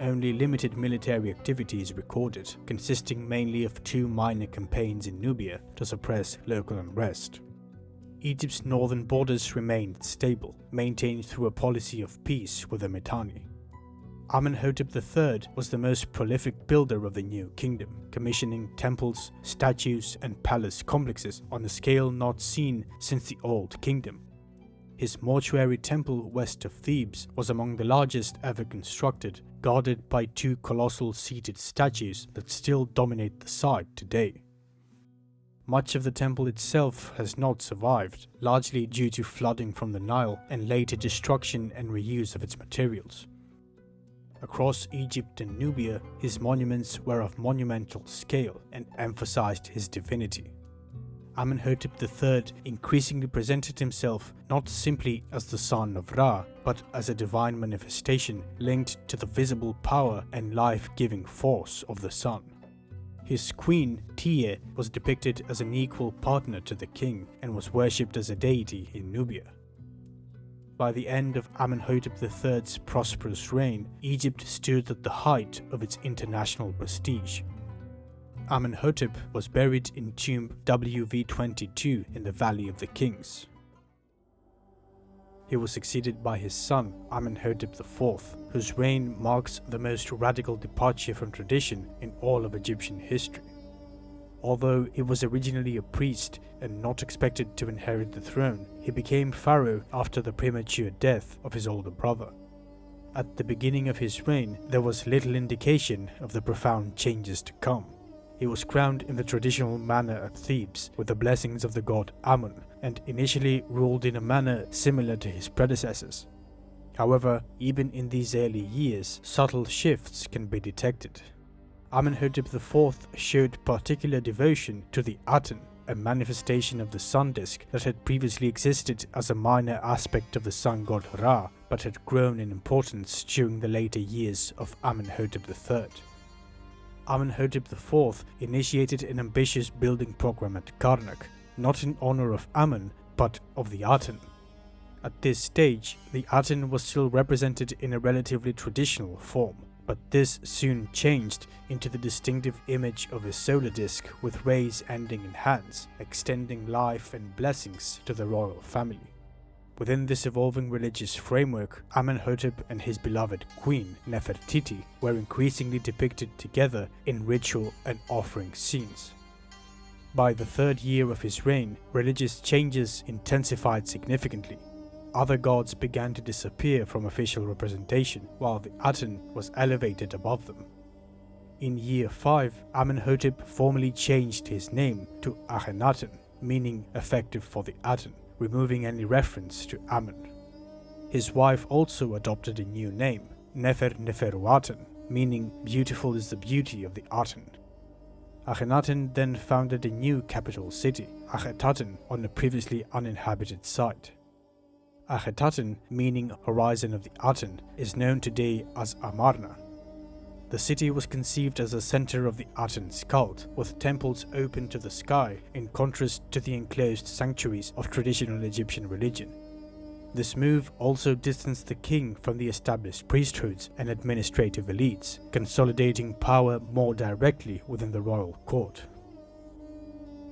Only limited military activity is recorded, consisting mainly of 2 minor campaigns in Nubia to suppress local unrest. Egypt's northern borders remained stable, maintained through a policy of peace with the Mitanni. Amenhotep III was the most prolific builder of the new kingdom, commissioning temples, statues, and palace complexes on a scale not seen since the Old Kingdom. His mortuary temple west of Thebes was among the largest ever constructed, guarded by 2 colossal seated statues that still dominate the site today. Much of the temple itself has not survived, largely due to flooding from the Nile and later destruction and reuse of its materials. Across Egypt and Nubia, his monuments were of monumental scale and emphasized his divinity. Amenhotep III increasingly presented himself not simply as the son of Ra, but as a divine manifestation linked to the visible power and life-giving force of the sun. His queen, Tiye, was depicted as an equal partner to the king and was worshipped as a deity in Nubia. By the end of Amenhotep III's prosperous reign, Egypt stood at the height of its international prestige. Amenhotep was buried in tomb WV22 in the Valley of the Kings. He was succeeded by his son, Amenhotep IV, whose reign marks the most radical departure from tradition in all of Egyptian history. Although he was originally a priest and not expected to inherit the throne, he became pharaoh after the premature death of his older brother. At the beginning of his reign, there was little indication of the profound changes to come. He was crowned in the traditional manner at Thebes with the blessings of the god Amun, and initially ruled in a manner similar to his predecessors. However, even in these early years, subtle shifts can be detected. Amenhotep IV showed particular devotion to the Aten, a manifestation of the sun disk that had previously existed as a minor aspect of the sun god Ra, but had grown in importance during the later years of Amenhotep III. Amenhotep IV initiated an ambitious building program at Karnak, not in honor of Amun, but of the Aten. At this stage, the Aten was still represented in a relatively traditional form, but this soon changed into the distinctive image of a solar disk with rays ending in hands, extending life and blessings to the royal family. Within this evolving religious framework, Amenhotep and his beloved queen, Nefertiti, were increasingly depicted together in ritual and offering scenes. By the third year of his reign, religious changes intensified significantly. Other gods began to disappear from official representation, while the Aten was elevated above them. In year 5, Amenhotep formally changed his name to Akhenaten, meaning effective for the Aten, removing any reference to Amen. His wife also adopted a new name, Neferuaten, meaning beautiful is the beauty of the Aten. Akhenaten then founded a new capital city, Akhetaten, on a previously uninhabited site. Akhetaten, meaning horizon of the Aten, is known today as Amarna. The city was conceived as a center of the Aten's cult, with temples open to the sky in contrast to the enclosed sanctuaries of traditional Egyptian religion. This move also distanced the king from the established priesthoods and administrative elites, consolidating power more directly within the royal court.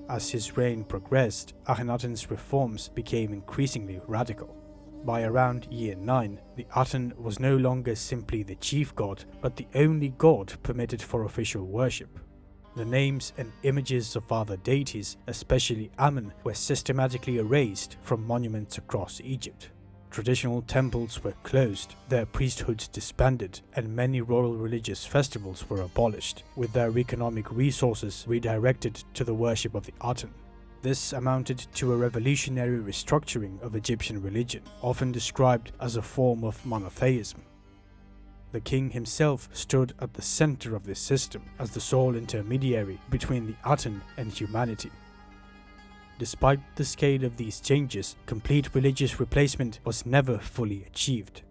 As his reign progressed, Akhenaten's reforms became increasingly radical. By around year 9, the Aten was no longer simply the chief god, but the only god permitted for official worship. The names and images of other deities, especially Amen, were systematically erased from monuments across Egypt. Traditional temples were closed, their priesthoods disbanded, and many royal religious festivals were abolished, with their economic resources redirected to the worship of the Aten. This amounted to a revolutionary restructuring of Egyptian religion, often described as a form of monotheism. The king himself stood at the center of this system as the sole intermediary between the Aten and humanity. Despite the scale of these changes, complete religious replacement was never fully achieved.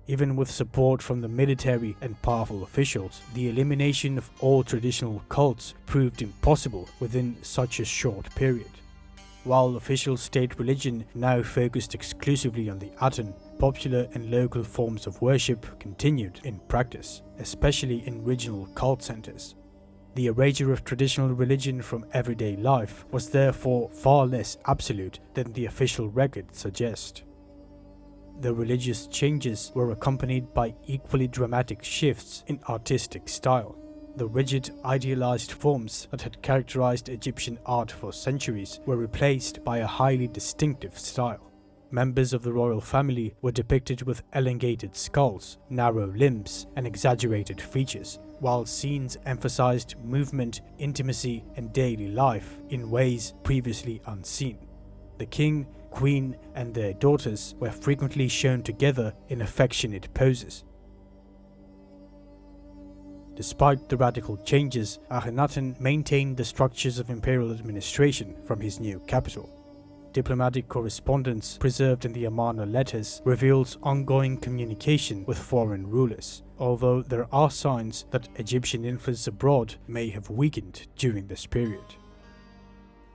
Even with support from the military and powerful officials, the elimination of all traditional cults proved impossible within such a short period. While official state religion now focused exclusively on the Aten, popular and local forms of worship continued in practice, especially in regional cult centers. The erasure of traditional religion from everyday life was therefore far less absolute than the official record suggests. The religious changes were accompanied by equally dramatic shifts in artistic style. The rigid, idealized forms that had characterized Egyptian art for centuries were replaced by a highly distinctive style. Members of the royal family were depicted with elongated skulls, narrow limbs, and exaggerated features, while scenes emphasized movement, intimacy, and daily life in ways previously unseen. The king, queen, and their daughters were frequently shown together in affectionate poses. Despite the radical changes, Akhenaten maintained the structures of imperial administration from his new capital. Diplomatic correspondence preserved in the Amarna letters reveals ongoing communication with foreign rulers, although there are signs that Egyptian influence abroad may have weakened during this period.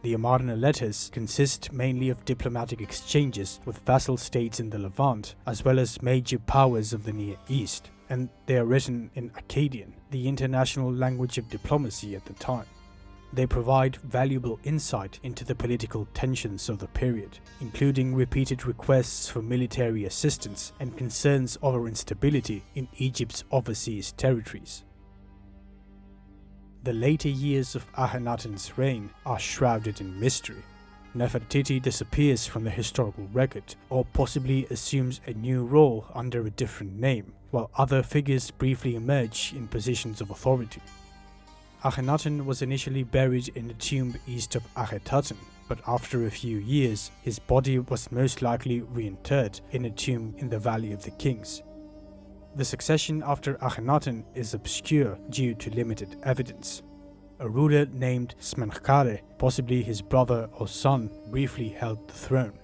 The Amarna letters consist mainly of diplomatic exchanges with vassal states in the Levant, as well as major powers of the Near East, and they are written in Akkadian, the international language of diplomacy at the time. They provide valuable insight into the political tensions of the period, including repeated requests for military assistance and concerns over instability in Egypt's overseas territories. The later years of Akhenaten's reign are shrouded in mystery. Nefertiti disappears from the historical record, or possibly assumes a new role under a different name, while other figures briefly emerge in positions of authority. Akhenaten was initially buried in a tomb east of Akhetaten, but after a few years, his body was most likely reinterred in a tomb in the Valley of the Kings. The succession after Akhenaten is obscure due to limited evidence. A ruler named Smenkhkare, possibly his brother or son, briefly held the throne.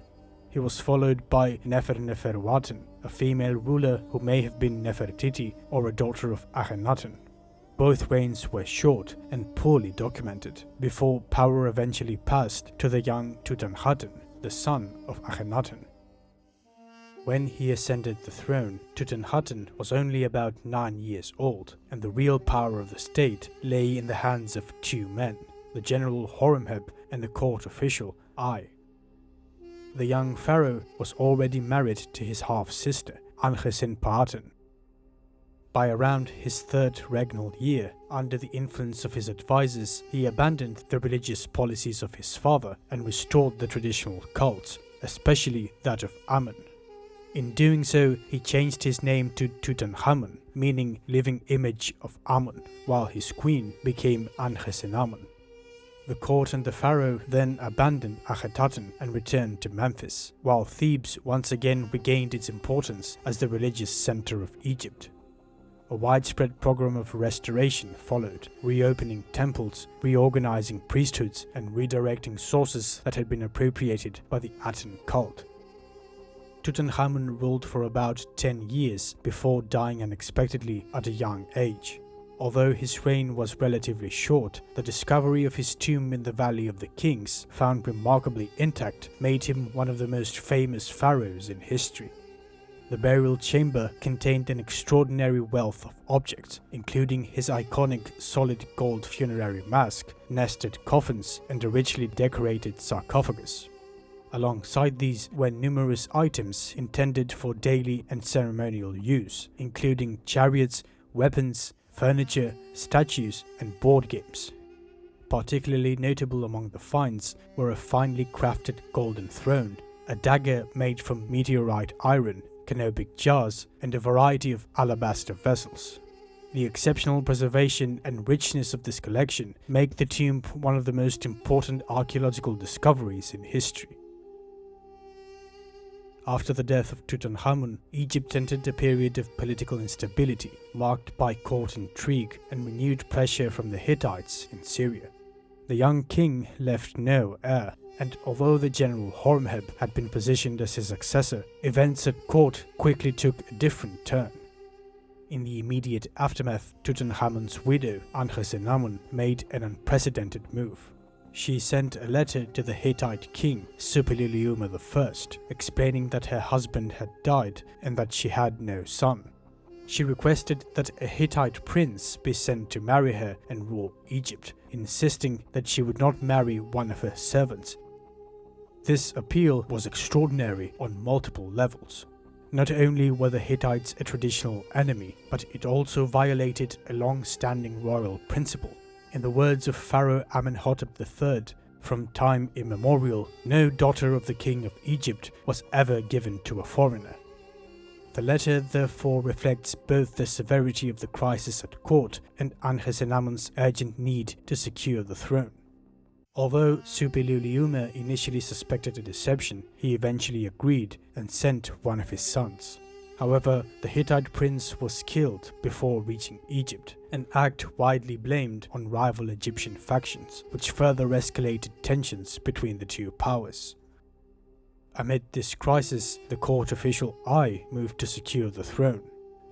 He was followed by Neferuaten, a female ruler who may have been Nefertiti or a daughter of Akhenaten. Both reigns were short and poorly documented, before power eventually passed to the young Tutankhaten, the son of Akhenaten. When he ascended the throne, Tutankhaten was only about 9 years old, and the real power of the state lay in the hands of two men, the general Horemheb and the court official Ai. The young pharaoh was already married to his half-sister, Ankhsenepaten. By around his third regnal year, under the influence of his advisors, he abandoned the religious policies of his father and restored the traditional cult, especially that of Amun. In doing so, he changed his name to Tutankhamun, meaning living image of Amun, while his queen became Ankhesenamun. The court and the pharaoh then abandoned Akhenaten and returned to Memphis, while Thebes once again regained its importance as the religious center of Egypt. A widespread program of restoration followed, reopening temples, reorganizing priesthoods, and redirecting sources that had been appropriated by the Aten cult. Tutankhamun ruled for about 10 years before dying unexpectedly at a young age. Although his reign was relatively short, the discovery of his tomb in the Valley of the Kings, found remarkably intact, made him one of the most famous pharaohs in history. The burial chamber contained an extraordinary wealth of objects, including his iconic solid gold funerary mask, nested coffins, and a richly decorated sarcophagus. Alongside these were numerous items intended for daily and ceremonial use, including chariots, weapons, furniture, statues, and board games. Particularly notable among the finds were a finely crafted golden throne, a dagger made from meteorite iron, canopic jars, and a variety of alabaster vessels. The exceptional preservation and richness of this collection make the tomb one of the most important archaeological discoveries in history. After the death of Tutankhamun, Egypt entered a period of political instability, marked by court intrigue and renewed pressure from the Hittites in Syria. The young king left no heir, and although the general Horemheb had been positioned as his successor, events at court quickly took a different turn. In the immediate aftermath, Tutankhamun's widow, Ankhesenamun, made an unprecedented move. She sent a letter to the Hittite king, Suppiluliuma I, explaining that her husband had died and that she had no son. She requested that a Hittite prince be sent to marry her and rule Egypt, insisting that she would not marry one of her servants. This appeal was extraordinary on multiple levels. Not only were the Hittites a traditional enemy, but it also violated a long-standing royal principle. In the words of Pharaoh Amenhotep III, from time immemorial, no daughter of the king of Egypt was ever given to a foreigner. The letter therefore reflects both the severity of the crisis at court and Ankhesenamun's urgent need to secure the throne. Although Suppiluliuma initially suspected a deception, he eventually agreed and sent one of his sons. However, the Hittite prince was killed before reaching Egypt, an act widely blamed on rival Egyptian factions, which further escalated tensions between the two powers. Amid this crisis, the court official Ai moved to secure the throne.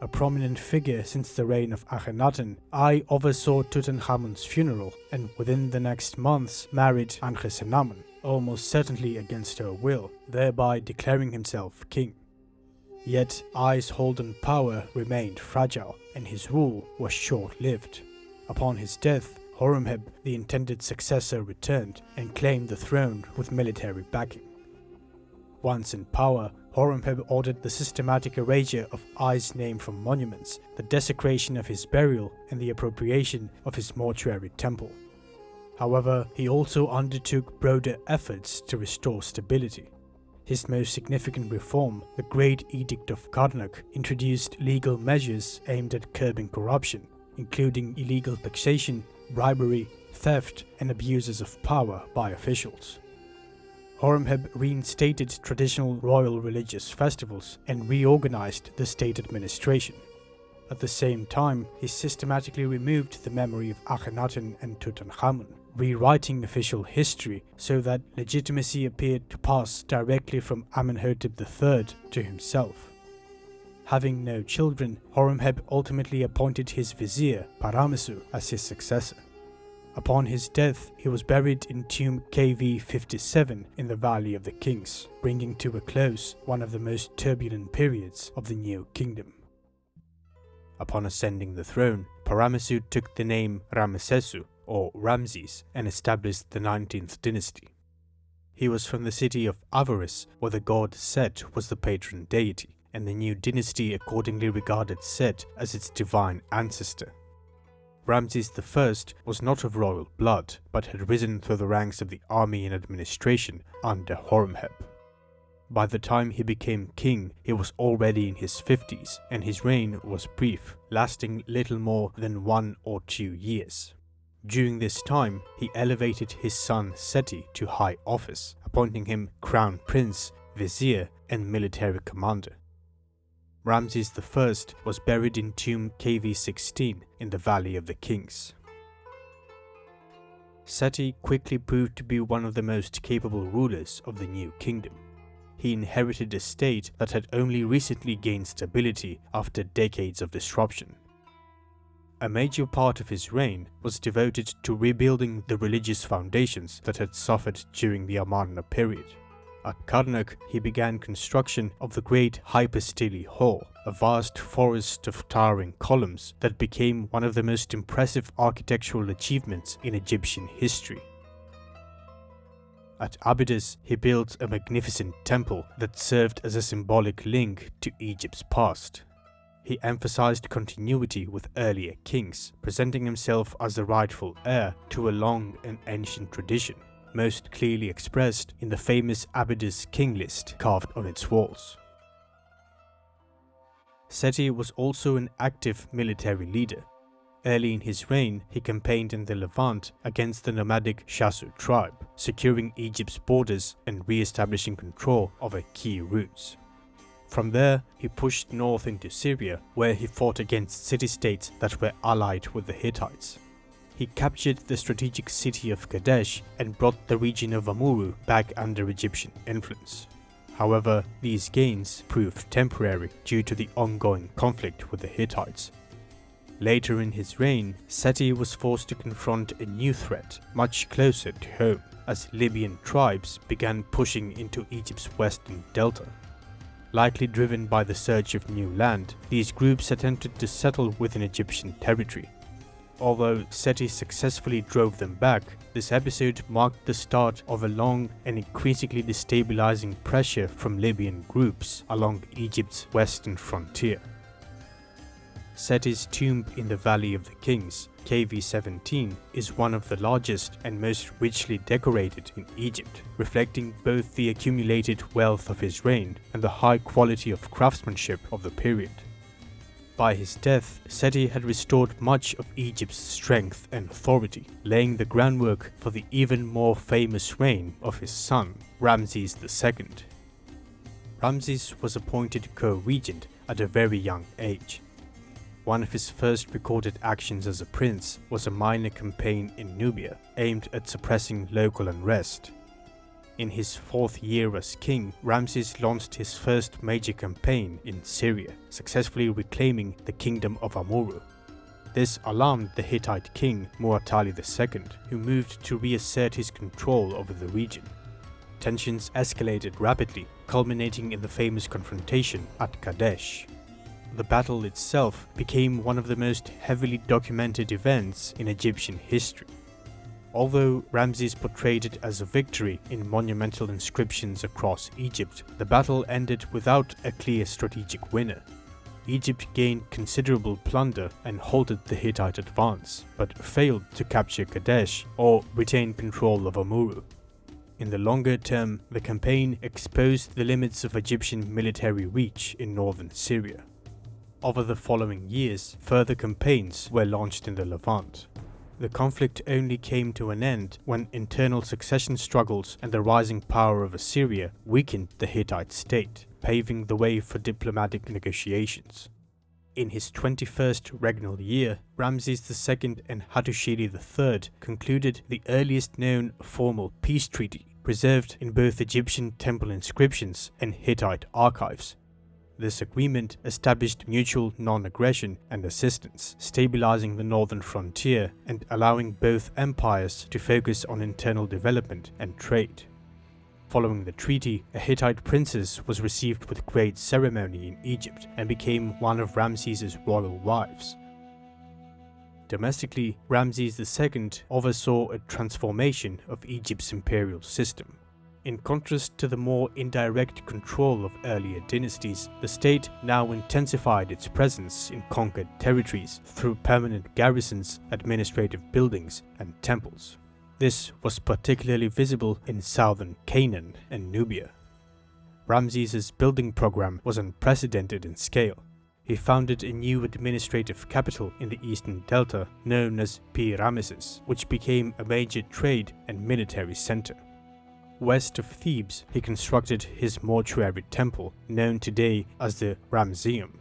A prominent figure since the reign of Akhenaten, Ai oversaw Tutankhamun's funeral and within the next months married Ankhesenamun, almost certainly against her will, thereby declaring himself king. Yet Ai's hold on power remained fragile, and his rule was short-lived. Upon his death, Horemheb, the intended successor, returned and claimed the throne with military backing. Once in power, Horemheb ordered the systematic erasure of Ai's name from monuments, the desecration of his burial, and the appropriation of his mortuary temple. However, he also undertook broader efforts to restore stability. His most significant reform, the Great Edict of Karnak, introduced legal measures aimed at curbing corruption, including illegal taxation, bribery, theft, and abuses of power by officials. Horemheb reinstated traditional royal religious festivals and reorganized the state administration. At the same time, he systematically removed the memory of Akhenaten and Tutankhamun, rewriting official history so that legitimacy appeared to pass directly from Amenhotep III to himself. Having no children, Horemheb ultimately appointed his vizier, Paramesu, as his successor. Upon his death, he was buried in tomb KV 57 in the Valley of the Kings, bringing to a close one of the most turbulent periods of the New Kingdom. Upon ascending the throne, Paramesu took the name Ramesesu, or Ramses, and established the 19th Dynasty. He was from the city of Avaris, where the god Set was the patron deity, and the new dynasty accordingly regarded Set as its divine ancestor. Ramses I was not of royal blood, but had risen through the ranks of the army and administration under Horemheb. By the time he became king, he was already in his 50s, and his reign was brief, lasting little more than 1 or 2 years. During this time, he elevated his son Seti to high office, appointing him crown prince, vizier, and military commander. Ramses I was buried in tomb KV16 in the Valley of the Kings. Seti quickly proved to be one of the most capable rulers of the new kingdom. He inherited a state that had only recently gained stability after decades of disruption. A major part of his reign was devoted to rebuilding the religious foundations that had suffered during the Amarna period. At Karnak, he began construction of the Great Hypostyle Hall, a vast forest of towering columns that became one of the most impressive architectural achievements in Egyptian history. At Abydos, he built a magnificent temple that served as a symbolic link to Egypt's past. He emphasized continuity with earlier kings, presenting himself as the rightful heir to a long and ancient tradition, most clearly expressed in the famous Abydos king list carved on its walls. Seti was also an active military leader. Early in his reign, he campaigned in the Levant against the nomadic Shasu tribe, securing Egypt's borders and re-establishing control over key routes. From there, he pushed north into Syria, where he fought against city-states that were allied with the Hittites. He captured the strategic city of Kadesh and brought the region of Amurru back under Egyptian influence. However, these gains proved temporary due to the ongoing conflict with the Hittites. Later in his reign, Seti was forced to confront a new threat much closer to home, as Libyan tribes began pushing into Egypt's western delta. Likely driven by the search of new land, these groups attempted to settle within Egyptian territory. Although Seti successfully drove them back, this episode marked the start of a long and increasingly destabilizing pressure from Libyan groups along Egypt's western frontier. Seti's tomb in the Valley of the Kings, KV17, is one of the largest and most richly decorated in Egypt, reflecting both the accumulated wealth of his reign and the high quality of craftsmanship of the period. By his death, Seti had restored much of Egypt's strength and authority, laying the groundwork for the even more famous reign of his son, Ramses II. Ramses was appointed co-regent at a very young age. One of his first recorded actions as a prince was a minor campaign in Nubia, aimed at suppressing local unrest. In his fourth year as king, Ramses launched his first major campaign in Syria, successfully reclaiming the kingdom of Amurru. This alarmed the Hittite king Mu'attali II, who moved to reassert his control over the region. Tensions escalated rapidly, culminating in the famous confrontation at Kadesh. The battle itself became one of the most heavily documented events in Egyptian history. Although Ramses portrayed it as a victory in monumental inscriptions across Egypt, the battle ended without a clear strategic winner. Egypt gained considerable plunder and halted the Hittite advance, but failed to capture Kadesh or retain control of Amurru. In the longer term, the campaign exposed the limits of Egyptian military reach in northern Syria. Over the following years, further campaigns were launched in the Levant. The conflict only came to an end when internal succession struggles and the rising power of Assyria weakened the Hittite state, paving the way for diplomatic negotiations. In his 21st regnal year, Ramses II and Hattusili III concluded the earliest known formal peace treaty, preserved in both Egyptian temple inscriptions and Hittite archives. This agreement established mutual non-aggression and assistance, stabilizing the northern frontier and allowing both empires to focus on internal development and trade. Following the treaty, a Hittite princess was received with great ceremony in Egypt and became one of Ramses's royal wives. Domestically, Ramses II oversaw a transformation of Egypt's imperial system. In contrast to the more indirect control of earlier dynasties, the state now intensified its presence in conquered territories through permanent garrisons, administrative buildings, and temples. This was particularly visible in southern Canaan and Nubia. Ramses's building program was unprecedented in scale. He founded a new administrative capital in the eastern delta known as Pi-Ramesses, which became a major trade and military center. West of Thebes, he constructed his mortuary temple, known today as the Ramesseum.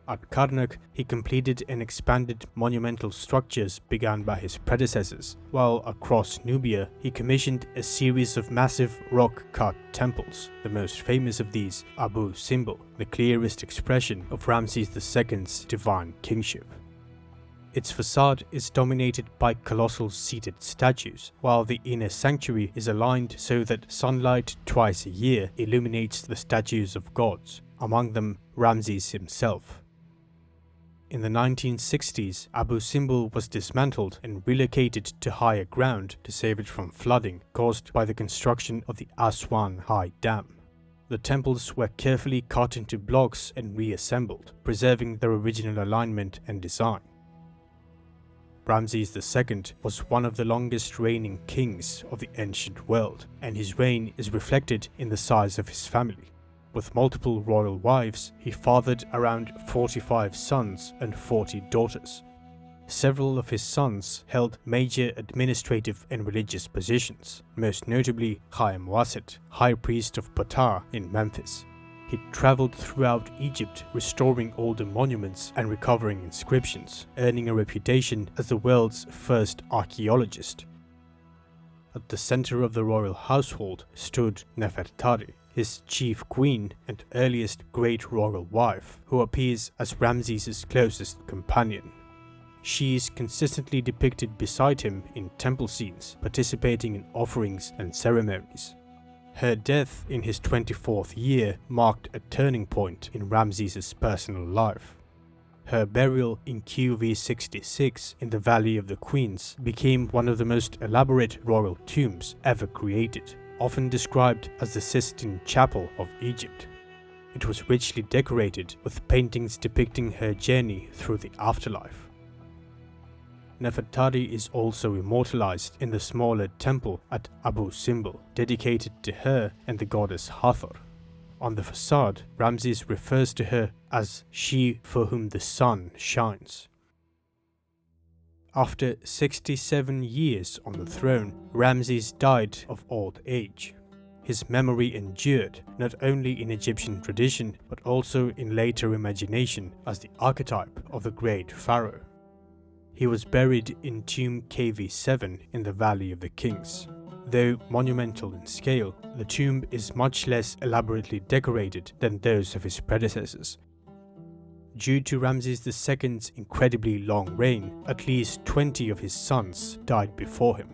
At Karnak, he completed and expanded monumental structures begun by his predecessors, while across Nubia, he commissioned a series of massive rock-cut temples, the most famous of these, Abu Simbel, the clearest expression of Ramses II's divine kingship. Its facade is dominated by colossal seated statues, while the inner sanctuary is aligned so that sunlight twice a year illuminates the statues of gods, among them Ramses himself. In the 1960s, Abu Simbel was dismantled and relocated to higher ground to save it from flooding caused by the construction of the Aswan High Dam. The temples were carefully cut into blocks and reassembled, preserving their original alignment and design. Ramses II was one of the longest reigning kings of the ancient world, and his reign is reflected in the size of his family. With multiple royal wives, he fathered around 45 sons and 40 daughters. Several of his sons held major administrative and religious positions, most notably Chaim Wasset, high priest of Ptah in Memphis. He traveled throughout Egypt, restoring older monuments and recovering inscriptions, earning a reputation as the world's first archaeologist. At the center of the royal household stood Nefertari, his chief queen and earliest great royal wife, who appears as Ramses's closest companion. She is consistently depicted beside him in temple scenes, participating in offerings and ceremonies. Her death in his 24th year marked a turning point in Ramses's personal life. Her burial in QV 66 in the Valley of the Queens became one of the most elaborate royal tombs ever created, often described as the Sistine Chapel of Egypt. It was richly decorated with paintings depicting her journey through the afterlife. Nefertari is also immortalized in the smaller temple at Abu Simbel, dedicated to her and the goddess Hathor. On the facade, Ramses refers to her as she for whom the sun shines. After 67 years on the throne, Ramses died of old age. His memory endured not only in Egyptian tradition but also in later imagination as the archetype of the great pharaoh. He was buried in tomb KV7 in the Valley of the Kings. Though monumental in scale, the tomb is much less elaborately decorated than those of his predecessors. Due to Ramses II's incredibly long reign, at least 20 of his sons died before him.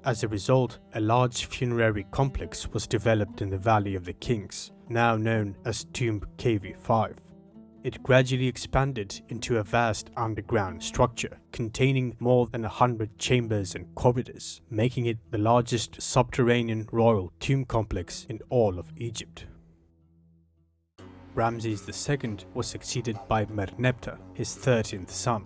As a result, a large funerary complex was developed in the Valley of the Kings, now known as Tomb KV5. It gradually expanded into a vast underground structure containing more than 100 chambers and corridors, making it the largest subterranean royal tomb complex in all of Egypt. Ramses II was succeeded by Merneptah, his 13th son.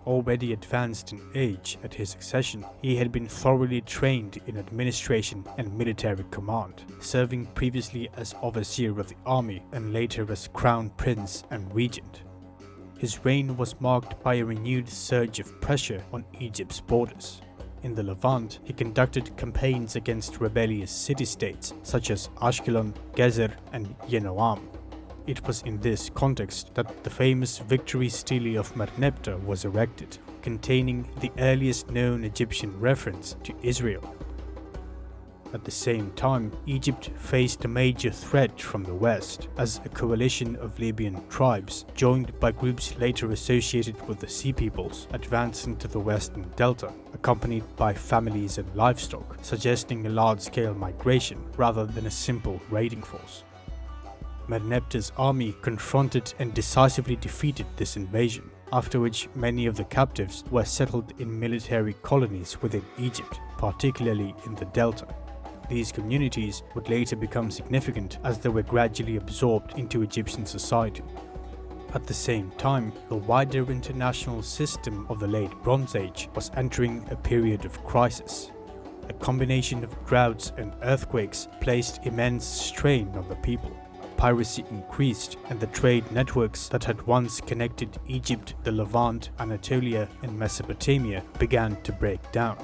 Already advanced in age at his accession, he had been thoroughly trained in administration and military command, serving previously as overseer of the army and later as crown prince and regent. His reign was marked by a renewed surge of pressure on Egypt's borders. In the Levant, he conducted campaigns against rebellious city-states such as Ashkelon, Gezer, and Yenoam. It was in this context that the famous victory stele of Merneptah was erected, containing the earliest known Egyptian reference to Israel. At the same time, Egypt faced a major threat from the west, as a coalition of Libyan tribes, joined by groups later associated with the Sea Peoples, advanced into the western delta, accompanied by families and livestock, suggesting a large-scale migration rather than a simple raiding force. Merneptah's army confronted and decisively defeated this invasion, after which many of the captives were settled in military colonies within Egypt, particularly in the delta. These communities would later become significant as they were gradually absorbed into Egyptian society. At the same time, the wider international system of the late Bronze Age was entering a period of crisis. A combination of droughts and earthquakes placed immense strain on the people. Piracy increased, and the trade networks that had once connected Egypt, the Levant, Anatolia, and Mesopotamia began to break down.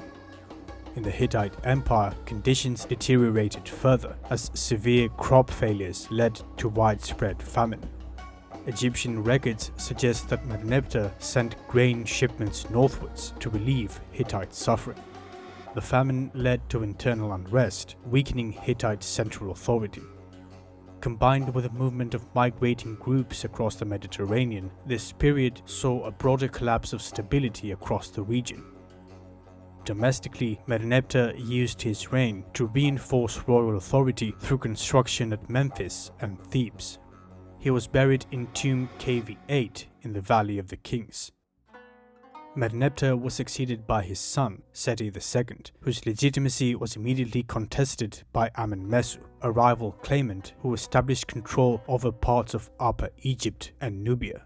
In the Hittite Empire, conditions deteriorated further as severe crop failures led to widespread famine. Egyptian records suggest that Merneptah sent grain shipments northwards to relieve Hittite suffering. The famine led to internal unrest, weakening Hittite central authority. Combined with a movement of migrating groups across the Mediterranean, this period saw a broader collapse of stability across the region. Domestically, Merneptah used his reign to reinforce royal authority through construction at Memphis and Thebes. He was buried in tomb KV8 in the Valley of the Kings. Merneptah was succeeded by his son, Seti II, whose legitimacy was immediately contested by Amenmesu, a rival claimant who established control over parts of Upper Egypt and Nubia.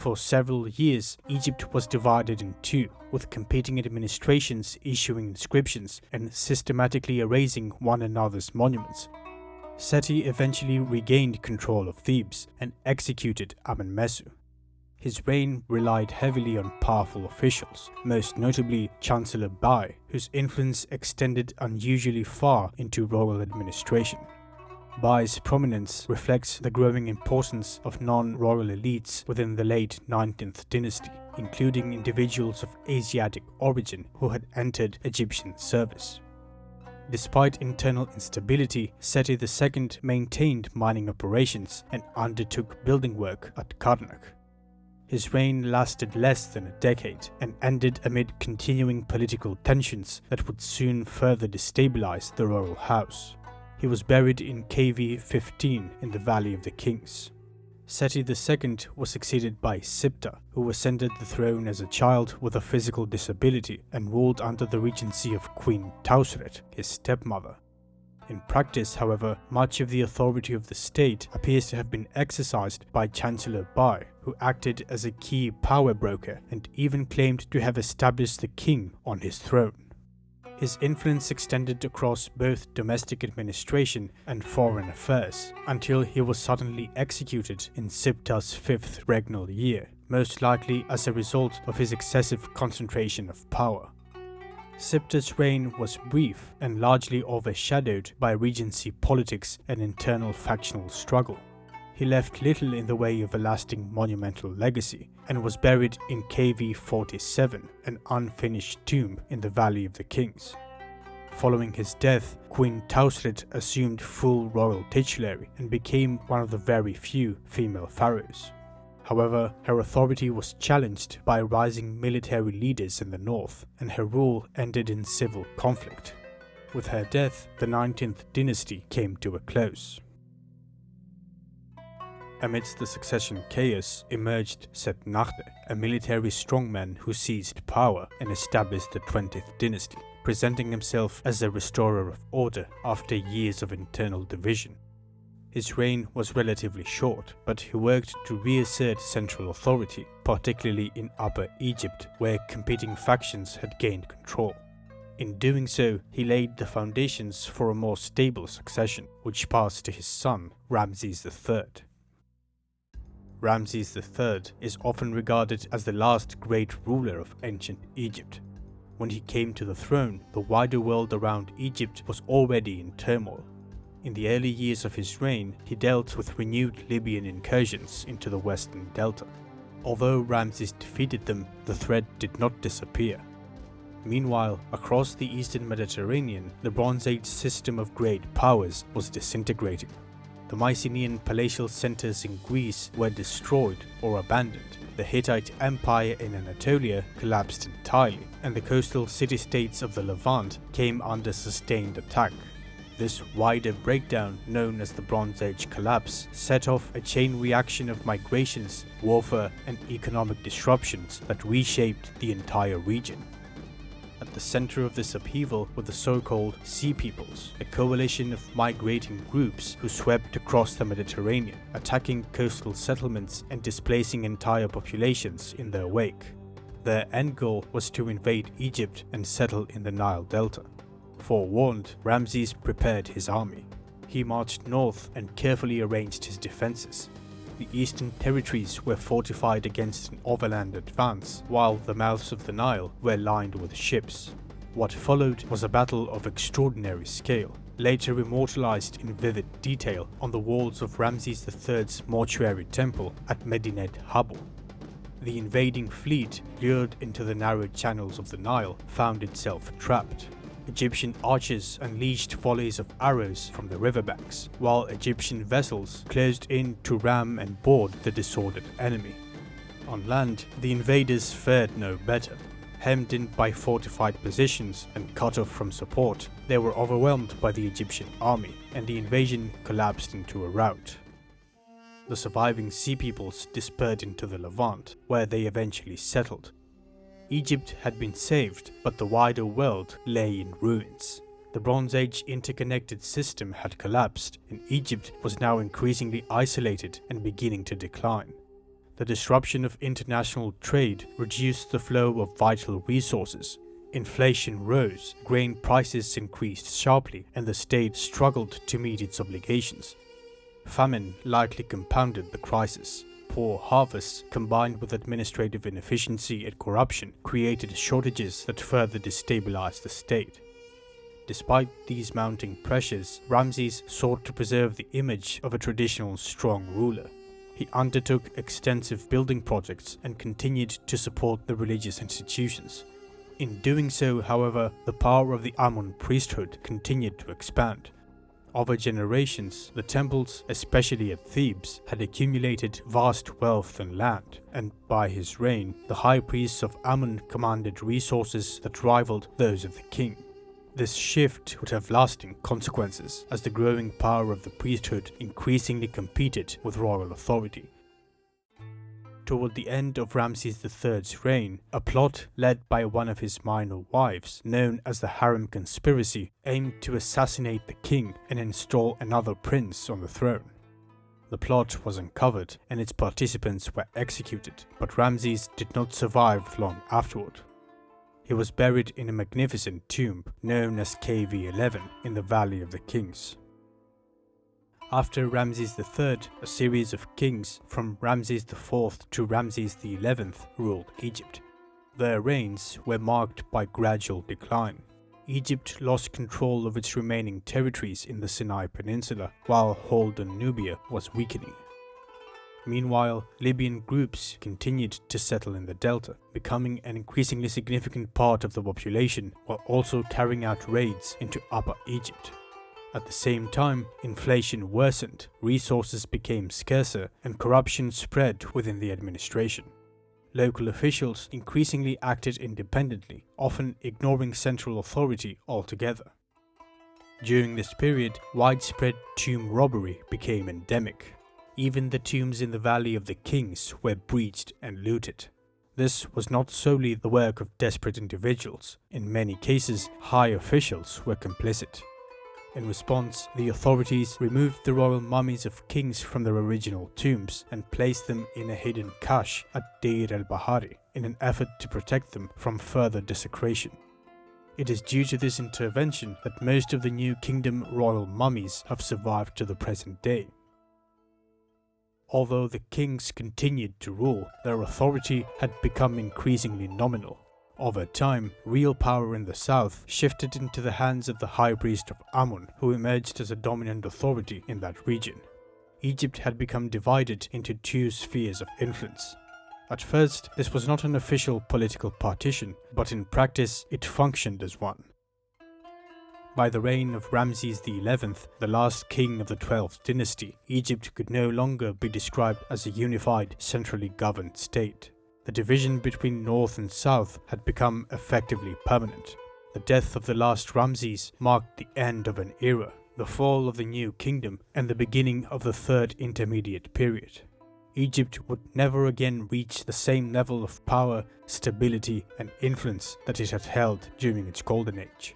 For several years, Egypt was divided in two, with competing administrations issuing inscriptions and systematically erasing one another's monuments. Seti eventually regained control of Thebes and executed Amenmesu. His reign relied heavily on powerful officials, most notably Chancellor Bai, whose influence extended unusually far into royal administration. Bai's prominence reflects the growing importance of non-royal elites within the late 19th Dynasty, including individuals of Asiatic origin who had entered Egyptian service. Despite internal instability, Seti II maintained mining operations and undertook building work at Karnak. His reign lasted less than a decade and ended amid continuing political tensions that would soon further destabilize the royal house. He was buried in KV15 in the Valley of the Kings. Seti II was succeeded by Siptah, who ascended the throne as a child with a physical disability and ruled under the regency of Queen Tausret, his stepmother. In practice, however, much of the authority of the state appears to have been exercised by Chancellor Bai, who acted as a key power broker and even claimed to have established the king on his throne. His influence extended across both domestic administration and foreign affairs, until he was suddenly executed in Siptah's fifth regnal year, most likely as a result of his excessive concentration of power. Siptah's reign was brief and largely overshadowed by regency politics and internal factional struggle. He left little in the way of a lasting monumental legacy, and was buried in KV47, an unfinished tomb in the Valley of the Kings. Following his death, Queen Tausret assumed full royal titulary and became one of the very few female pharaohs. However, her authority was challenged by rising military leaders in the north, and her rule ended in civil conflict. With her death, the 19th Dynasty came to a close. Amidst the succession chaos emerged Setnakhte, a military strongman who seized power and established the 20th Dynasty, presenting himself as a restorer of order after years of internal division. His reign was relatively short, but he worked to reassert central authority, particularly in Upper Egypt, where competing factions had gained control. In doing so, he laid the foundations for a more stable succession, which passed to his son, Ramses III. Ramses III is often regarded as the last great ruler of ancient Egypt. When he came to the throne, the wider world around Egypt was already in turmoil. In the early years of his reign, he dealt with renewed Libyan incursions into the western delta. Although Ramses defeated them, the threat did not disappear. Meanwhile, across the eastern Mediterranean, the Bronze Age system of great powers was disintegrating. The Mycenaean palatial centers in Greece were destroyed or abandoned. The Hittite Empire in Anatolia collapsed entirely, and the coastal city-states of the Levant came under sustained attack. This wider breakdown, known as the Bronze Age collapse, set off a chain reaction of migrations, warfare, and economic disruptions that reshaped the entire region. At the center of this upheaval were the so-called Sea Peoples, a coalition of migrating groups who swept across the Mediterranean, attacking coastal settlements and displacing entire populations in their wake. Their end goal was to invade Egypt and settle in the Nile Delta. Forewarned, Ramses prepared his army. He marched north and carefully arranged his defenses. The eastern territories were fortified against an overland advance, while the mouths of the Nile were lined with ships. What followed was a battle of extraordinary scale, later immortalized in vivid detail on the walls of Ramses III's mortuary temple at Medinet Habu. The invading fleet, lured into the narrow channels of the Nile, found itself trapped. Egyptian archers unleashed volleys of arrows from the riverbanks, while Egyptian vessels closed in to ram and board the disordered enemy. On land, the invaders fared no better. Hemmed in by fortified positions and cut off from support, they were overwhelmed by the Egyptian army, and the invasion collapsed into a rout. The surviving Sea Peoples dispersed into the Levant, where they eventually settled. Egypt had been saved, but the wider world lay in ruins. The Bronze Age interconnected system had collapsed, and Egypt was now increasingly isolated and beginning to decline. The disruption of international trade reduced the flow of vital resources. Inflation rose, grain prices increased sharply, and the state struggled to meet its obligations. Famine likely compounded the crisis. Poor harvests, combined with administrative inefficiency and corruption, created shortages that further destabilized the state. Despite these mounting pressures, Ramses sought to preserve the image of a traditional strong ruler. He undertook extensive building projects and continued to support the religious institutions. In doing so, however, the power of the Amun priesthood continued to expand. Over generations, the temples, especially at Thebes, had accumulated vast wealth and land, and by his reign, the high priests of Amun commanded resources that rivaled those of the king. This shift would have lasting consequences, as the growing power of the priesthood increasingly competed with royal authority. Toward the end of Ramses III's reign, a plot led by one of his minor wives, known as the Harem Conspiracy, aimed to assassinate the king and install another prince on the throne. The plot was uncovered and its participants were executed, but Ramses did not survive long afterward. He was buried in a magnificent tomb known as KV11 in the Valley of the Kings. After Ramses III, a series of kings from Ramses IV to Ramses XI ruled Egypt. Their reigns were marked by gradual decline. Egypt lost control of its remaining territories in the Sinai Peninsula, while Holden Nubia was weakening. Meanwhile, Libyan groups continued to settle in the delta, becoming an increasingly significant part of the population while also carrying out raids into Upper Egypt. At the same time, inflation worsened, resources became scarcer, and corruption spread within the administration. Local officials increasingly acted independently, often ignoring central authority altogether. During this period, widespread tomb robbery became endemic. Even the tombs in the Valley of the Kings were breached and looted. This was not solely the work of desperate individuals. In many cases, high officials were complicit. In response, the authorities removed the royal mummies of kings from their original tombs and placed them in a hidden cache at Deir el-Bahari in an effort to protect them from further desecration. It is due to this intervention that most of the New Kingdom royal mummies have survived to the present day. Although the kings continued to rule, their authority had become increasingly nominal. Over time, real power in the south shifted into the hands of the high priest of Amun, who emerged as a dominant authority in that region. Egypt had become divided into two spheres of influence. At first, this was not an official political partition, but in practice it functioned as one. By the reign of Ramses XI, the last king of the 12th Dynasty, Egypt could no longer be described as a unified, centrally governed state. The division between north and south had become effectively permanent. The death of the last Ramses marked the end of an era, the fall of the New Kingdom, and the beginning of the Third Intermediate Period. Egypt would never again reach the same level of power, stability, and influence that it had held during its golden age.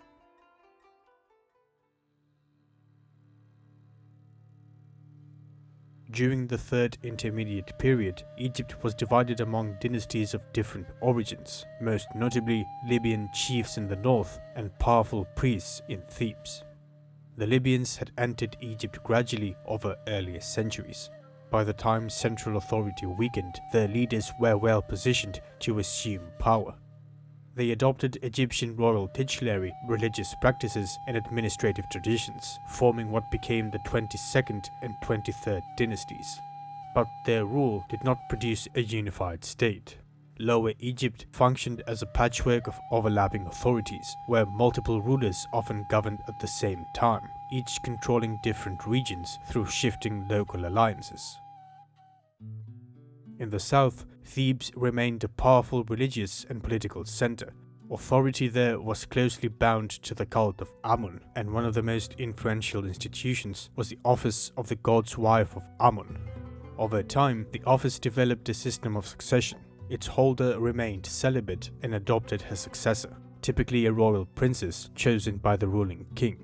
During the Third Intermediate Period, Egypt was divided among dynasties of different origins, most notably Libyan chiefs in the north and powerful priests in Thebes. The Libyans had entered Egypt gradually over earlier centuries. By the time central authority weakened, their leaders were well positioned to assume power. They adopted Egyptian royal titulary, religious practices, and administrative traditions, forming what became the 22nd and 23rd dynasties. But their rule did not produce a unified state. Lower Egypt functioned as a patchwork of overlapping authorities, where multiple rulers often governed at the same time, each controlling different regions through shifting local alliances. In the south, Thebes remained a powerful religious and political center. Authority there was closely bound to the cult of Amun, and one of the most influential institutions was the office of the god's wife of Amun. Over time, the office developed a system of succession. Its holder remained celibate and adopted her successor, typically a royal princess chosen by the ruling king.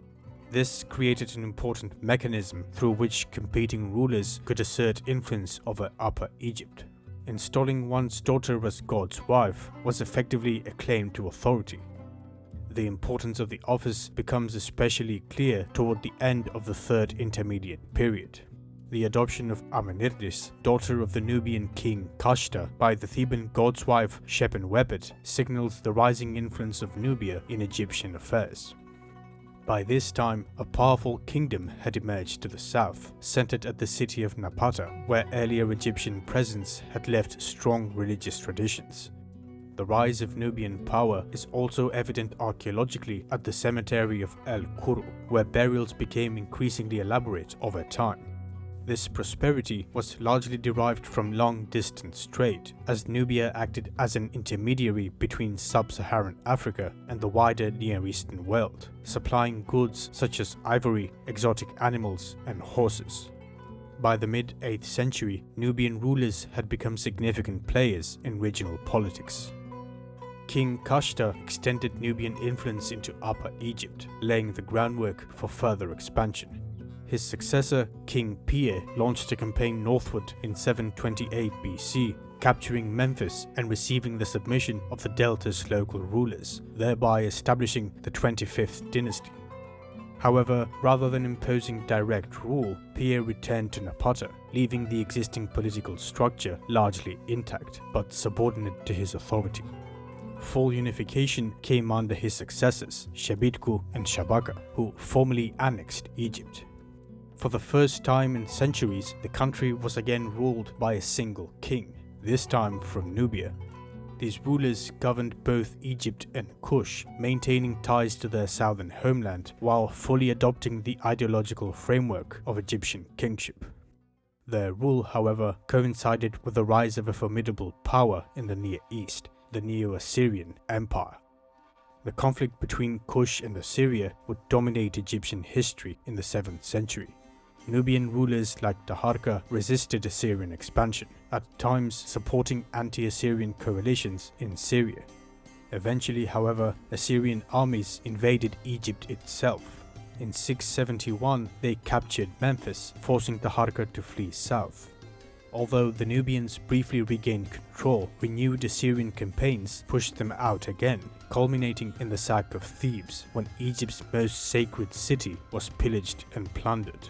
This created an important mechanism through which competing rulers could assert influence over Upper Egypt. Installing one's daughter as God's wife was effectively a claim to authority. The importance of the office becomes especially clear toward the end of the Third Intermediate Period. The adoption of Amenertis, daughter of the Nubian king Kashta, by the Theban god's wife Shepenwebet signals the rising influence of Nubia in Egyptian affairs. By this time, a powerful kingdom had emerged to the south, centered at the city of Napata, where earlier Egyptian presence had left strong religious traditions. The rise of Nubian power is also evident archaeologically at the cemetery of El Kuru, where burials became increasingly elaborate over time. This prosperity was largely derived from long-distance trade, as Nubia acted as an intermediary between sub-Saharan Africa and the wider Near Eastern world, supplying goods such as ivory, exotic animals, and horses. By the mid-8th century, Nubian rulers had become significant players in regional politics. King Kashta extended Nubian influence into Upper Egypt, laying the groundwork for further expansion. His successor, King Pir, launched a campaign northward in 728 BC, capturing Memphis and receiving the submission of the Delta's local rulers, thereby establishing the 25th Dynasty. However, rather than imposing direct rule, Pir returned to Napata, leaving the existing political structure largely intact, but subordinate to his authority. Full unification came under his successors, Shebitku and Shabaka, who formally annexed Egypt. For the first time in centuries, the country was again ruled by a single king, this time from Nubia. These rulers governed both Egypt and Kush, maintaining ties to their southern homeland while fully adopting the ideological framework of Egyptian kingship. Their rule, however, coincided with the rise of a formidable power in the Near East, the Neo-Assyrian Empire. The conflict between Kush and Assyria would dominate Egyptian history in the 7th century. Nubian rulers like Taharqa resisted Assyrian expansion, at times supporting anti-Assyrian coalitions in Syria. Eventually, however, Assyrian armies invaded Egypt itself. In 671, they captured Memphis, forcing Taharqa to flee south. Although the Nubians briefly regained control, renewed Assyrian campaigns pushed them out again, culminating in the sack of Thebes, when Egypt's most sacred city was pillaged and plundered.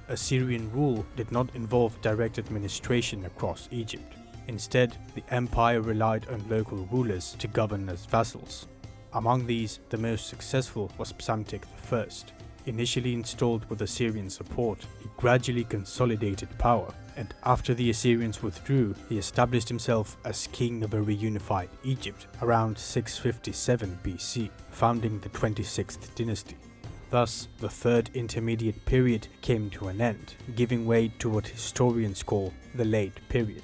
Assyrian rule did not involve direct administration across Egypt. Instead, the empire relied on local rulers to govern as vassals. Among these, the most successful was Psamtik I. Initially installed with Assyrian support, he gradually consolidated power, and after the Assyrians withdrew, he established himself as king of a reunified Egypt around 657 BC, founding the 26th dynasty. Thus, the Third Intermediate Period came to an end, giving way to what historians call the Late Period.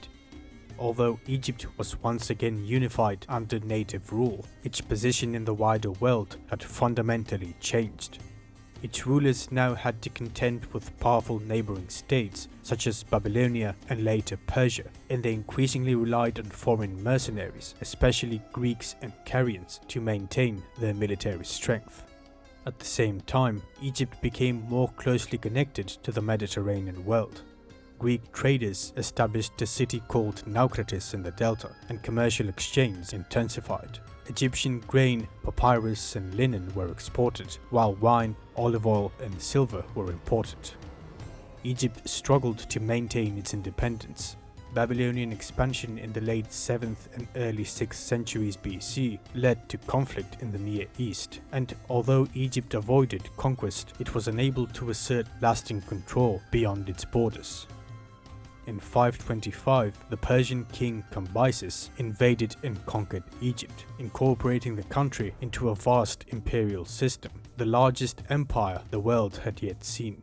Although Egypt was once again unified under native rule, its position in the wider world had fundamentally changed. Its rulers now had to contend with powerful neighboring states such as Babylonia and later Persia, and they increasingly relied on foreign mercenaries, especially Greeks and Carians, to maintain their military strength. At the same time, Egypt became more closely connected to the Mediterranean world. Greek traders established a city called Naucratis in the delta, and commercial exchange intensified. Egyptian grain, papyrus and linen were exported, while wine, olive oil and silver were imported. Egypt struggled to maintain its independence. Babylonian expansion in the late 7th and early 6th centuries BC led to conflict in the Near East, and although Egypt avoided conquest, it was unable to assert lasting control beyond its borders. In 525, the Persian king Cambyses invaded and conquered Egypt, incorporating the country into a vast imperial system, the largest empire the world had yet seen.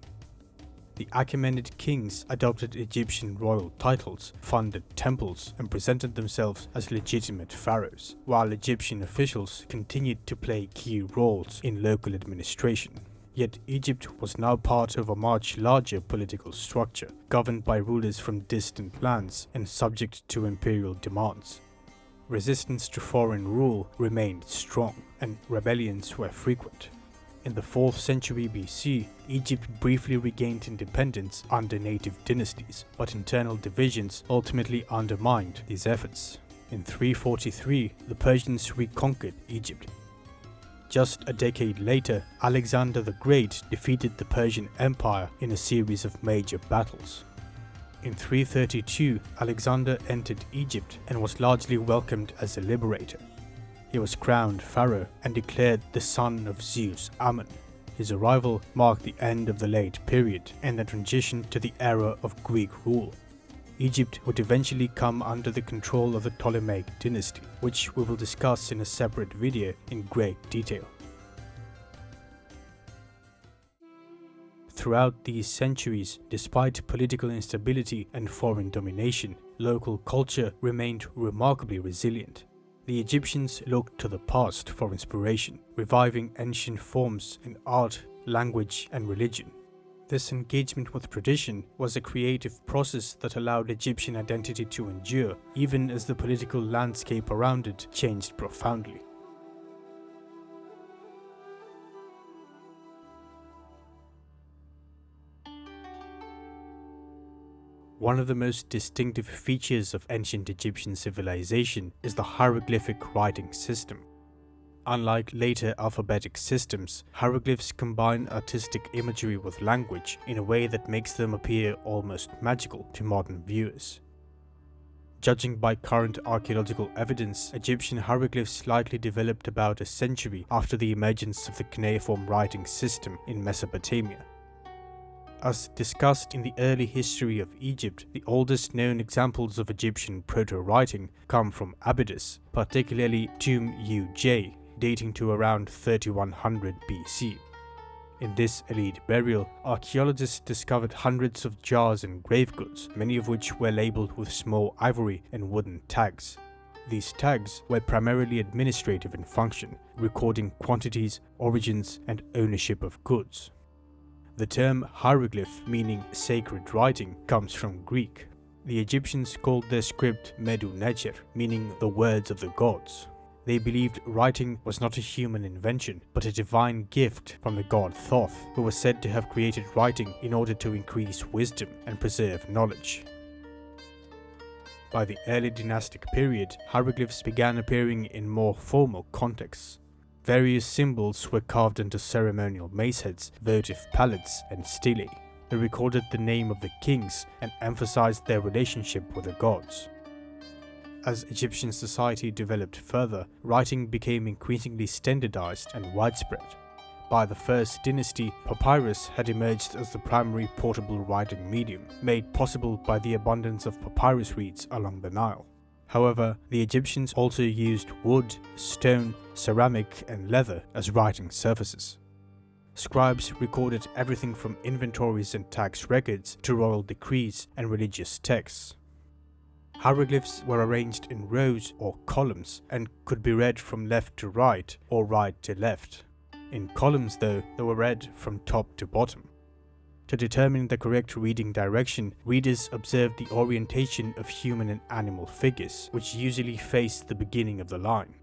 The Achaemenid kings adopted Egyptian royal titles, funded temples, and presented themselves as legitimate pharaohs, while Egyptian officials continued to play key roles in local administration. Yet Egypt was now part of a much larger political structure, governed by rulers from distant lands and subject to imperial demands. Resistance to foreign rule remained strong, and rebellions were frequent. In the 4th century BC, Egypt briefly regained independence under native dynasties, but internal divisions ultimately undermined these efforts. In 343, the Persians reconquered Egypt. Just a decade later, Alexander the Great defeated the Persian Empire in a series of major battles. In 332, Alexander entered Egypt and was largely welcomed as a liberator. He was crowned pharaoh and declared the son of Zeus Ammon. His arrival marked the end of the late period and the transition to the era of Greek rule. Egypt would eventually come under the control of the Ptolemaic dynasty, which we will discuss in a separate video in great detail. Throughout these centuries, despite political instability and foreign domination, local culture remained remarkably resilient. The Egyptians looked to the past for inspiration, reviving ancient forms in art, language, and religion. This engagement with tradition was a creative process that allowed Egyptian identity to endure, even as the political landscape around it changed profoundly. One of the most distinctive features of ancient Egyptian civilization is the hieroglyphic writing system. Unlike later alphabetic systems, hieroglyphs combine artistic imagery with language in a way that makes them appear almost magical to modern viewers. Judging by current archaeological evidence, Egyptian hieroglyphs likely developed about a century after the emergence of the cuneiform writing system in Mesopotamia. As discussed in the early history of Egypt, the oldest known examples of Egyptian proto-writing come from Abydos, particularly Tomb Uj, dating to around 3100 BC. In this elite burial, archaeologists discovered hundreds of jars and grave goods, many of which were labeled with small ivory and wooden tags. These tags were primarily administrative in function, recording quantities, origins, and ownership of goods. The term hieroglyph, meaning sacred writing, comes from Greek. The Egyptians called their script Medu Neter, meaning the words of the gods. They believed writing was not a human invention, but a divine gift from the god Thoth, who was said to have created writing in order to increase wisdom and preserve knowledge. By the early dynastic period, hieroglyphs began appearing in more formal contexts. Various symbols were carved into ceremonial mace heads, votive palettes, and stelae. They recorded the name of the kings and emphasized their relationship with the gods. As Egyptian society developed further, writing became increasingly standardized and widespread. By the First Dynasty, papyrus had emerged as the primary portable writing medium, made possible by the abundance of papyrus reeds along the Nile. However, the Egyptians also used wood, stone, ceramic, and leather as writing surfaces. Scribes recorded everything from inventories and tax records to royal decrees and religious texts. Hieroglyphs were arranged in rows or columns and could be read from left to right or right to left. In columns though, they were read from top to bottom. To determine the correct reading direction, readers observed the orientation of human and animal figures, which usually faced the beginning of the line.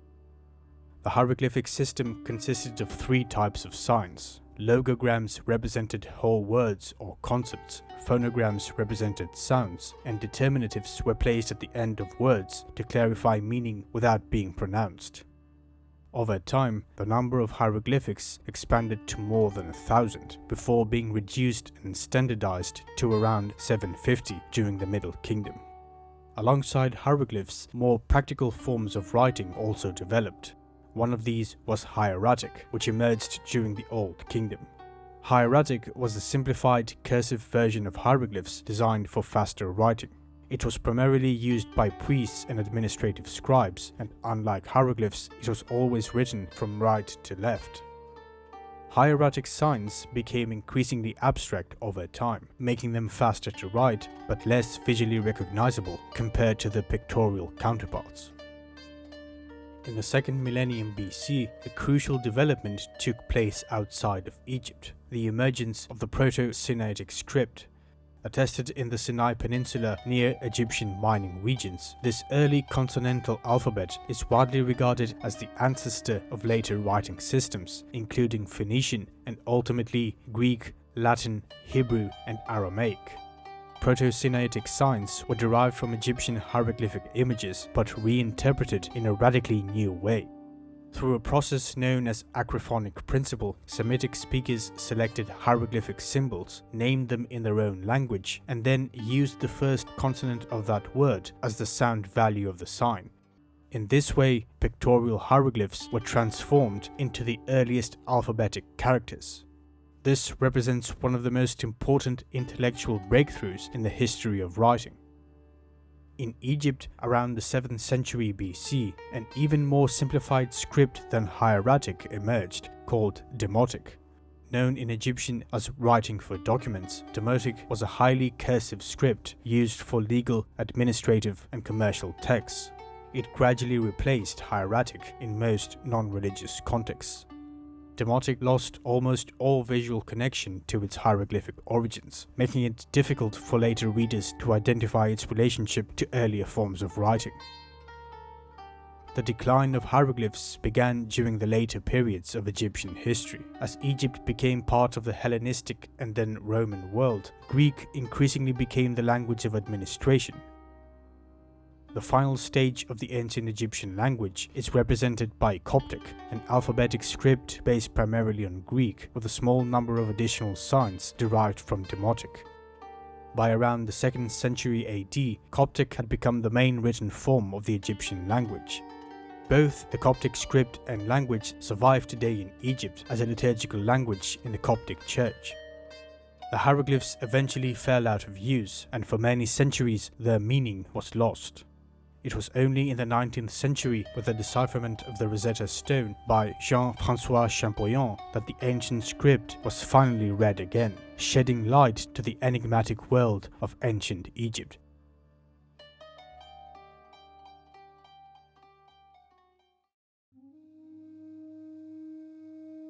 The hieroglyphic system consisted of 3 types of signs. Logograms represented whole words or concepts, phonograms represented sounds, and determinatives were placed at the end of words to clarify meaning without being pronounced. Over time, the number of hieroglyphics expanded to more than 1,000 before being reduced and standardized to around 750 during the Middle Kingdom. Alongside hieroglyphs, more practical forms of writing also developed. One of these was hieratic, which emerged during the Old Kingdom. Hieratic was a simplified cursive version of hieroglyphs designed for faster writing. It was primarily used by priests and administrative scribes, and unlike hieroglyphs, it was always written from right to left. Hieratic signs became increasingly abstract over time, making them faster to write but less visually recognizable compared to the pictorial counterparts. In the 2nd millennium BC, a crucial development took place outside of Egypt, the emergence of the Proto-Sinaitic script. Attested in the Sinai Peninsula near Egyptian mining regions, this early consonantal alphabet is widely regarded as the ancestor of later writing systems, including Phoenician and ultimately Greek, Latin, Hebrew, and Aramaic. Proto-Sinaitic signs were derived from Egyptian hieroglyphic images but reinterpreted in a radically new way. Through a process known as acrophonic principle, Semitic speakers selected hieroglyphic symbols, named them in their own language, and then used the first consonant of that word as the sound value of the sign. In this way, pictorial hieroglyphs were transformed into the earliest alphabetic characters. This represents one of the most important intellectual breakthroughs in the history of writing. In Egypt, around the 7th century BC, an even more simplified script than hieratic emerged, called Demotic. Known in Egyptian as writing for documents, Demotic was a highly cursive script used for legal, administrative, and commercial texts. It gradually replaced hieratic in most non-religious contexts. Demotic lost almost all visual connection to its hieroglyphic origins, making it difficult for later readers to identify its relationship to earlier forms of writing. The decline of hieroglyphs began during the later periods of Egyptian history. As Egypt became part of the Hellenistic and then Roman world, Greek increasingly became the language of administration. The final stage of the ancient Egyptian language is represented by Coptic, an alphabetic script based primarily on Greek, with a small number of additional signs derived from Demotic. By around the 2nd century AD, Coptic had become the main written form of the Egyptian language. Both the Coptic script and language survive today in Egypt as a liturgical language in the Coptic Church. The hieroglyphs eventually fell out of use, and for many centuries their meaning was lost. It was only in the 19th century, with the decipherment of the Rosetta Stone by Jean-François Champollion, that the ancient script was finally read again, shedding light to the enigmatic world of ancient Egypt.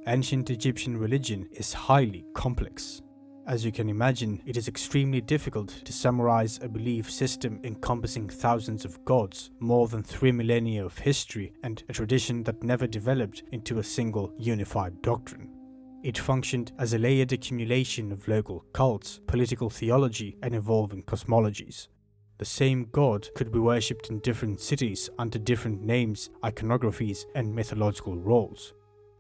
Ancient Egyptian religion is highly complex. As you can imagine, it is extremely difficult to summarize a belief system encompassing thousands of gods, more than 3 millennia of history, and a tradition that never developed into a single unified doctrine. It functioned as a layered accumulation of local cults, political theology, and evolving cosmologies. The same god could be worshipped in different cities under different names, iconographies, and mythological roles.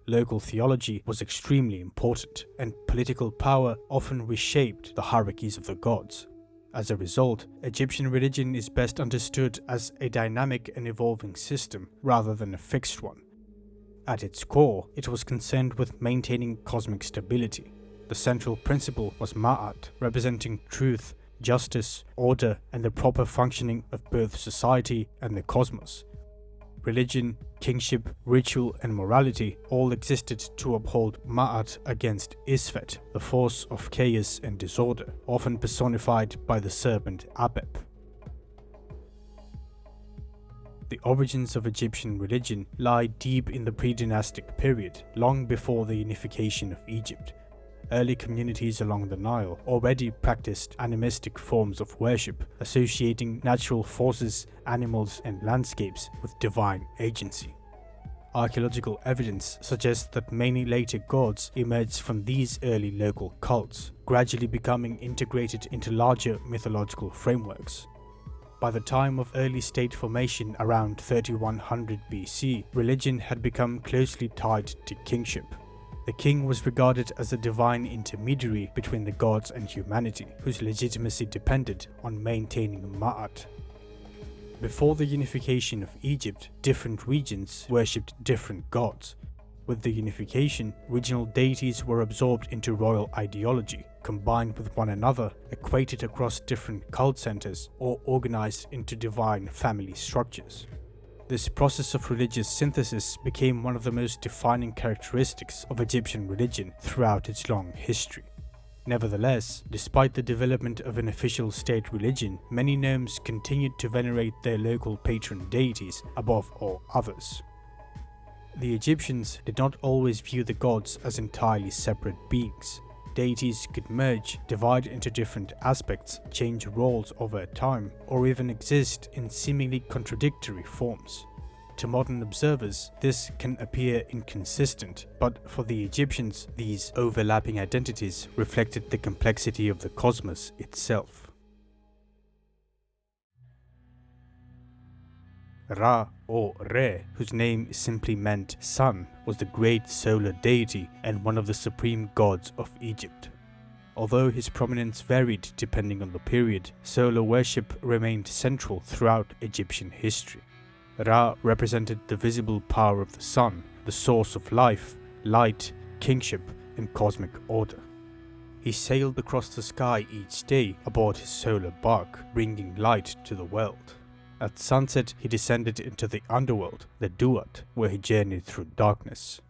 Local theology was extremely important, and political power often reshaped the hierarchies of the gods. As a result, Egyptian religion is best understood as a dynamic and evolving system rather than a fixed one. At its core, it was concerned with maintaining cosmic stability. The central principle was Ma'at, representing truth, justice, order, and the proper functioning of both society and the cosmos. Religion, kingship, ritual, and morality all existed to uphold Ma'at against Isfet, the force of chaos and disorder, often personified by the serpent Apep. The origins of Egyptian religion lie deep in the Predynastic period, long before the unification of Egypt. Early communities along the Nile already practiced animistic forms of worship, associating natural forces, animals, and landscapes with divine agency. Archaeological evidence suggests that many later gods emerged from these early local cults, gradually becoming integrated into larger mythological frameworks. By the time of early state formation around 3100 BC, religion had become closely tied to kingship. The king was regarded as a divine intermediary between the gods and humanity, whose legitimacy depended on maintaining Ma'at. Before the unification of Egypt, different regions worshipped different gods. With the unification, regional deities were absorbed into royal ideology, combined with one another, equated across different cult centers, or organized into divine family structures. This process of religious synthesis became one of the most defining characteristics of Egyptian religion throughout its long history. Nevertheless, despite the development of an official state religion, many nomes continued to venerate their local patron deities above all others. The Egyptians did not always view the gods as entirely separate beings. Deities could merge, divide into different aspects, change roles over time, or even exist in seemingly contradictory forms. To modern observers, this can appear inconsistent, but for the Egyptians, these overlapping identities reflected the complexity of the cosmos itself. Ra, or Re, whose name simply meant sun, was the great solar deity and one of the supreme gods of Egypt. Although his prominence varied depending on the period, solar worship remained central throughout Egyptian history. Ra represented the visible power of the sun, the source of life, light, kingship, and cosmic order. He sailed across the sky each day aboard his solar bark, bringing light to the world. At sunset, he descended into the underworld, the Duat, where he journeyed through darkness.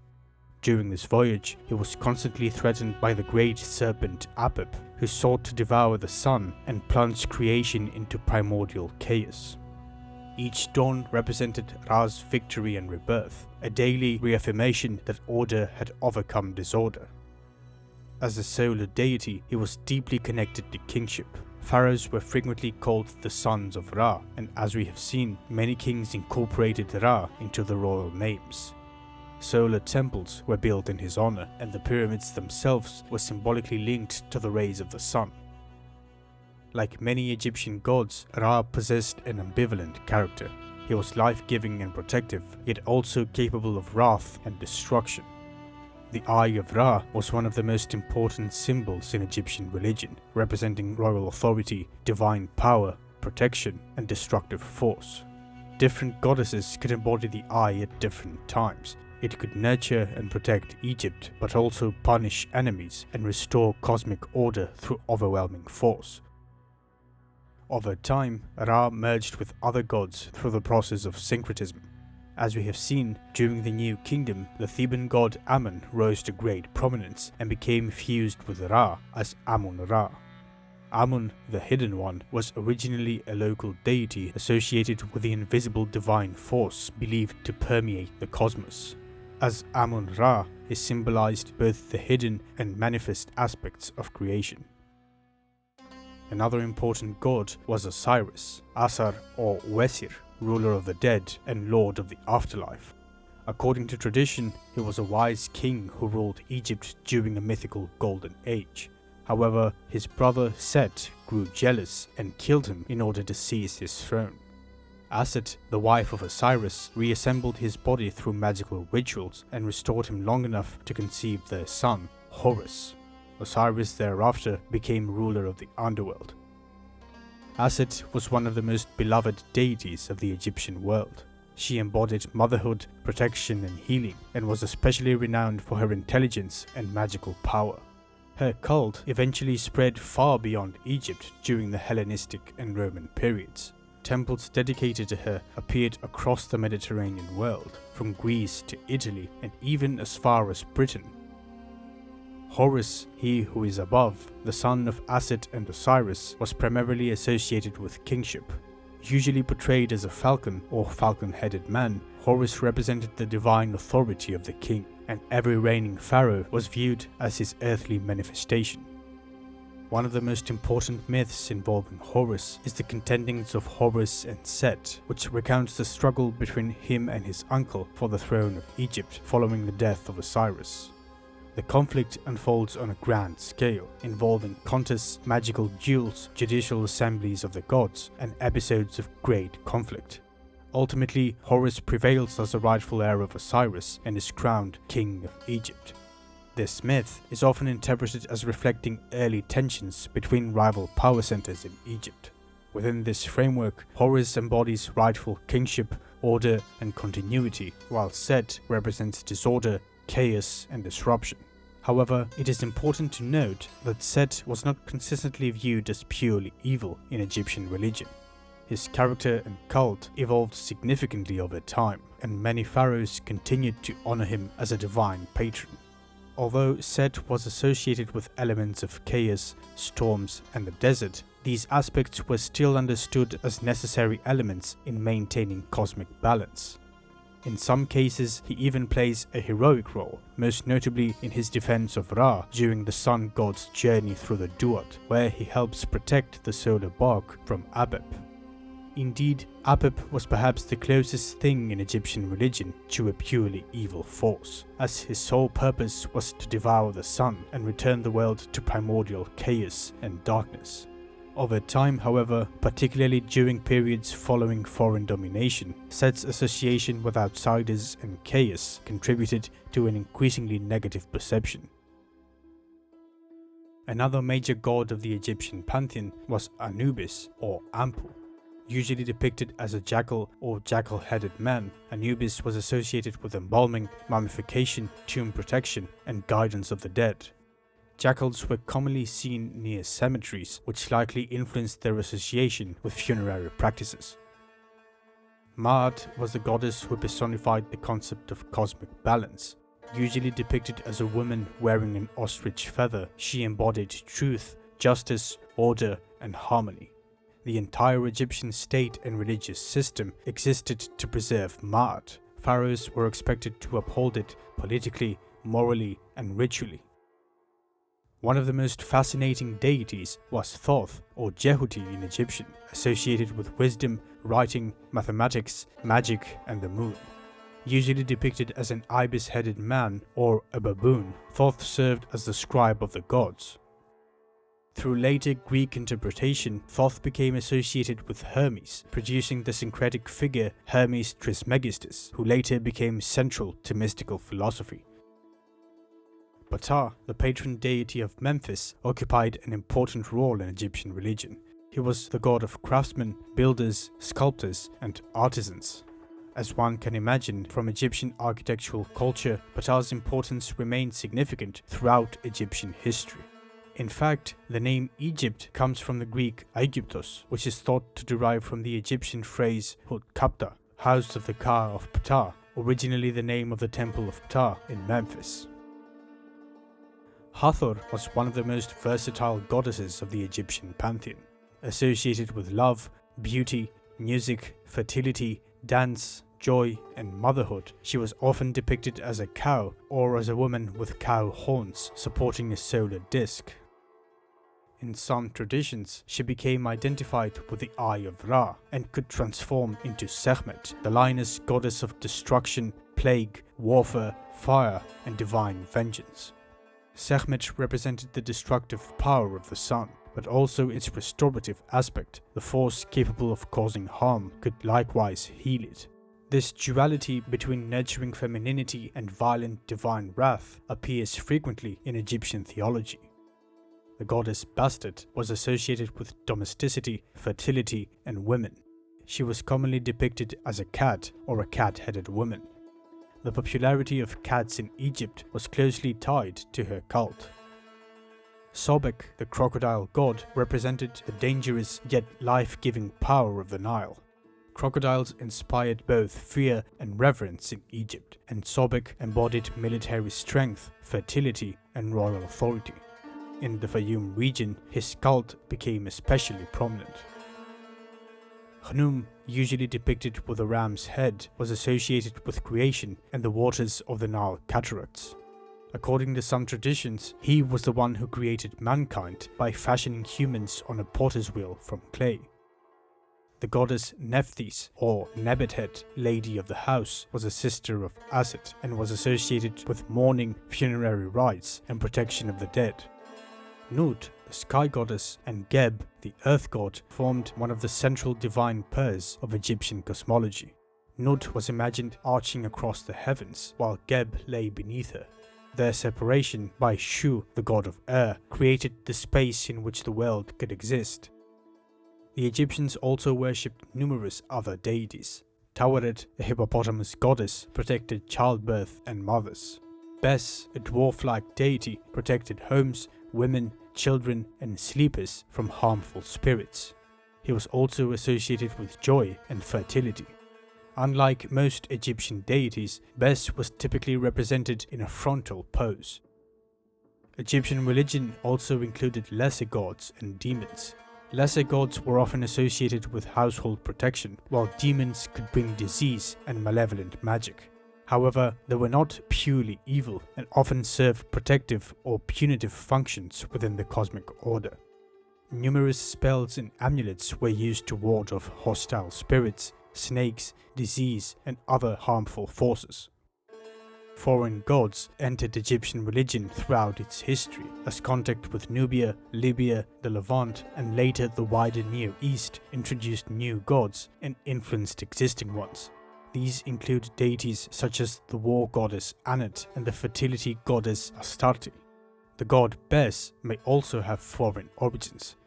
During this voyage, he was constantly threatened by the great serpent Apep, who sought to devour the sun and plunge creation into primordial chaos. Each dawn represented Ra's victory and rebirth, a daily reaffirmation that order had overcome disorder. As a solar deity, he was deeply connected to kingship. Pharaohs were frequently called the sons of Ra, and as we have seen, many kings incorporated Ra into the royal names. Solar temples were built in his honor, and the pyramids themselves were symbolically linked to the rays of the sun. Like many Egyptian gods, Ra possessed an ambivalent character. He was life-giving and protective, yet also capable of wrath and destruction. The Eye of Ra was one of the most important symbols in Egyptian religion, representing royal authority, divine power, protection, and destructive force. Different goddesses could embody the eye at different times. It could nurture and protect Egypt, but also punish enemies and restore cosmic order through overwhelming force. Over time, Ra merged with other gods through the process of syncretism. As we have seen, during the New Kingdom, the Theban god Amun rose to great prominence and became fused with Ra as Amun-Ra. Amun, the Hidden One, was originally a local deity associated with the invisible divine force believed to permeate the cosmos. As Amun-Ra, he symbolized both the hidden and manifest aspects of creation. Another important god was Osiris, Asar or Wesir, ruler of the dead and lord of the afterlife. According to tradition, he was a wise king who ruled Egypt during a mythical golden age. However, his brother Set grew jealous and killed him in order to seize his throne. Aset, the wife of Osiris, reassembled his body through magical rituals and restored him long enough to conceive their son, Horus. Osiris thereafter became ruler of the underworld. Aset was one of the most beloved deities of the Egyptian world. She embodied motherhood, protection, and healing, and was especially renowned for her intelligence and magical power. Her cult eventually spread far beyond Egypt during the Hellenistic and Roman periods. Temples dedicated to her appeared across the Mediterranean world, from Greece to Italy, and even as far as Britain. Horus, he who is above, the son of Aset and Osiris, was primarily associated with kingship. Usually portrayed as a falcon or falcon-headed man, Horus represented the divine authority of the king, and every reigning pharaoh was viewed as his earthly manifestation. One of the most important myths involving Horus is the contendings of Horus and Set, which recounts the struggle between him and his uncle for the throne of Egypt following the death of Osiris. The conflict unfolds on a grand scale, involving contests, magical duels, judicial assemblies of the gods, and episodes of great conflict. Ultimately, Horus prevails as the rightful heir of Osiris and is crowned King of Egypt. This myth is often interpreted as reflecting early tensions between rival power centers in Egypt. Within this framework, Horus embodies rightful kingship, order, and continuity, while Set represents disorder, chaos, and disruption. However, it is important to note that Set was not consistently viewed as purely evil in Egyptian religion. His character and cult evolved significantly over time, and many pharaohs continued to honor him as a divine patron. Although Set was associated with elements of chaos, storms, and the desert, these aspects were still understood as necessary elements in maintaining cosmic balance. In some cases, he even plays a heroic role, most notably in his defense of Ra during the sun god's journey through the Duat, where he helps protect the solar bark from Apep. Indeed, Apep was perhaps the closest thing in Egyptian religion to a purely evil force, as his sole purpose was to devour the sun and return the world to primordial chaos and darkness. Over time, however, particularly during periods following foreign domination, Set's association with outsiders and chaos contributed to an increasingly negative perception. Another major god of the Egyptian pantheon was Anubis or Ampu. Usually depicted as a jackal or jackal-headed man, Anubis was associated with embalming, mummification, tomb protection, and guidance of the dead. Jackals were commonly seen near cemeteries, which likely influenced their association with funerary practices. Maat was the goddess who personified the concept of cosmic balance. Usually depicted as a woman wearing an ostrich feather, she embodied truth, justice, order, and harmony. The entire Egyptian state and religious system existed to preserve Maat. Pharaohs were expected to uphold it politically, morally, and ritually. One of the most fascinating deities was Thoth or Jehuti in Egyptian, associated with wisdom, writing, mathematics, magic, and the moon. Usually depicted as an ibis-headed man or a baboon, Thoth served as the scribe of the gods. Through later Greek interpretation, Thoth became associated with Hermes, producing the syncretic figure Hermes Trismegistus, who later became central to mystical philosophy. Ptah, the patron deity of Memphis, occupied an important role in Egyptian religion. He was the god of craftsmen, builders, sculptors, and artisans. As one can imagine from Egyptian architectural culture, Ptah's importance remained significant throughout Egyptian history. In fact, the name Egypt comes from the Greek Aegyptos, which is thought to derive from the Egyptian phrase Hut-Kapta, house of the Ka of Ptah, originally the name of the temple of Ptah in Memphis. Hathor was one of the most versatile goddesses of the Egyptian pantheon. Associated with love, beauty, music, fertility, dance, joy, and motherhood, she was often depicted as a cow or as a woman with cow horns supporting a solar disk. In some traditions, she became identified with the Eye of Ra and could transform into Sekhmet, the lioness goddess of destruction, plague, warfare, fire, and divine vengeance. Sekhmet represented the destructive power of the sun, but also its restorative aspect. The force capable of causing harm could likewise heal it. This duality between nurturing femininity and violent divine wrath appears frequently in Egyptian theology. The goddess Bastet was associated with domesticity, fertility, and women. She was commonly depicted as a cat or a cat-headed woman. The popularity of cats in Egypt was closely tied to her cult. Sobek, the crocodile god, represented the dangerous yet life-giving power of the Nile. Crocodiles inspired both fear and reverence in Egypt, and Sobek embodied military strength, fertility, and royal authority. In the Fayum region, his cult became especially prominent. Khnum, usually depicted with a ram's head, was associated with creation and the waters of the Nile cataracts. According to some traditions, he was the one who created mankind by fashioning humans on a potter's wheel from clay. The goddess Nephthys, or Nebutet, Lady of the House, was a sister of Aset and was associated with mourning, funerary rites, and protection of the dead. Nut, the sky goddess, and Geb, the earth god, formed one of the central divine pairs of Egyptian cosmology. Nut was imagined arching across the heavens, while Geb lay beneath her. Their separation by Shu, the god of air, created the space in which the world could exist. The Egyptians also worshipped numerous other deities. Taweret, a hippopotamus goddess, protected childbirth and mothers. Bes, a dwarf-like deity, protected homes, women, children, and sleepers from harmful spirits. He was also associated with joy and fertility. Unlike most Egyptian deities, Bes was typically represented in a frontal pose. Egyptian religion also included lesser gods and demons. Lesser gods were often associated with household protection, while demons could bring disease and malevolent magic. However, they were not purely evil and often served protective or punitive functions within the cosmic order. Numerous spells and amulets were used to ward off hostile spirits, snakes, disease, and other harmful forces. Foreign gods entered Egyptian religion throughout its history, as contact with Nubia, Libya, the Levant, and later the wider Near East introduced new gods and influenced existing ones. These include deities such as the war goddess Anat and the fertility goddess Astarte. The god Bes may also have foreign origins.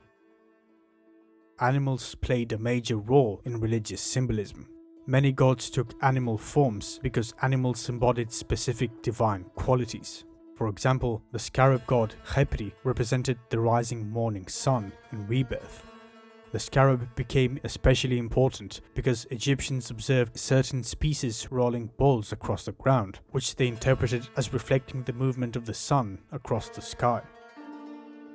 Animals played a major role in religious symbolism. Many gods took animal forms because animals embodied specific divine qualities. For example, the scarab god Khepri represented the rising morning sun and rebirth. The scarab became especially important because Egyptians observed certain species rolling balls across the ground, which they interpreted as reflecting the movement of the sun across the sky.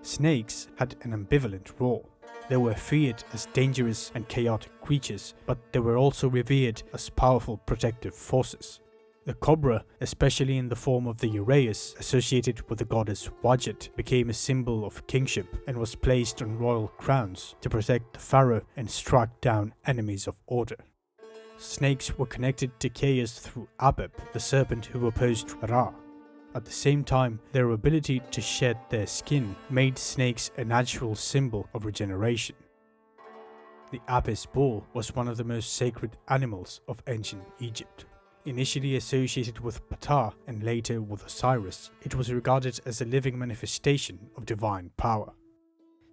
Snakes had an ambivalent role. They were feared as dangerous and chaotic creatures, but they were also revered as powerful protective forces. The cobra, especially in the form of the uraeus associated with the goddess Wadjet, became a symbol of kingship and was placed on royal crowns to protect the pharaoh and strike down enemies of order. Snakes were connected to chaos through Apep, the serpent who opposed Ra. At the same time, their ability to shed their skin made snakes a natural symbol of regeneration. The Apis bull was one of the most sacred animals of ancient Egypt. Initially associated with Ptah and later with Osiris, it was regarded as a living manifestation of divine power.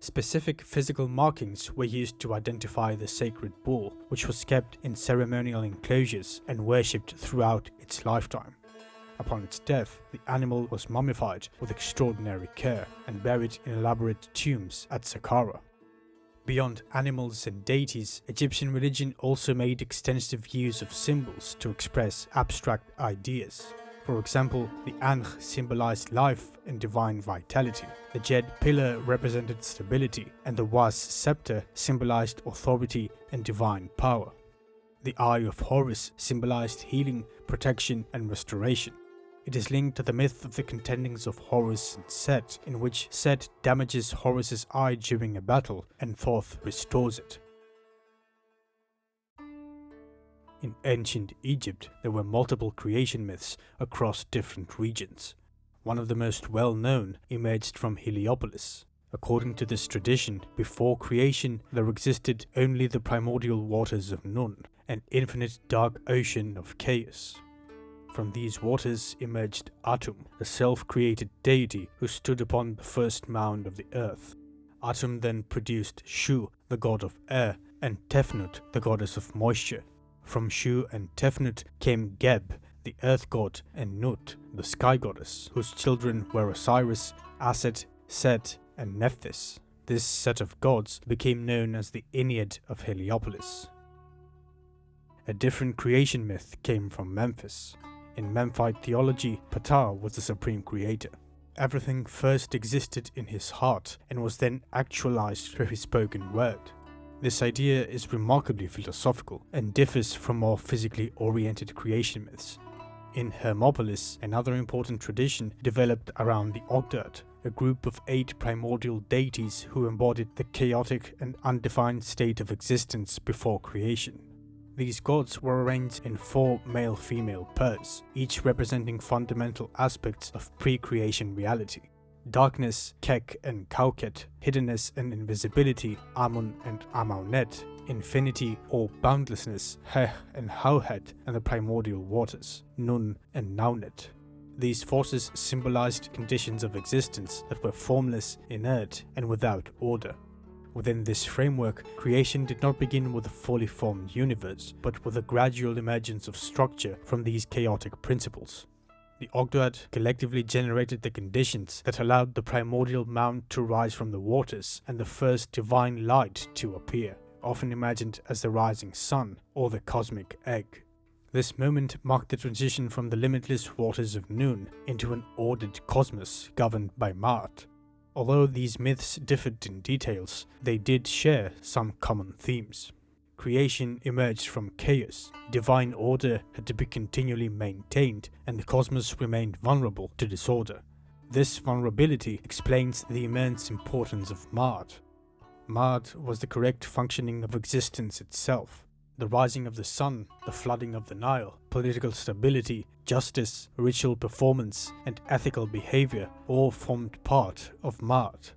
Specific physical markings were used to identify the sacred bull, which was kept in ceremonial enclosures and worshipped throughout its lifetime. Upon its death, the animal was mummified with extraordinary care and buried in elaborate tombs at Saqqara. Beyond animals and deities, Egyptian religion also made extensive use of symbols to express abstract ideas. For example, the Ankh symbolized life and divine vitality, the Djed pillar represented stability, and the Was scepter symbolized authority and divine power. The Eye of Horus symbolized healing, protection, and restoration. It is linked to the myth of the contendings of Horus and Set, in which Set damages Horus's eye during a battle and Thoth restores it. In ancient Egypt, there were multiple creation myths across different regions. One of the most well-known emerged from Heliopolis. According to this tradition, before creation there existed only the primordial waters of Nun, an infinite dark ocean of chaos. From these waters emerged Atum, a self-created deity who stood upon the first mound of the earth. Atum then produced Shu, the god of air, and Tefnut, the goddess of moisture. From Shu and Tefnut came Geb, the earth god, and Nut, the sky goddess, whose children were Osiris, Aset, Set, and Nephthys. This set of gods became known as the Ennead of Heliopolis. A different creation myth came from Memphis. In Memphite theology, Ptah was the supreme creator. Everything first existed in his heart and was then actualized through his spoken word. This idea is remarkably philosophical and differs from more physically oriented creation myths. In Hermopolis, another important tradition developed around the Ogdoad, a group of 8 primordial deities who embodied the chaotic and undefined state of existence before creation. These gods were arranged in 4 male-female pairs, each representing fundamental aspects of pre-creation reality. Darkness, Kek and Kauket, hiddenness and invisibility, Amun and Amaunet, infinity or boundlessness, Heh and Hauhet, and the primordial waters, Nun and Naunet. These forces symbolized conditions of existence that were formless, inert, and without order. Within this framework, creation did not begin with a fully formed universe, but with a gradual emergence of structure from these chaotic principles. The Ogdoad collectively generated the conditions that allowed the primordial mount to rise from the waters and the first divine light to appear, often imagined as the rising sun or the cosmic egg. This moment marked the transition from the limitless waters of Nun into an ordered cosmos governed by Maat. Although these myths differed in details, they did share some common themes. Creation emerged from chaos, divine order had to be continually maintained, and the cosmos remained vulnerable to disorder. This vulnerability explains the immense importance of Maat. Maat was the correct functioning of existence itself. The rising of the sun, the flooding of the Nile, political stability, justice, ritual performance, and ethical behavior all formed part of Maat.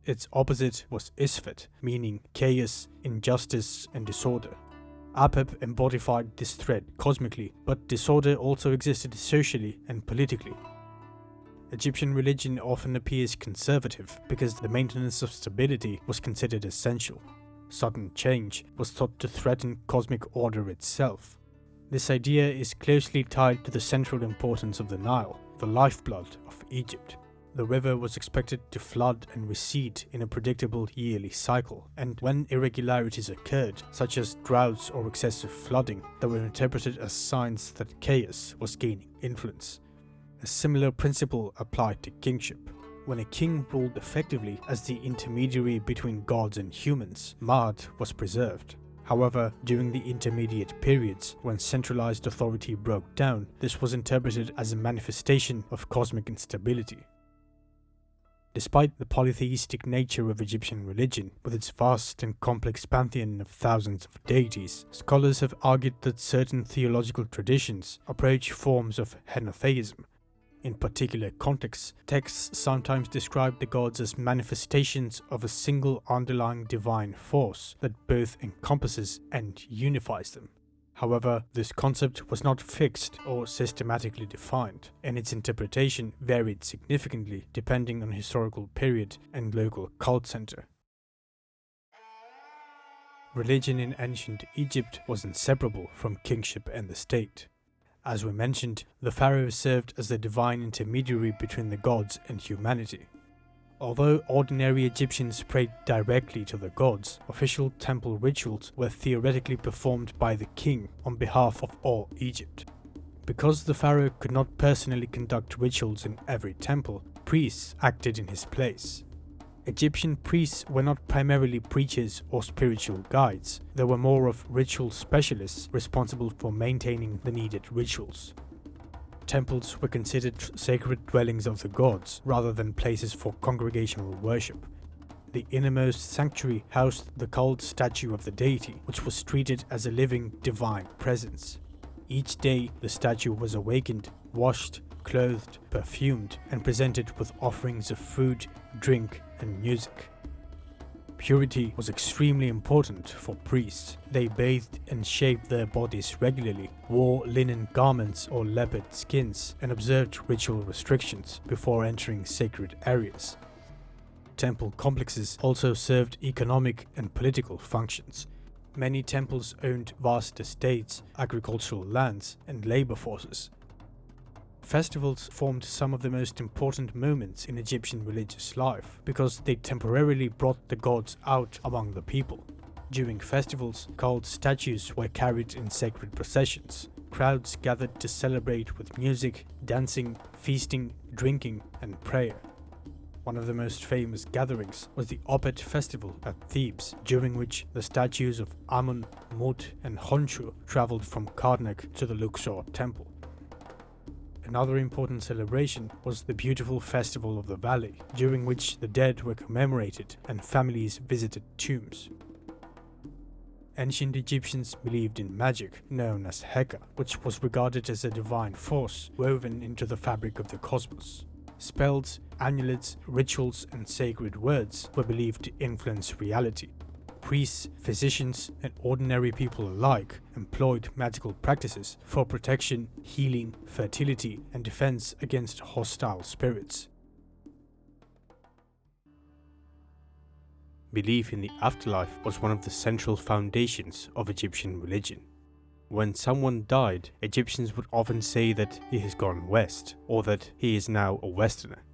Its opposite was Isfet, meaning chaos, injustice, and disorder. Apep embodied this threat cosmically, but disorder also existed socially and politically. Egyptian religion often appears conservative because the maintenance of stability was considered essential. Sudden change was thought to threaten cosmic order itself. This idea is closely tied to the central importance of the Nile, the lifeblood of Egypt. The river was expected to flood and recede in a predictable yearly cycle, and when irregularities occurred, such as droughts or excessive flooding, they were interpreted as signs that chaos was gaining influence. A similar principle applied to kingship. When a king ruled effectively as the intermediary between gods and humans, Maat was preserved. However, during the intermediate periods, when centralized authority broke down, this was interpreted as a manifestation of cosmic instability. Despite the polytheistic nature of Egyptian religion, with its vast and complex pantheon of thousands of deities, scholars have argued that certain theological traditions approach forms of henotheism. In particular contexts, texts sometimes describe the gods as manifestations of a single underlying divine force that both encompasses and unifies them. However, this concept was not fixed or systematically defined, and its interpretation varied significantly depending on historical period and local cult center. Religion in ancient Egypt was inseparable from kingship and the state. As we mentioned, the pharaoh served as the divine intermediary between the gods and humanity. Although ordinary Egyptians prayed directly to the gods, official temple rituals were theoretically performed by the king on behalf of all Egypt. Because the pharaoh could not personally conduct rituals in every temple, priests acted in his place. Egyptian priests were not primarily preachers or spiritual guides, they were more of ritual specialists responsible for maintaining the needed rituals. Temples were considered sacred dwellings of the gods, rather than places for congregational worship. The innermost sanctuary housed the cult statue of the deity, which was treated as a living divine presence. Each day, the statue was awakened, washed, clothed, perfumed, and presented with offerings of food, drink, and music. Purity was extremely important for priests. They bathed and shaved their bodies regularly, wore linen garments or leopard skins, and observed ritual restrictions before entering sacred areas. Temple complexes also served economic and political functions. Many temples owned vast estates, agricultural lands, and labor forces. Festivals formed some of the most important moments in Egyptian religious life because they temporarily brought the gods out among the people. During festivals, cult statues were carried in sacred processions. Crowds gathered to celebrate with music, dancing, feasting, drinking, and prayer. One of the most famous gatherings was the Opet festival at Thebes, during which the statues of Amun, Mut and Khonshu travelled from Karnak to the Luxor temple. Another important celebration was the beautiful Festival of the Valley, during which the dead were commemorated and families visited tombs. Ancient Egyptians believed in magic, known as Heka, which was regarded as a divine force woven into the fabric of the cosmos. Spells, amulets, rituals, and sacred words were believed to influence reality. Priests, physicians, and ordinary people alike employed magical practices for protection, healing, fertility, and defense against hostile spirits. Belief in the afterlife was one of the central foundations of Egyptian religion. When someone died, Egyptians would often say that he has gone west, or that he is now a Westerner.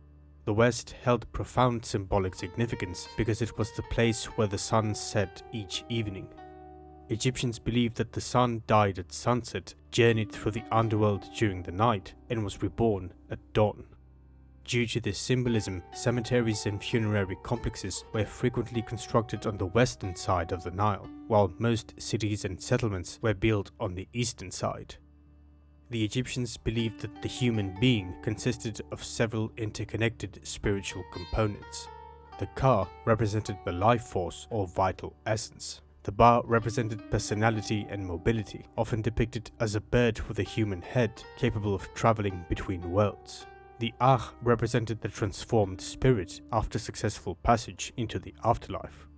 The West held profound symbolic significance because it was the place where the sun set each evening. Egyptians believed that the sun died at sunset, journeyed through the underworld during the night, and was reborn at dawn. Due to this symbolism, cemeteries and funerary complexes were frequently constructed on the western side of the Nile, while most cities and settlements were built on the eastern side. The Egyptians believed that the human being consisted of several interconnected spiritual components. The Ka represented the life force or vital essence. The Ba represented personality and mobility, often depicted as a bird with a human head capable of traveling between worlds. The Ah represented the transformed spirit after successful passage into the afterlife.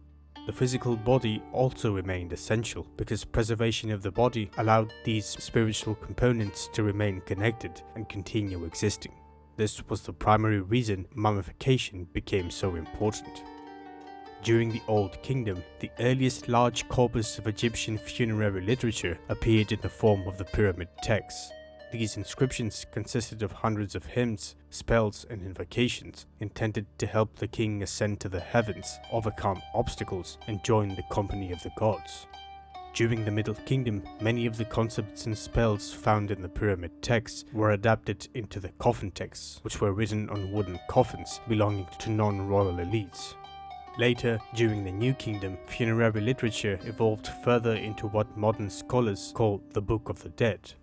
The physical body also remained essential because preservation of the body allowed these spiritual components to remain connected and continue existing. This was the primary reason mummification became so important. During the Old Kingdom, the earliest large corpus of Egyptian funerary literature appeared in the form of the pyramid texts. These inscriptions consisted of hundreds of hymns, spells, and invocations intended to help the king ascend to the heavens, overcome obstacles, and join the company of the gods. During the Middle Kingdom, many of the concepts and spells found in the pyramid texts were adapted into the coffin texts, which were written on wooden coffins belonging to non-royal elites. Later, during the New Kingdom, funerary literature evolved further into what modern scholars call the Book of the Dead.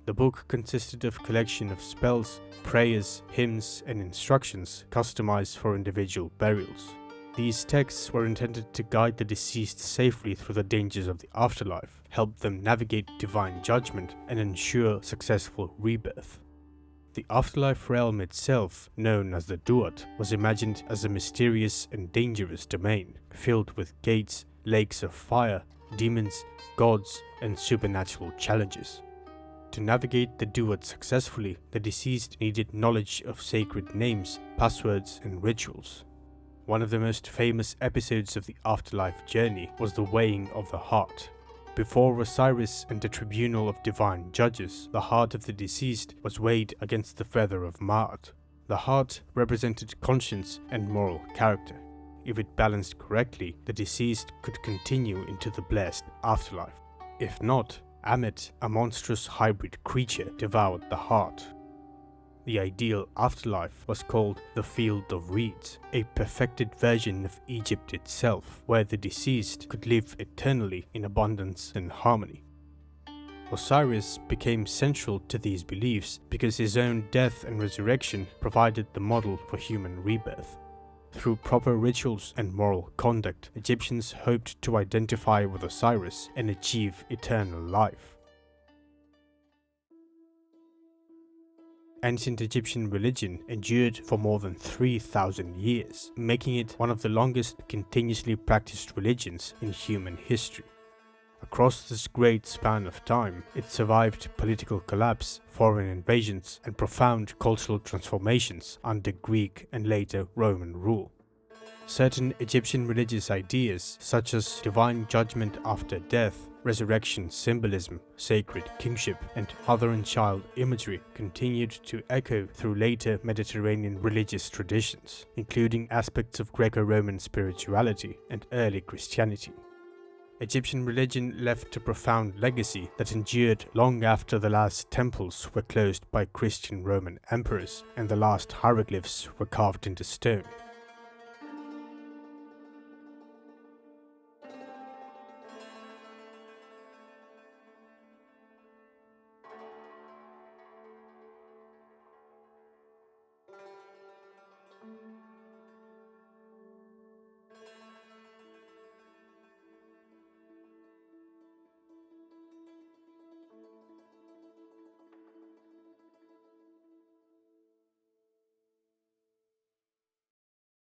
The book consisted of a collection of spells, prayers, hymns, and instructions customized for individual burials. These texts were intended to guide the deceased safely through the dangers of the afterlife, help them navigate divine judgment, and ensure successful rebirth. The afterlife realm itself, known as the Duat, was imagined as a mysterious and dangerous domain, filled with gates, lakes of fire, demons, gods, and supernatural challenges. To navigate the Duat successfully, the deceased needed knowledge of sacred names, passwords, and rituals. One of the most famous episodes of the afterlife journey was the weighing of the heart. Before Osiris and the tribunal of divine judges, the heart of the deceased was weighed against the feather of Ma'at. The heart represented conscience and moral character. If it balanced correctly, the deceased could continue into the blessed afterlife. If not, Amet, a monstrous hybrid creature, devoured the heart. The ideal afterlife was called the Field of Reeds, a perfected version of Egypt itself, where the deceased could live eternally in abundance and harmony. Osiris became central to these beliefs because his own death and resurrection provided the model for human rebirth. Through proper rituals and moral conduct, Egyptians hoped to identify with Osiris and achieve eternal life. Ancient Egyptian religion endured for more than 3,000 years, making it one of the longest continuously practiced religions in human history. Across this great span of time, it survived political collapse, foreign invasions, and profound cultural transformations under Greek and later Roman rule. Certain Egyptian religious ideas, such as divine judgment after death, resurrection symbolism, sacred kingship, and mother and child imagery, continued to echo through later Mediterranean religious traditions, including aspects of Greco-Roman spirituality and early Christianity. Egyptian religion left a profound legacy that endured long after the last temples were closed by Christian Roman emperors and the last hieroglyphs were carved into stone.